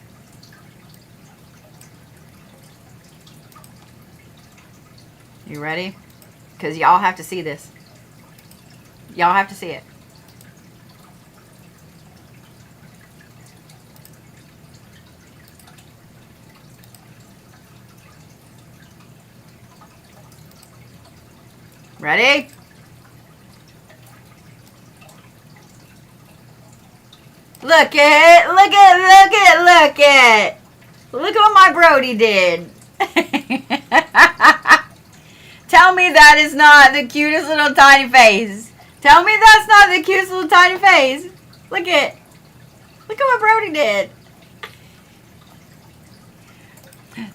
You ready? Because y'all have to see this. Y'all have to see it. Ready? Look it. Look it. Look it. Look it. Look what my Brody did. Tell me that is not the cutest little tiny face. Tell me that's not the cutest little tiny face. Look it. Look at what Brody did.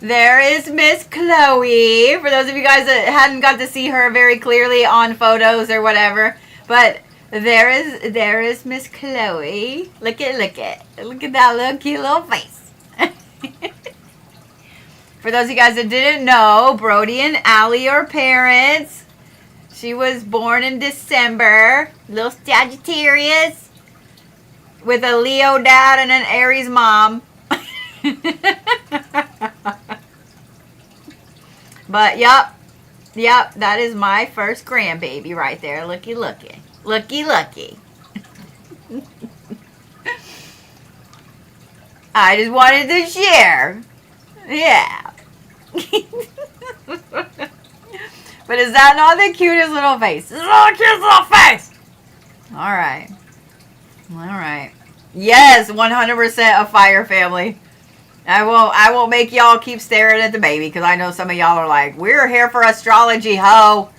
There is Miss Chloe. For those of you guys that hadn't got to see her very clearly on photos or whatever. But there is Miss Chloe. Look at that little cute little face. For those of you guys that didn't know, Brody and Allie are parents. She was born in December. Little Sagittarius. With a Leo dad and an Aries mom. But, yep, that is my first grandbaby right there. Looky. I just wanted to share. Yeah. But is that not the cutest little face? This is not the cutest little face. All right. Yes, 100% a fire family. I won't make y'all keep staring at the baby because I know some of y'all are like, we're here for astrology, ho.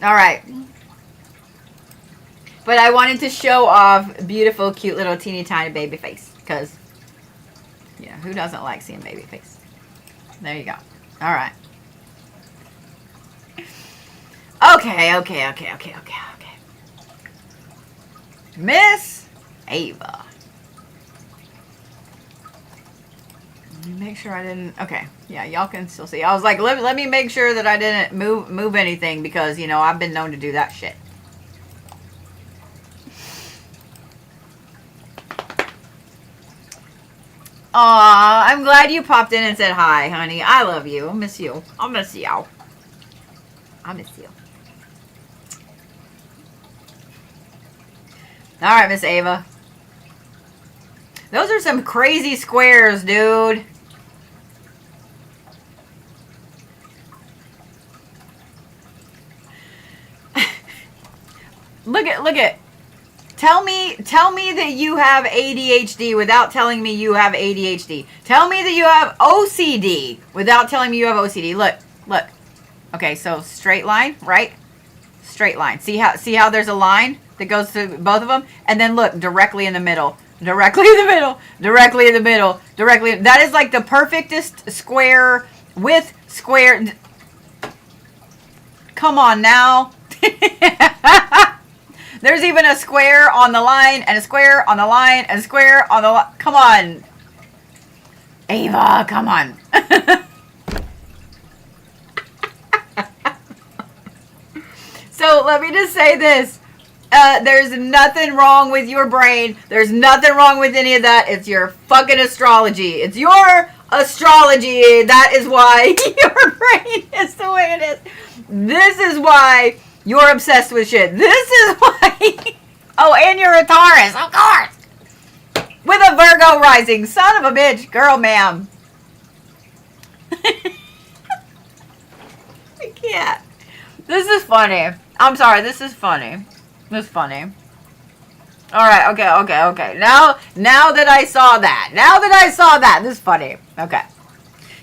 All right. But I wanted to show off beautiful, cute little teeny tiny baby face because, yeah, who doesn't like seeing baby face? There you go. All right. Okay. Miss Ava. Let me make sure I didn't. Okay, yeah, y'all can still see. I was like, let me make sure that I didn't move anything because, you know, I've been known to do that shit. Aw, I'm glad you popped in and said hi, honey. I love you. I miss you. I'll miss you. I miss you. All right, Miss Ava. Those are some crazy squares, dude. Look at. Tell me that you have ADHD without telling me you have ADHD. Tell me that you have OCD without telling me you have OCD. Look. Okay, so straight line, right? Straight line. See how there's a line that goes to both of them? And then look, directly in the middle. Directly in the middle. That is like the perfectest square with square. Come on now. There's even a square on the line, and a square on the line, and a square on the line. Come on. Ava, come on. So let me just say this. There's nothing wrong with your brain. There's nothing wrong with any of that. It's your fucking astrology. It's your astrology. That is why your brain is the way it is. This is why you're obsessed with shit. This is why. Oh, and you're a Taurus, of course. With a Virgo rising. Son of a bitch. Girl, ma'am. I can't. This is funny. I'm sorry. This is funny. This is funny. Alright, okay. Now that I saw that, this is funny. Okay.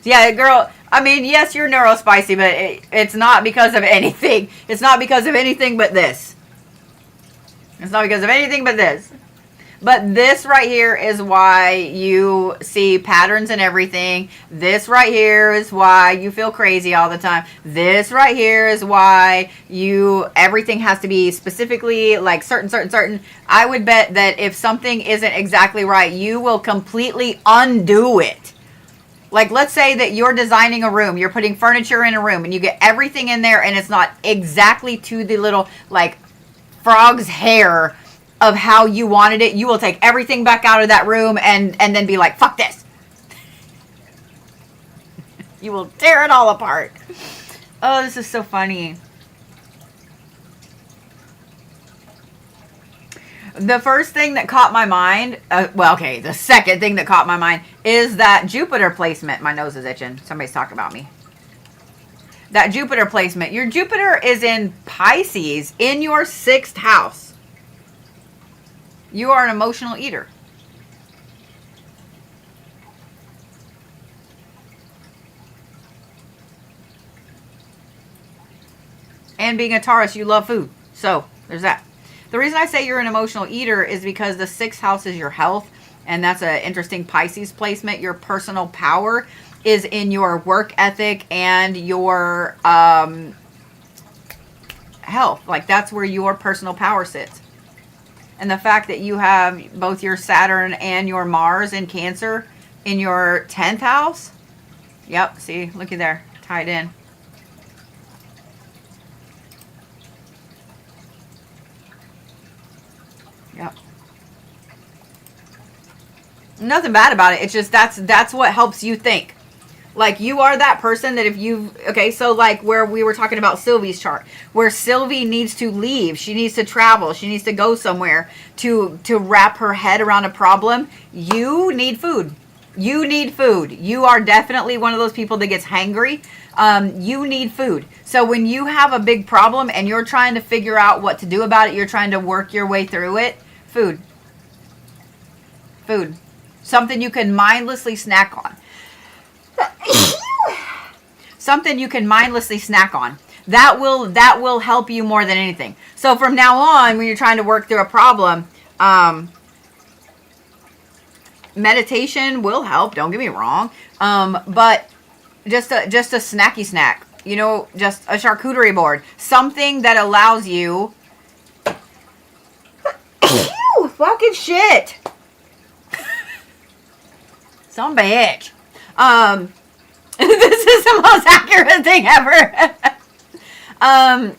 Yeah, girl, I mean, yes, you're neurospicy, but it's not because of anything. It's not because of anything but this. It's not because of anything but this. But this right here is why you see patterns in everything. This right here is why you feel crazy all the time. This right here is why everything has to be specifically like certain. I would bet that if something isn't exactly right, you will completely undo it. Like, let's say that you're designing a room, you're putting furniture in a room, and you get everything in there, and it's not exactly to the little, like, frog's hair of how you wanted it. You will take everything back out of that room and then be like, fuck this. You will tear it all apart. Oh, this is so funny. The first thing that caught my mind, the second thing that caught my mind is that Jupiter placement. My nose is itching. Somebody's talking about me. That Jupiter placement. Your Jupiter is in Pisces in your 6th house. You are an emotional eater. And being a Taurus, you love food. So, there's that. The reason I say you're an emotional eater is because the 6th house is your health. And that's an interesting Pisces placement. Your personal power is in your work ethic and your health. Like, that's where your personal power sits. And the fact that you have both your Saturn and your Mars in Cancer in your 10th house. Yep, see, looky there, tied in. Yep. Nothing bad about it. It's just that's what helps you think. Like, you are that person that if you... Okay, so like where we were talking about Sylvie's chart. Where Sylvie needs to leave. She needs to travel. She needs to go somewhere to wrap her head around a problem. You need food. You need food. You are definitely one of those people that gets hangry. You need food. So when you have a big problem and you're trying to figure out what to do about it, you're trying to work your way through it. Food. Food. Something you can mindlessly snack on. Something you can mindlessly snack on. That will help you more than anything. So from now on, when you're trying to work through a problem, meditation will help. Don't get me wrong. But just a snacky snack. You know, just a charcuterie board. Something that allows you... Fucking shit. Some bitch. This is the most accurate thing ever.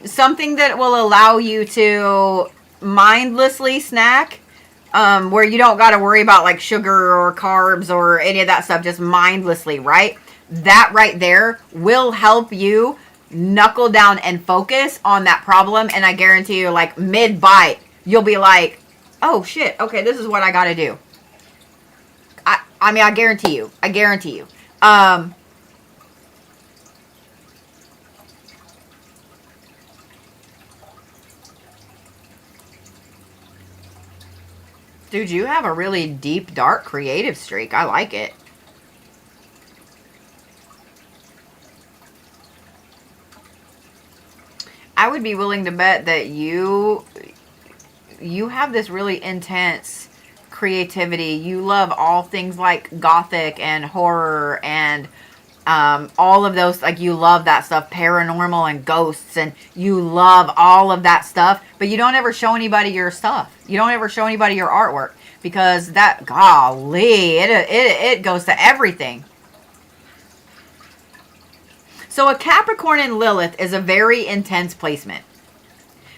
Something that will allow you to mindlessly snack, where you don't got to worry about like sugar or carbs or any of that stuff, just mindlessly, right? That right there will help you knuckle down and focus on that problem. And I guarantee you, like mid-bite, you'll be like, oh shit, okay, this is what I got to do. I mean, I guarantee you. Dude, you have a really deep, dark, creative streak. I like it. I would be willing to bet that you have this really intense creativity. You love all things like gothic and horror and all of those, like you love that stuff, paranormal and ghosts, and you love all of that stuff, but you don't ever show anybody your stuff. You don't ever show anybody your artwork because that, golly, it goes to everything. So a Capricorn in Lilith is a very intense placement.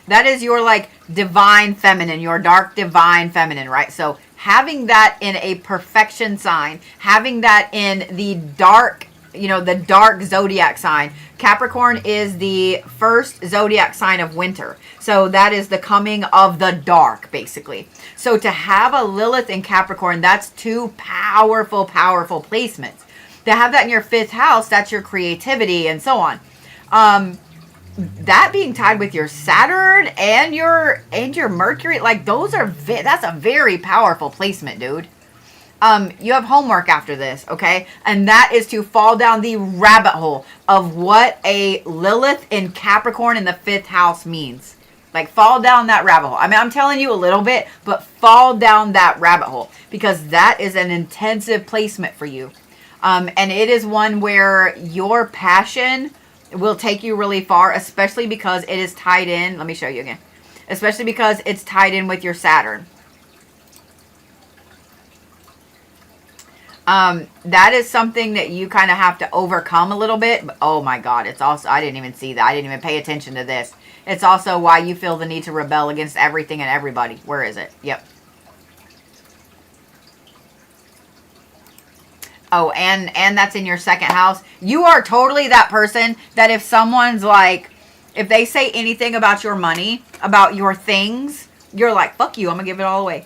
That is your like divine feminine, your dark divine feminine, right? So having that in a perfection sign, having that in the dark, you know, the dark zodiac sign. Capricorn is the first zodiac sign of winter. So that is the coming of the dark, basically. So to have a Lilith in Capricorn, that's two powerful, powerful placements. To have that in your fifth house, that's your creativity and so on. That being tied with your Saturn and your Mercury, like those are that's a very powerful placement, dude. You have homework after this, okay? And that is to fall down the rabbit hole of what a Lilith in Capricorn in the fifth house means. Like, fall down that rabbit hole. I mean, I'm telling you a little bit, but fall down that rabbit hole because that is an intensive placement for you. And it is one where your passion will take you really far, especially because it is tied in. Let me show you again. Especially because it's tied in with your Saturn. That is something that you kind of have to overcome a little bit. But, oh my God, it's also, I didn't even see that. I didn't even pay attention to this. It's also why you feel the need to rebel against everything and everybody. Where is it? Yep. Oh, and that's in your second house. You are totally that person that if someone's like, if they say anything about your money, about your things, you're like, fuck you, I'm gonna give it all away.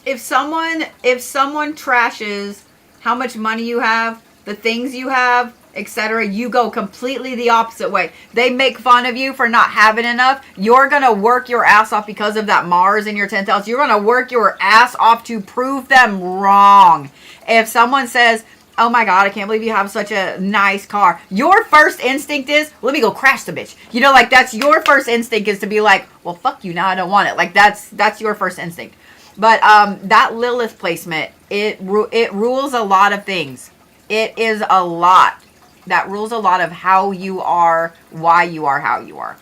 If someone trashes how much money you have, the things you have, etc., you go completely the opposite way. They make fun of you for not having enough. You're going to work your ass off because of that Mars in your 10th house. You're going to work your ass off to prove them wrong. If someone says, oh my God, I can't believe you have such a nice car, your first instinct is, let me go crash the bitch. You know, like that's your first instinct is to be like, well, fuck you, now I don't want it. Like that's your first instinct. But that Lilith placement, it rules a lot of things. It is a lot. That rules a lot of how you are, why you are, how you are.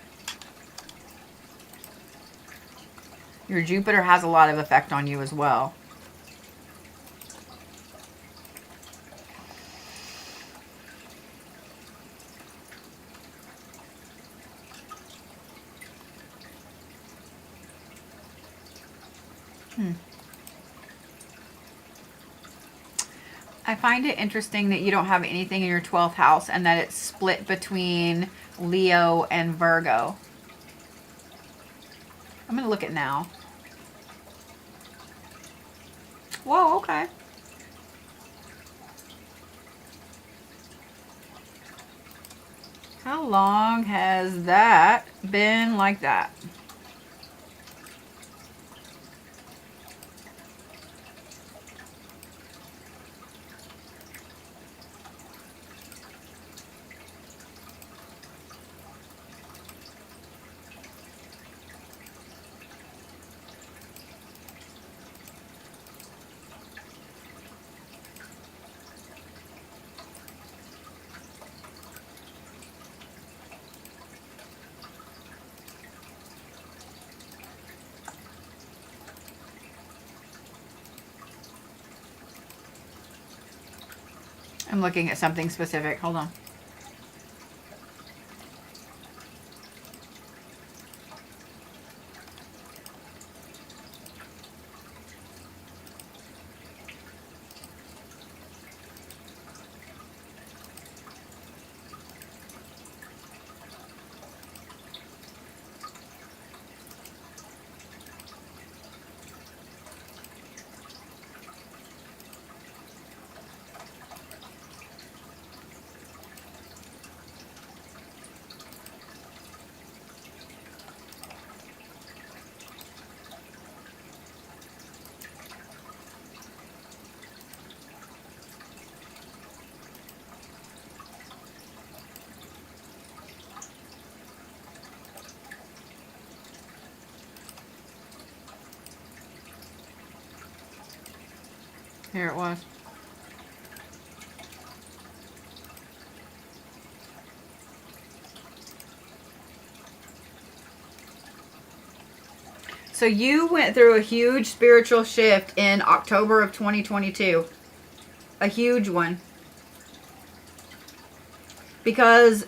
Your Jupiter has a lot of effect on you as well. I find it interesting that you don't have anything in your 12th house and that it's split between Leo and Virgo. I'm going to look at now. Whoa, okay. How long has that been like that? I'm looking at something specific. Hold on. Here it was. So you went through a huge spiritual shift in October of 2022. A huge one. Because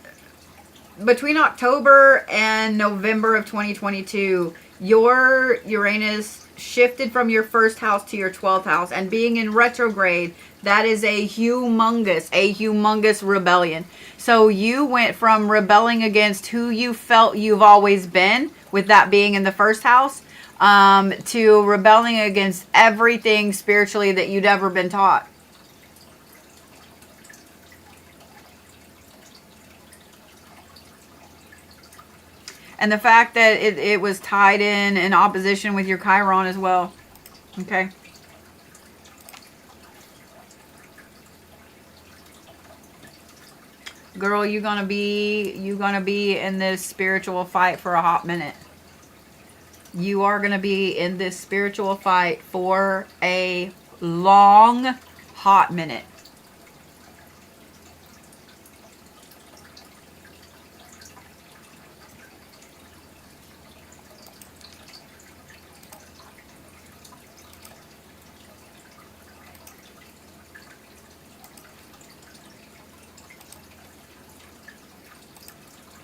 between October and November of 2022, your Uranus shifted from your first house to your 12th house, and being in retrograde, that is a humongous rebellion. So you went from rebelling against who you felt you've always been, with that being in the first house, to rebelling against everything spiritually that you'd ever been taught. And the fact that it was tied in opposition with your Chiron as well. Okay. Girl, you're gonna be in this spiritual fight for a hot minute. You are gonna be in this spiritual fight for a long, hot minute.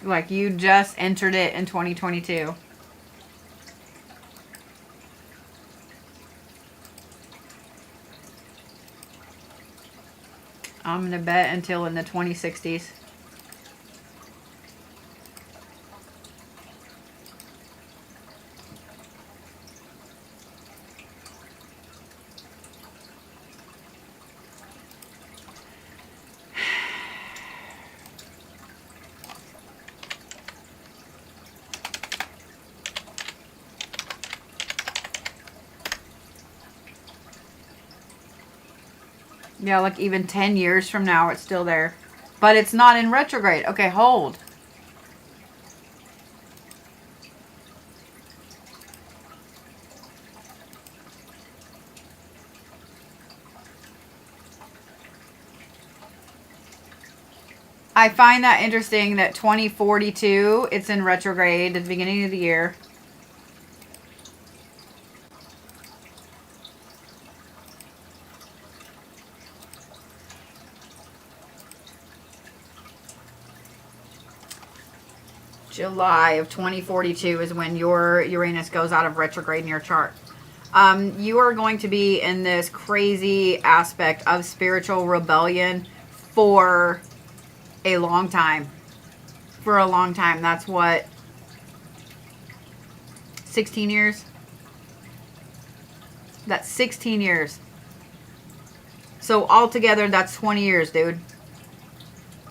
Like you just entered it in 2022. I'm going to bet until in the 2060s. Yeah, like even 10 years from now, it's still there. But it's not in retrograde. Okay, hold. I find that interesting that 2042, it's in retrograde at the beginning of the year. July of 2042 is when your Uranus goes out of retrograde in your chart. You are going to be in this crazy aspect of spiritual rebellion for a long time. For a long time. That's what, 16 years? That's 16 years. So altogether, that's 20 years, dude.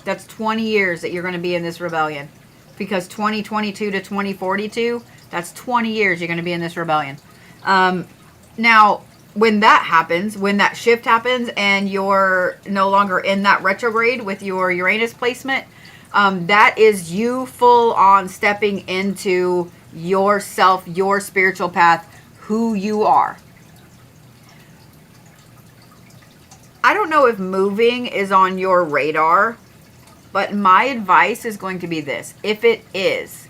That's 20 years that you're going to be in this rebellion. Because 2022 to 2042, that's 20 years you're going to be in this rebellion. Now, when that happens, when that shift happens and you're no longer in that retrograde with your Uranus placement, that is you full on stepping into yourself, your spiritual path, who you are. I don't know if moving is on your radar, but my advice is going to be this. If it is,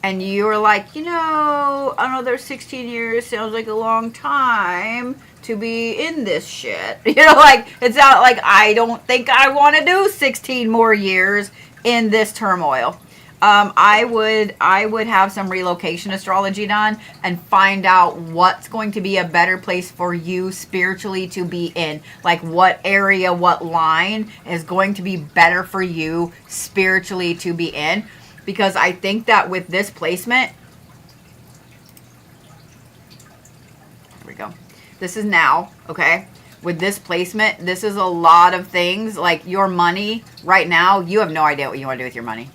and you're like, another 16 years sounds like a long time to be in this shit. Like, it's not like I don't think I want to do 16 more years in this turmoil. I would have some relocation astrology done and find out what's going to be a better place for you spiritually to be in. Like what area, what line is going to be better for you spiritually to be in. Because I think that with this placement, here we go. This is now, okay? With this placement, this is a lot of things. Like your money right now, you have no idea what you want to do with your money.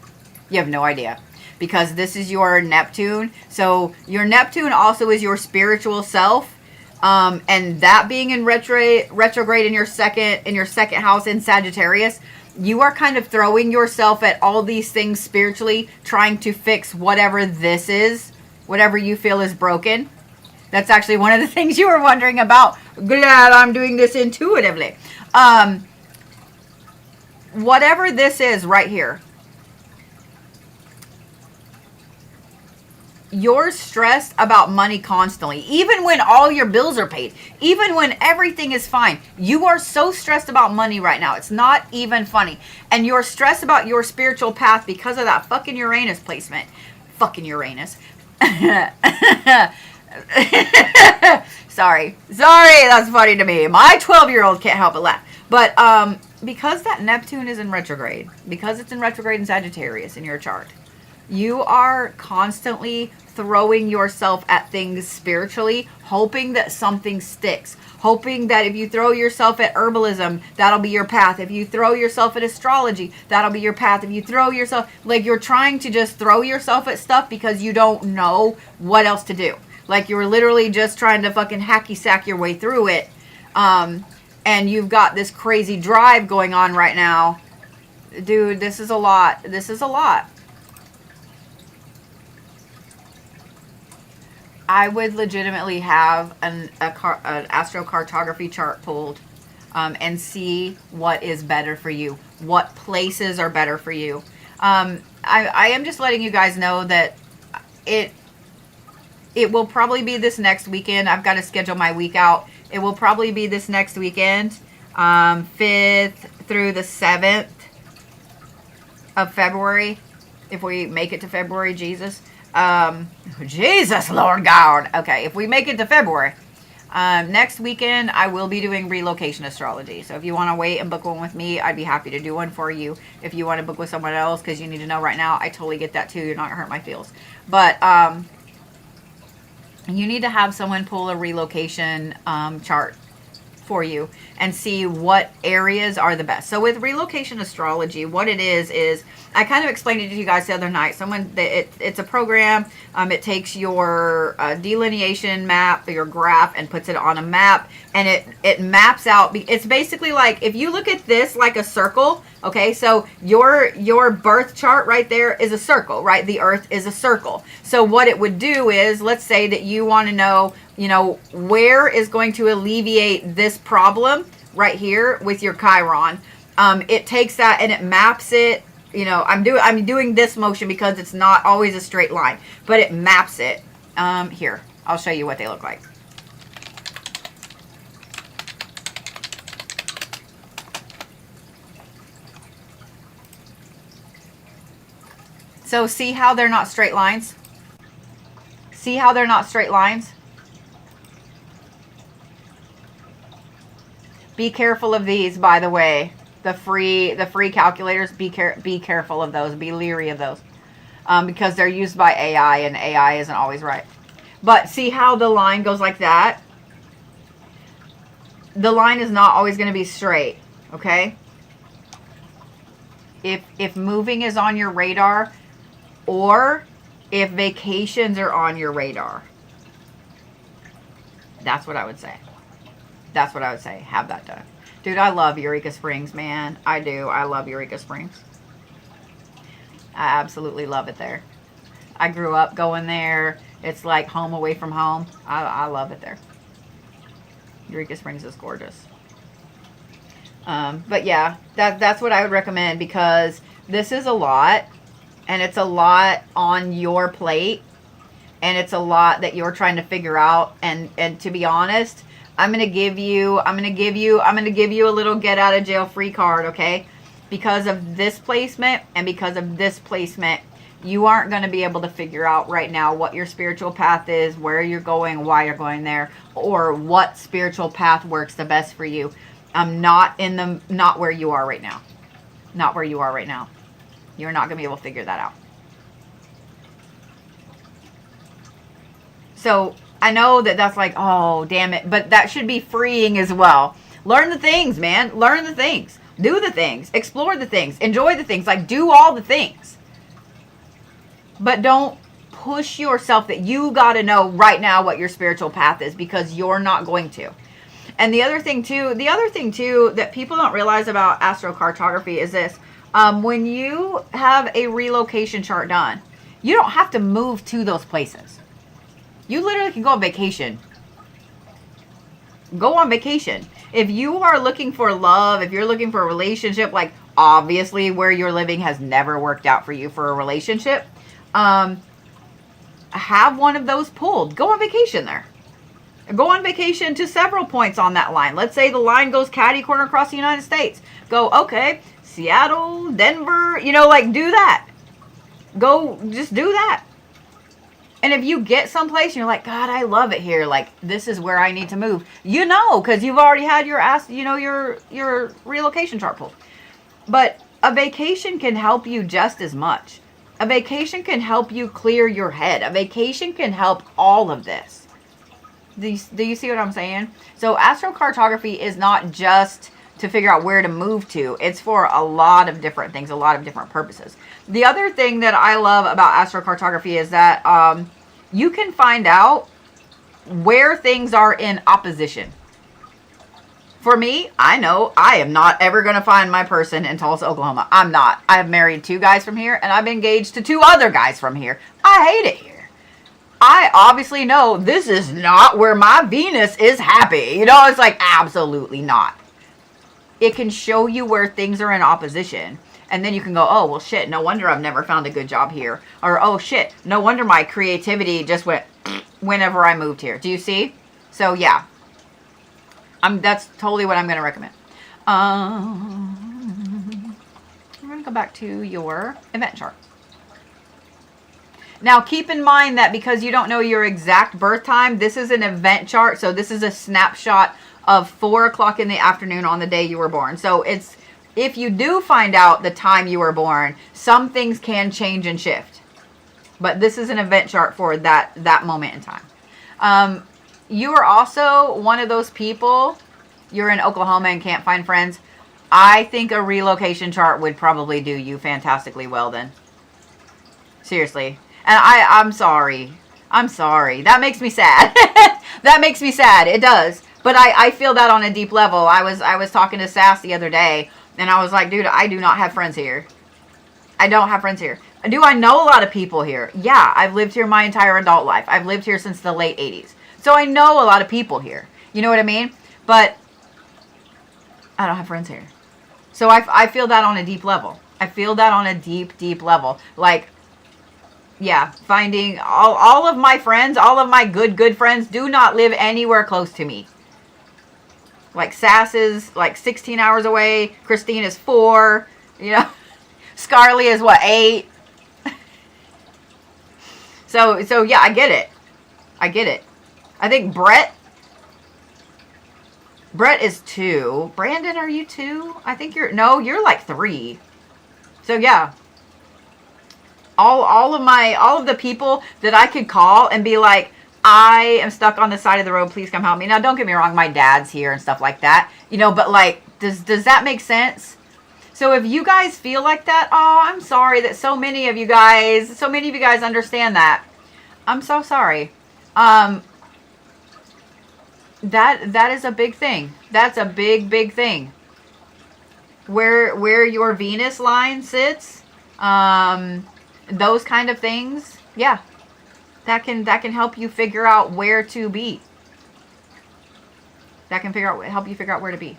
You have no idea, because this is your Neptune. So your Neptune also is your spiritual self, and that being in retrograde in your second house in Sagittarius, you are kind of throwing yourself at all these things spiritually, trying to fix whatever this is, whatever you feel is broken. That's actually one of the things you were wondering about. Glad I'm doing this intuitively. Whatever this is right here. you're stressed about money constantly, even when all your bills are paid, even when everything is fine. You are so stressed about money right now. It's not even funny. And you're stressed about your spiritual path because of that fucking Uranus placement. Fucking Uranus. Sorry, that's funny to me. My 12-year-old can't help but laugh. But because that Neptune is in retrograde, because it's in retrograde in Sagittarius in your chart, you are constantly throwing yourself at things spiritually, hoping that something sticks. Hoping that if you throw yourself at herbalism, that'll be your path. If you throw yourself at astrology, that'll be your path. If you throw yourself, like, you're trying to just throw yourself at stuff because you don't know what else to do. Like, you're literally just trying to fucking hacky sack your way through it. And you've got this crazy drive going on right now. Dude, this is a lot. This is a lot. I would legitimately have an astrocartography chart pulled and see what is better for you, what places are better for you. I am just letting you guys know that it will probably be this next weekend. I've got to schedule my week out. It will probably be this next weekend, 5th through the 7th of February, if we make it to February, Jesus. Jesus, Lord God. Okay, if we make it to February, next weekend I will be doing relocation astrology. So if you want to wait and book one with me, I'd be happy to do one for you. If you want to book with someone else because you need to know right now, I totally get that too. You're not gonna hurt my feels. But you need to have someone pull a relocation chart for you and see what areas are the best. So with relocation astrology, what it is I kind of explained it to you guys the other night. It's a program. It takes your delineation map, your graph, and puts it on a map, and it maps out. It's basically like, if you look at this like a circle, okay, so your birth chart right there is a circle, right? The earth is a circle. So what it would do is, let's say that you want to know, where is going to alleviate this problem right here with your Chiron. It takes that and it maps it. I'm doing this motion because it's not always a straight line, but it maps it. Here, I'll show you what they look like. So see how they're not straight lines? See how they're not straight lines? Be careful of these, by the way. The free calculators, be careful of those. Be leery of those. Because they're used by AI, and AI isn't always right. But see how the line goes like that? The line is not always going to be straight, okay? If moving is on your radar, or if vacations are on your radar, that's what I would say. That's what I would say. Have that done. Dude, I love Eureka Springs, man. I do. I love Eureka Springs. I absolutely love it there. I grew up going there. It's like home away from home. I love it there. Eureka Springs is gorgeous. But yeah, that's what I would recommend, because this is a lot, and it's a lot on your plate, and it's a lot that you're trying to figure out. And to be honest, I'm gonna give you a little get out of jail free card, okay? Because of this placement and because of this placement, you aren't going to be able to figure out right now what your spiritual path is, where you're going, why you're going there, or what spiritual path works the best for you. Not where you are right now. Not where you are right now. You're not going to be able to figure that out. So I know that's like, oh, damn it. But that should be freeing as well. Learn the things, man. Learn the things. Do the things. Explore the things. Enjoy the things. Like, do all the things. But don't push yourself that you got to know right now what your spiritual path is, because you're not going to. And the other thing too that people don't realize about astrocartography is this. When you have a relocation chart done, you don't have to move to those places. You literally can go on vacation. Go on vacation. If you are looking for love, if you're looking for a relationship, like obviously where you're living has never worked out for you for a relationship. have one of those pulled. Go on vacation there. Go on vacation to several points on that line. Let's say the line goes catty corner across the United States. Go, okay, Seattle, Denver, you know, like do that. Go, just do that. And if you get someplace and you're like, God, I love it here. Like, this is where I need to move. You know, because you've already had your relocation chart pulled. But a vacation can help you just as much. A vacation can help you clear your head. A vacation can help all of this. Do you see what I'm saying? So astrocartography is not just to figure out where to move to. It's for a lot of different things, a lot of different purposes. The other thing that I love about astrocartography is that you can find out where things are in opposition. For me, I know I am not ever going to find my person in Tulsa, Oklahoma. I'm not. I've married 2 guys from here, and I've been engaged to 2 other guys from here. I hate it here. I obviously know this is not where my Venus is happy. You know, it's like, absolutely not. It can show you where things are in opposition. And then you can go, oh, well, shit, no wonder I've never found a good job here. Or, oh, shit, no wonder my creativity just went whenever I moved here. Do you see? So, yeah. That's totally what I'm going to recommend. I'm going to go back to your event chart. Now, keep in mind that because you don't know your exact birth time, this is an event chart. So this is a snapshot of 4 o'clock in the afternoon on the day you were born. So it's, if you do find out the time you were born, some things can change and shift. But this is an event chart for that moment in time. You are also one of those people, you're in Oklahoma and can't find friends. I think a relocation chart would probably do you fantastically well then. Seriously. And I'm sorry. I'm sorry. That makes me sad. That makes me sad. It does. But I feel that on a deep level. I was talking to Sass the other day, and I was like, dude, I do not have friends here. I don't have friends here. Do I know a lot of people here? Yeah, I've lived here my entire adult life. I've lived here since the late 80s. So I know a lot of people here. You know what I mean? But I don't have friends here. So I feel that on a deep level. I feel that on a deep, deep level. Like, yeah, finding all of my friends, all of my good friends do not live anywhere close to me. Like Sass is like 16 hours away. Christine is 4. You know, Scarly is what, 8. So yeah, I get it. I get it. I think Brett is 2. Brandon, are you 2? I think you're like 3. So yeah. All of the people that I could call and be like, I am stuck on the side of the road, please come help me. Now don't get me wrong, my dad's here and stuff like that. You know, but like, does that make sense? So if you guys feel like that, oh, I'm sorry that so many of you guys understand that. I'm so sorry. That is a big thing. That's a big thing. Where your Venus line sits, those kind of things, yeah, that can help you figure out where to be. That can help you figure out where to be.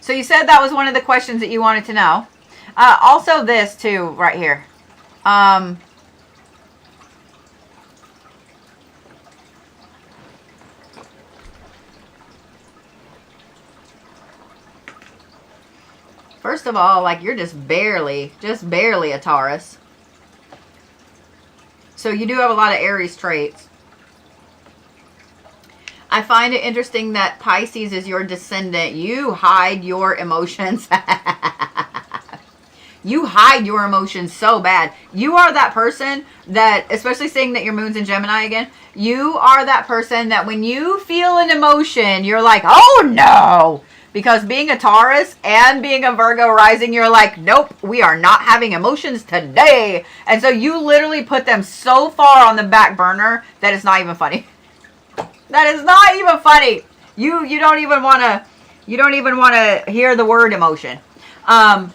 So you said that was one of the questions that you wanted to know. Also this too, right here. First of all, like, you're just barely a Taurus. So you do have a lot of Aries traits. I find it interesting that Pisces is your descendant. You hide your emotions. You hide your emotions so bad. You are that person that, especially saying that your moon's in Gemini again, you are that person that when you feel an emotion, you're like, oh no. Because being a Taurus and being a Virgo rising, you're like, nope, we are not having emotions today. And so you literally put them so far on the back burner that it's not even funny. That is not even funny. You don't even want to hear the word emotion. And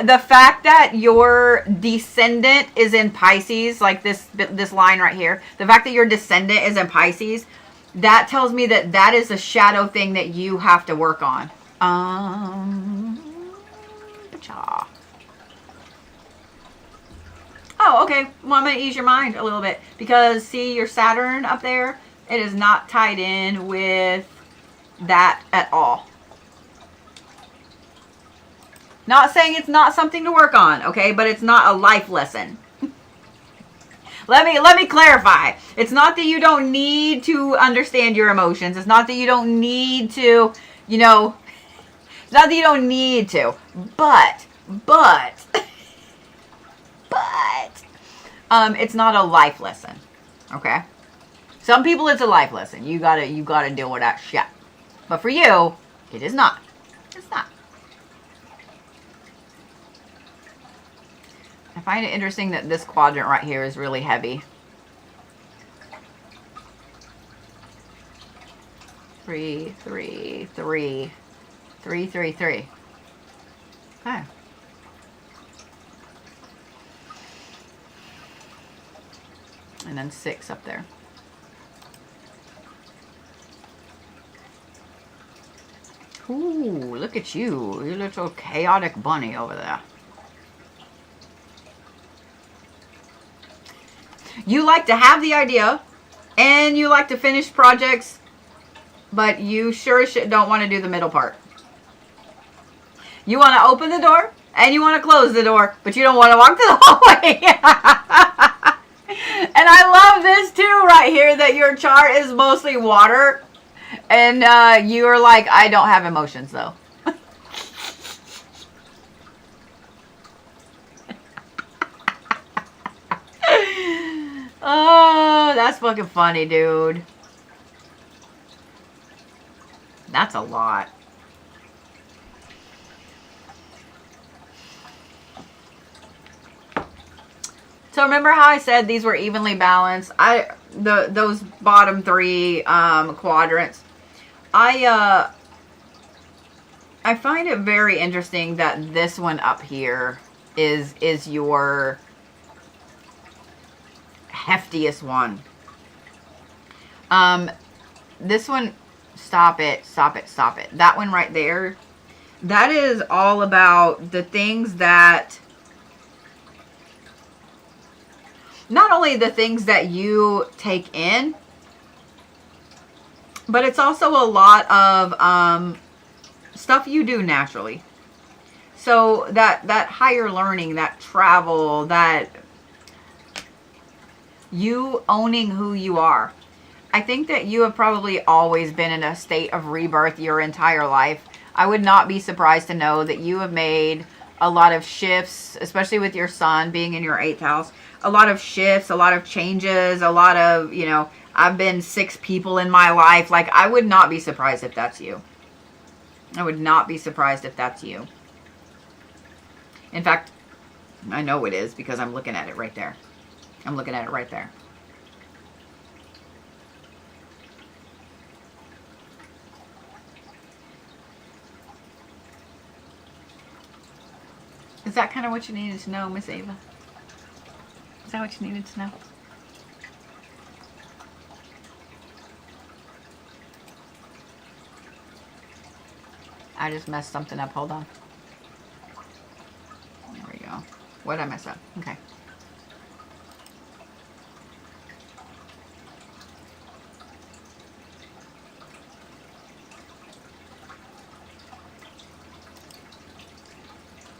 the fact that your descendant is in Pisces, like this line right here, the fact that your descendant is in Pisces, that tells me that is a shadow thing that you have to work on. Oh, okay. Well, I'm going to ease your mind a little bit. Because, see, your Saturn up there, it is not tied in with that at all. Not saying it's not something to work on, okay? But it's not a life lesson. Let me clarify. It's not that you don't need to understand your emotions. It's not that you don't need to, you know, it's not that you don't need to. But, it's not a life lesson, okay? Some people it's a life lesson. You gotta deal with that shit. But for you, it is not. It's not. I find it interesting that this quadrant right here is really heavy. 3, 3, 3, 3, 3, 3. Okay. And then 6 up there. Ooh, look at you. You little chaotic bunny over there. You like to have the idea, and you like to finish projects, but you sure as shit don't want to do the middle part. You want to open the door, and you want to close the door, but you don't want to walk to the hallway. And I love this too right here, that your chart is mostly water, and you are like, I don't have emotions though. Oh, that's fucking funny, dude. That's a lot. So remember how I said these were evenly balanced? Those bottom 3 quadrants. I find it very interesting that this one up here is your heftiest one. This one, stop it. That one right there, that is all about the things that, not only the things that you take in, but it's also a lot of stuff you do naturally. So that higher learning, that travel, that you owning who you are. I think that you have probably always been in a state of rebirth your entire life. I would not be surprised to know that you have made a lot of shifts, especially with your son being in your 8th house. A lot of shifts, a lot of changes, a lot of, you know, I've been 6 people in my life. Like, I would not be surprised if that's you. I would not be surprised if that's you. In fact, I know it is because I'm looking at it right there. I'm looking at it right there. Is that kind of what you needed to know, Miss Ava? Is that what you needed to know? I just messed something up. Hold on. There we go. What did I mess up? Okay.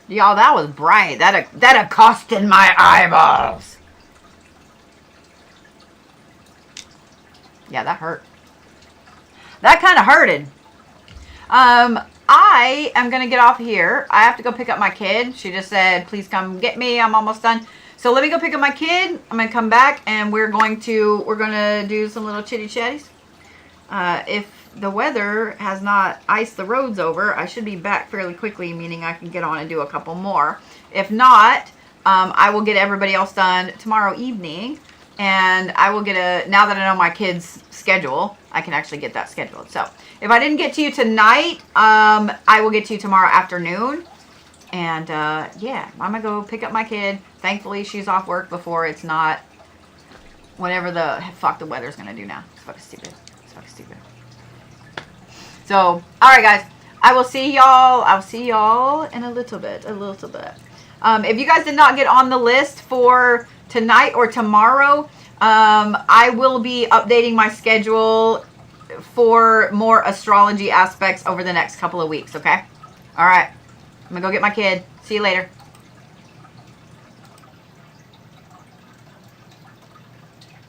Y'all, that was bright. That accosted my eyeballs. Yeah, that hurt. That kind of hurted. I am going to get off here. I have to go pick up my kid. She just said, please come get me. I'm almost done. So let me go pick up my kid. I'm going to come back and we're going to do some little chitty chatties. If the weather has not iced the roads over, I should be back fairly quickly, meaning I can get on and do a couple more. If not, I will get everybody else done tomorrow evening, and I will get now that I know my kid's schedule, I can actually get that scheduled. So if I didn't get to you tonight, I will get to you tomorrow afternoon. And yeah, I'm gonna go pick up my kid. Thankfully, she's off work before it's not whatever the fuck the weather's gonna do now. It's fucking stupid. It's fucking stupid. So, alright guys, I will see y'all. I'll see y'all in a little bit. If you guys did not get on the list for tonight or tomorrow, I will be updating my schedule for more astrology aspects over the next couple of weeks, okay? All right. I'm going to go get my kid. See you later.